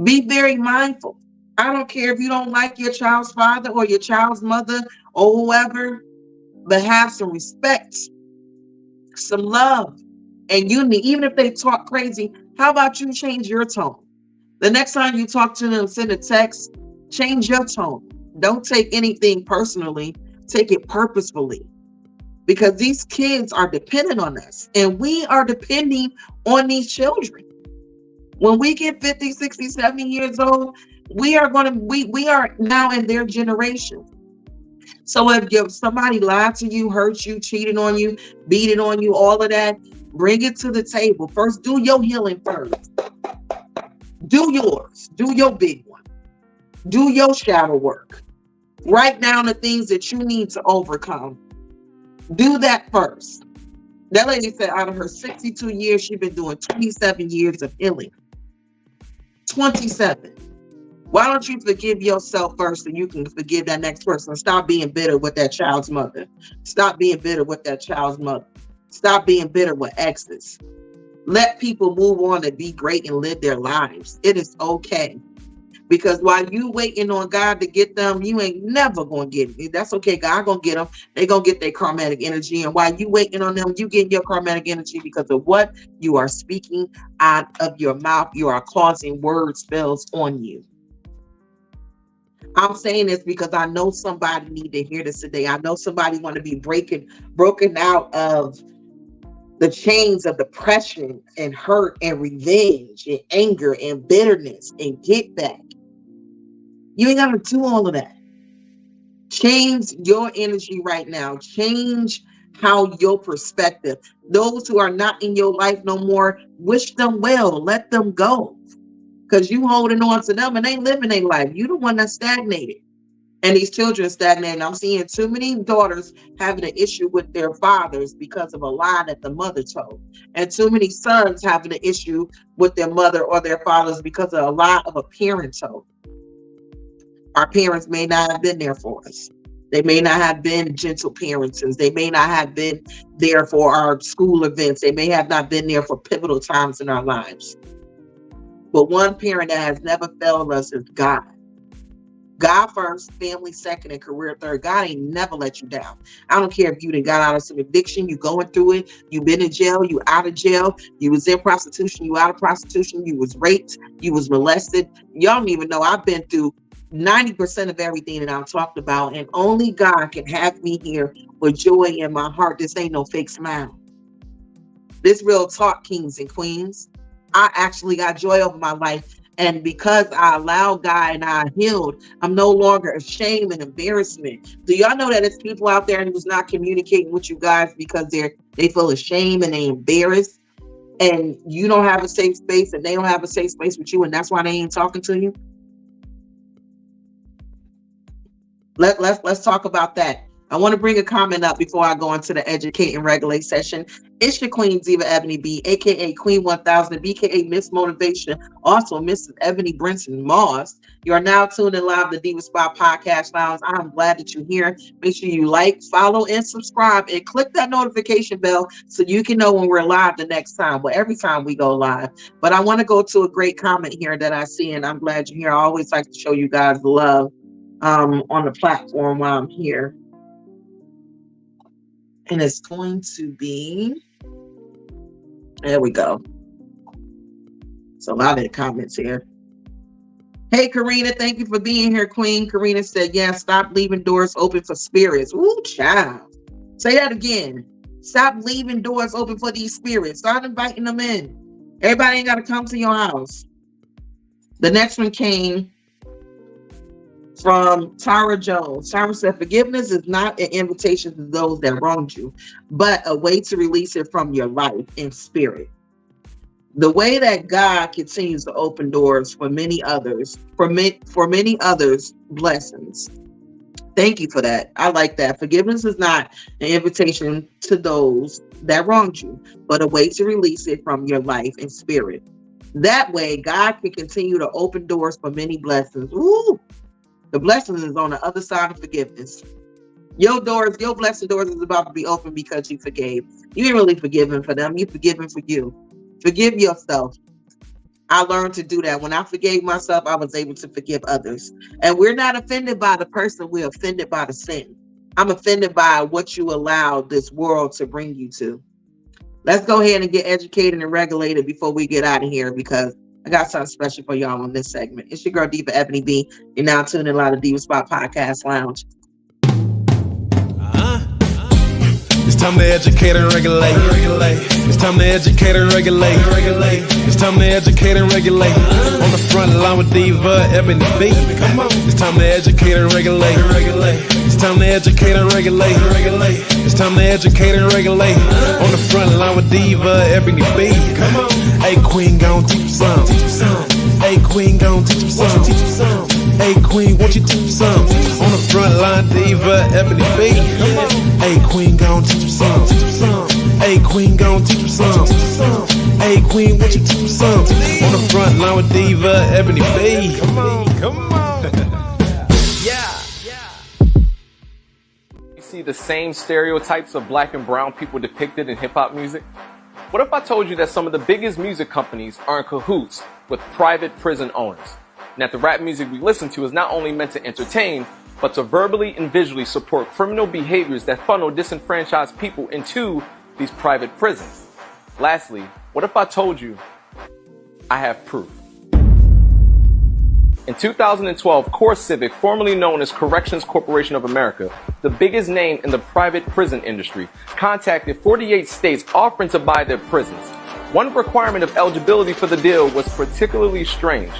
Be very mindful. I don't care if you don't like your child's father or your child's mother or whoever, but have some respect, some love, and unity. Even if they talk crazy, how about you change your tone? The next time you talk to them, send a text, change your tone. Don't take anything personally. Take it purposefully. Because these kids are dependent on us, and we are depending on these children. When we get 50, 60, 70 years old, we are now in their generation. So if somebody lied to you, hurt you, cheated on you, beating on you, all of that, bring it to the table. First, do your healing first. Do yours. Do your big one. Do your shadow work. Write down the things that you need to overcome. Do that first. That lady said out of her 62 years, she's been doing 27 years of healing. 27. Why don't you forgive yourself first so you can forgive that next person? Stop being bitter with that child's mother. Stop being bitter with that child's mother. Stop being bitter with exes. Let people move on and be great and live their lives. It is okay. Because while you waiting on God to get them, you ain't never going to get it. That's okay. God going to get them. They going to get their karmatic energy. And while you waiting on them, you getting your karmatic energy because of what you are speaking out of your mouth. You are causing word spells on you. I'm saying this because I know somebody need to hear this today. I know somebody want to be broken out of the chains of depression and hurt and revenge and anger and bitterness and get back. You ain't got to do all of that. Change your energy right now. Change how your perspective. Those who are not in your life no more, wish them well. Let them go. Because you holding on to them and they living their life. You the one that stagnated. And these children stagnated. I'm seeing too many daughters having an issue with their fathers because of a lie that the mother told. And too many sons having an issue with their mother or their fathers because of a lie of a parent told. Our parents may not have been there for us. They may not have been gentle parents. They may not have been there for our school events. They may have not been there for pivotal times in our lives. But one parent that has never failed us is God. God first, family second, and career third. God ain't never let you down. I don't care if you done got out of some addiction, you going through it, you been in jail, you out of jail, you was in prostitution, you out of prostitution, you was raped, you was molested. Y'all don't even know I've been through 90% of everything that I've talked about, and only God can have me here with joy in my heart. This ain't no fake smile. This real talk, kings and queens. I actually got joy over my life. And because I allowed God and I healed, I'm no longer ashamed and embarrassment. Do y'all know that there's people out there who's not communicating with you guys because they feel ashamed and they embarrassed? and you don't have a safe space and they don't have a safe space with you, and that's why they ain't talking to you? Let's talk about that. I want to bring a comment up before I go into the educate and regulate session. It's your queen, Diva Ebony B, aka Queen 1000, BKA Miss Motivation, also Mrs. Ebony Brinson Moss. You are now tuned in live to Diva Spot Podcast Lounge. I'm glad that you're here. Make sure you like, follow, and subscribe, and click that notification bell so you can know when we're live the next time. Well, every time we go live. But I want to go to a great comment here that I see, and I'm glad you're here. I always like to show you guys the love on the platform while I'm here. And it's going to be, there we go. So a lot of the comments here. Hey, Karina, thank you for being here, Queen. Karina said, yeah, stop leaving doors open for spirits. Ooh, child. Say that again. Stop leaving doors open for these spirits. Start inviting them in. Everybody ain't got to come to your house. The next one came from Tara Jones. Tara said, forgiveness is not an invitation to those that wronged you, but a way to release it from your life and spirit. The way that God continues to open doors for many others, for many others' blessings. Thank you for that. I like that. Forgiveness is not an invitation to those that wronged you, but a way to release it from your life and spirit. That way, God can continue to open doors for many blessings. Ooh. The blessing is on the other side of forgiveness. Your doors, your blessing doors is about to be open because you forgave. You ain't really forgiven for them. You forgiven for you. Forgive yourself. I learned to do that. When I forgave myself, I was able to forgive others. And we're not offended by the person. We're offended by the sin. I'm offended by what you allowed this world to bring you to. Let's go ahead and get educated and regulated before we get out of here, because I got something special for y'all on this segment. It's your girl, Diva Ebony B. You're now tuning in a lot of Diva Spot Podcast Lounge. It's time to educate and regulate. It's time to educate and regulate. It's time to educate and regulate. On the front line with Diva Ebony B. It's time to educate and regulate. It's time to educate and regulate. It's time to educate and regulate. On the front line with Diva Ebony B. Hey, Queen, gon' teach you some. Hey, Queen, gon' teach you some. Hey, Queen, won't you teach you some? On the front line, Diva Ebony B. Hey, Queen, gon' teach you some. Hey, Queen, gon' teach you some. Hey, Queen, won't you teach you some? On the front line with Diva Ebony B. Come on. You see the same stereotypes of black and brown people depicted in hip-hop music? What if I told you that some of the biggest music companies are in cahoots with private prison owners? And that the rap music we listen to is not only meant to entertain, but to verbally and visually support criminal behaviors that funnel disenfranchised people into these private prisons. Lastly, what if I told you I have proof? In 2012, Core Civic, formerly known as Corrections Corporation of America, the biggest name in the private prison industry, contacted 48 states offering to buy their prisons. One requirement of eligibility for the deal was particularly strange: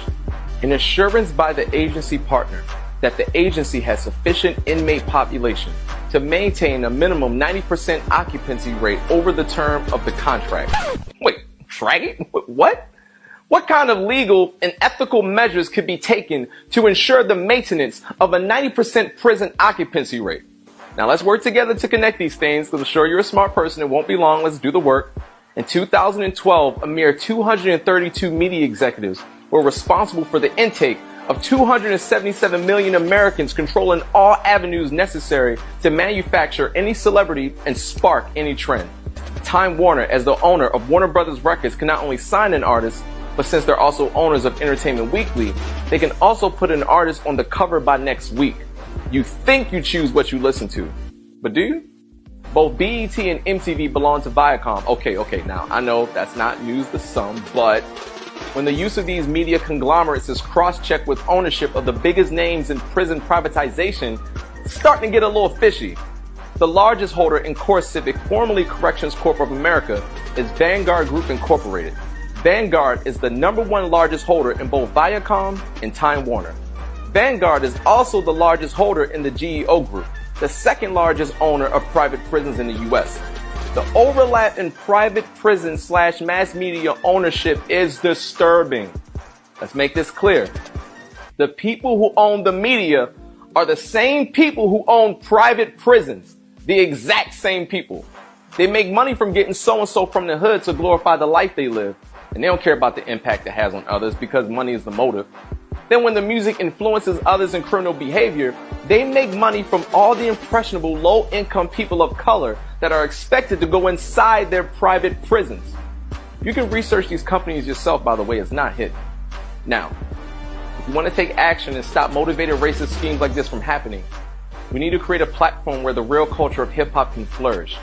an assurance by the agency partner that the agency has sufficient inmate population to maintain a minimum 90% occupancy rate over the term of the contract. Wait, right? What? What kind of legal and ethical measures could be taken to ensure the maintenance of a 90% prison occupancy rate? Now let's work together to connect these things, because I'm sure you're a smart person. It won't be long. Let's do the work. In 2012, a mere 232 media executives were responsible for the intake of 277 million Americans, controlling all avenues necessary to manufacture any celebrity and spark any trend. Time Warner, as the owner of Warner Brothers Records, can not only sign an artist, but since they're also owners of Entertainment Weekly, they can also put an artist on the cover by next week. You think you choose what you listen to, but do you? Both BET and MTV belong to Viacom. Okay, now I know that's not news to some, but when the use of these media conglomerates is cross-checked with ownership of the biggest names in prison privatization, it's starting to get a little fishy. The largest holder in Core Civic, formerly Corrections Corp of America, is Vanguard Group Incorporated. Vanguard is the #1 largest holder in both Viacom and Time Warner. Vanguard is also the largest holder in the GEO Group, the second largest owner of private prisons in the U.S. The overlap in private prison / mass media ownership is disturbing. Let's make this clear. The people who own the media are the same people who own private prisons. The exact same people. They make money from getting so-and-so from the hood to glorify the life they live. And they don't care about the impact it has on others because money is the motive. Then when the music influences others in criminal behavior, they make money from all the impressionable low-income people of color that are expected to go inside their private prisons. You can research these companies yourself, by the way, it's not hidden. Now, if you want to take action and stop motivated racist schemes like this from happening, we need to create a platform where the real culture of hip-hop can flourish.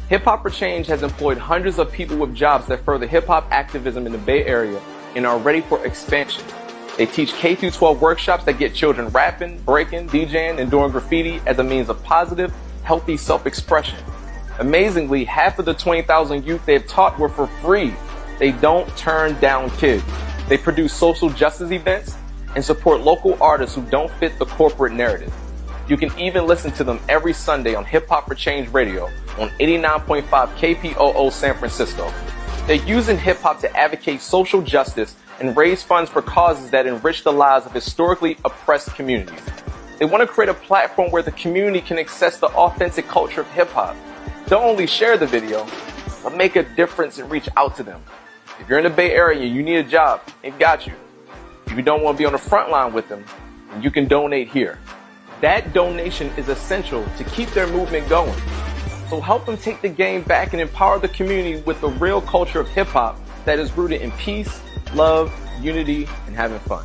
Hip Hop for Change has employed hundreds of people with jobs that further hip-hop activism in the Bay Area and are ready for expansion. They teach K-12 workshops that get children rapping, breaking, DJing, and doing graffiti as a means of positive, healthy self-expression. Amazingly, half of the 20,000 youth they've taught were for free. They don't turn down kids. They produce social justice events and support local artists who don't fit the corporate narrative. You can even listen to them every Sunday on Hip Hop for Change Radio on 89.5 KPOO San Francisco. They're using hip-hop to advocate social justice and raise funds for causes that enrich the lives of historically oppressed communities. They want to create a platform where the community can access the authentic culture of hip-hop. Don't only share the video, but make a difference and reach out to them. If you're in the Bay Area and you need a job, they've got you. If you don't want to be on the front line with them, then you can donate here. That donation is essential to keep their movement going. So help them take the game back and empower the community with the real culture of hip-hop that is rooted in peace, love, unity, and having fun.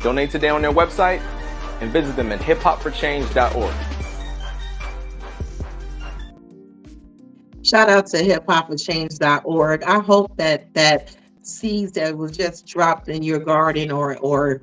Donate today on their website and visit them at hiphopforchange.org. Shout out to hiphopforchange.org. I hope that that seeds that was just dropped in your garden or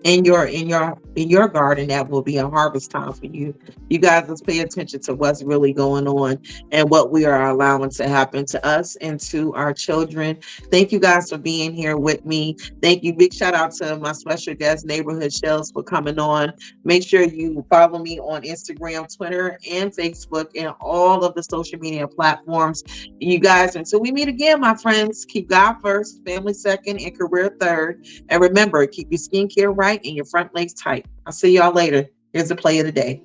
in your garden, that will be a harvest time for you. You guys, let's pay attention to what's really going on and what we are allowing to happen to us and to our children. Thank you guys for being here with me. Thank you. Big shout out to my special guest, Nayborhewd Shelz, for coming on. Make sure you follow me on Instagram, Twitter, and Facebook, and all of the social media platforms. You guys, until we meet again, my friends, keep God first, family second, and career third. And remember, keep your skincare right and your front legs tight. I'll see y'all later. Here's the play of the day.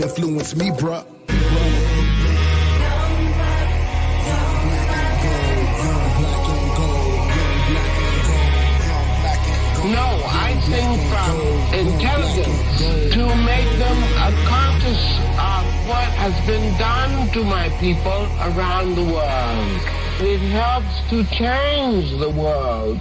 Influence me, bruh. No, I think from intelligence to make them conscious of what has been done to my people around the world. It helps to change the world.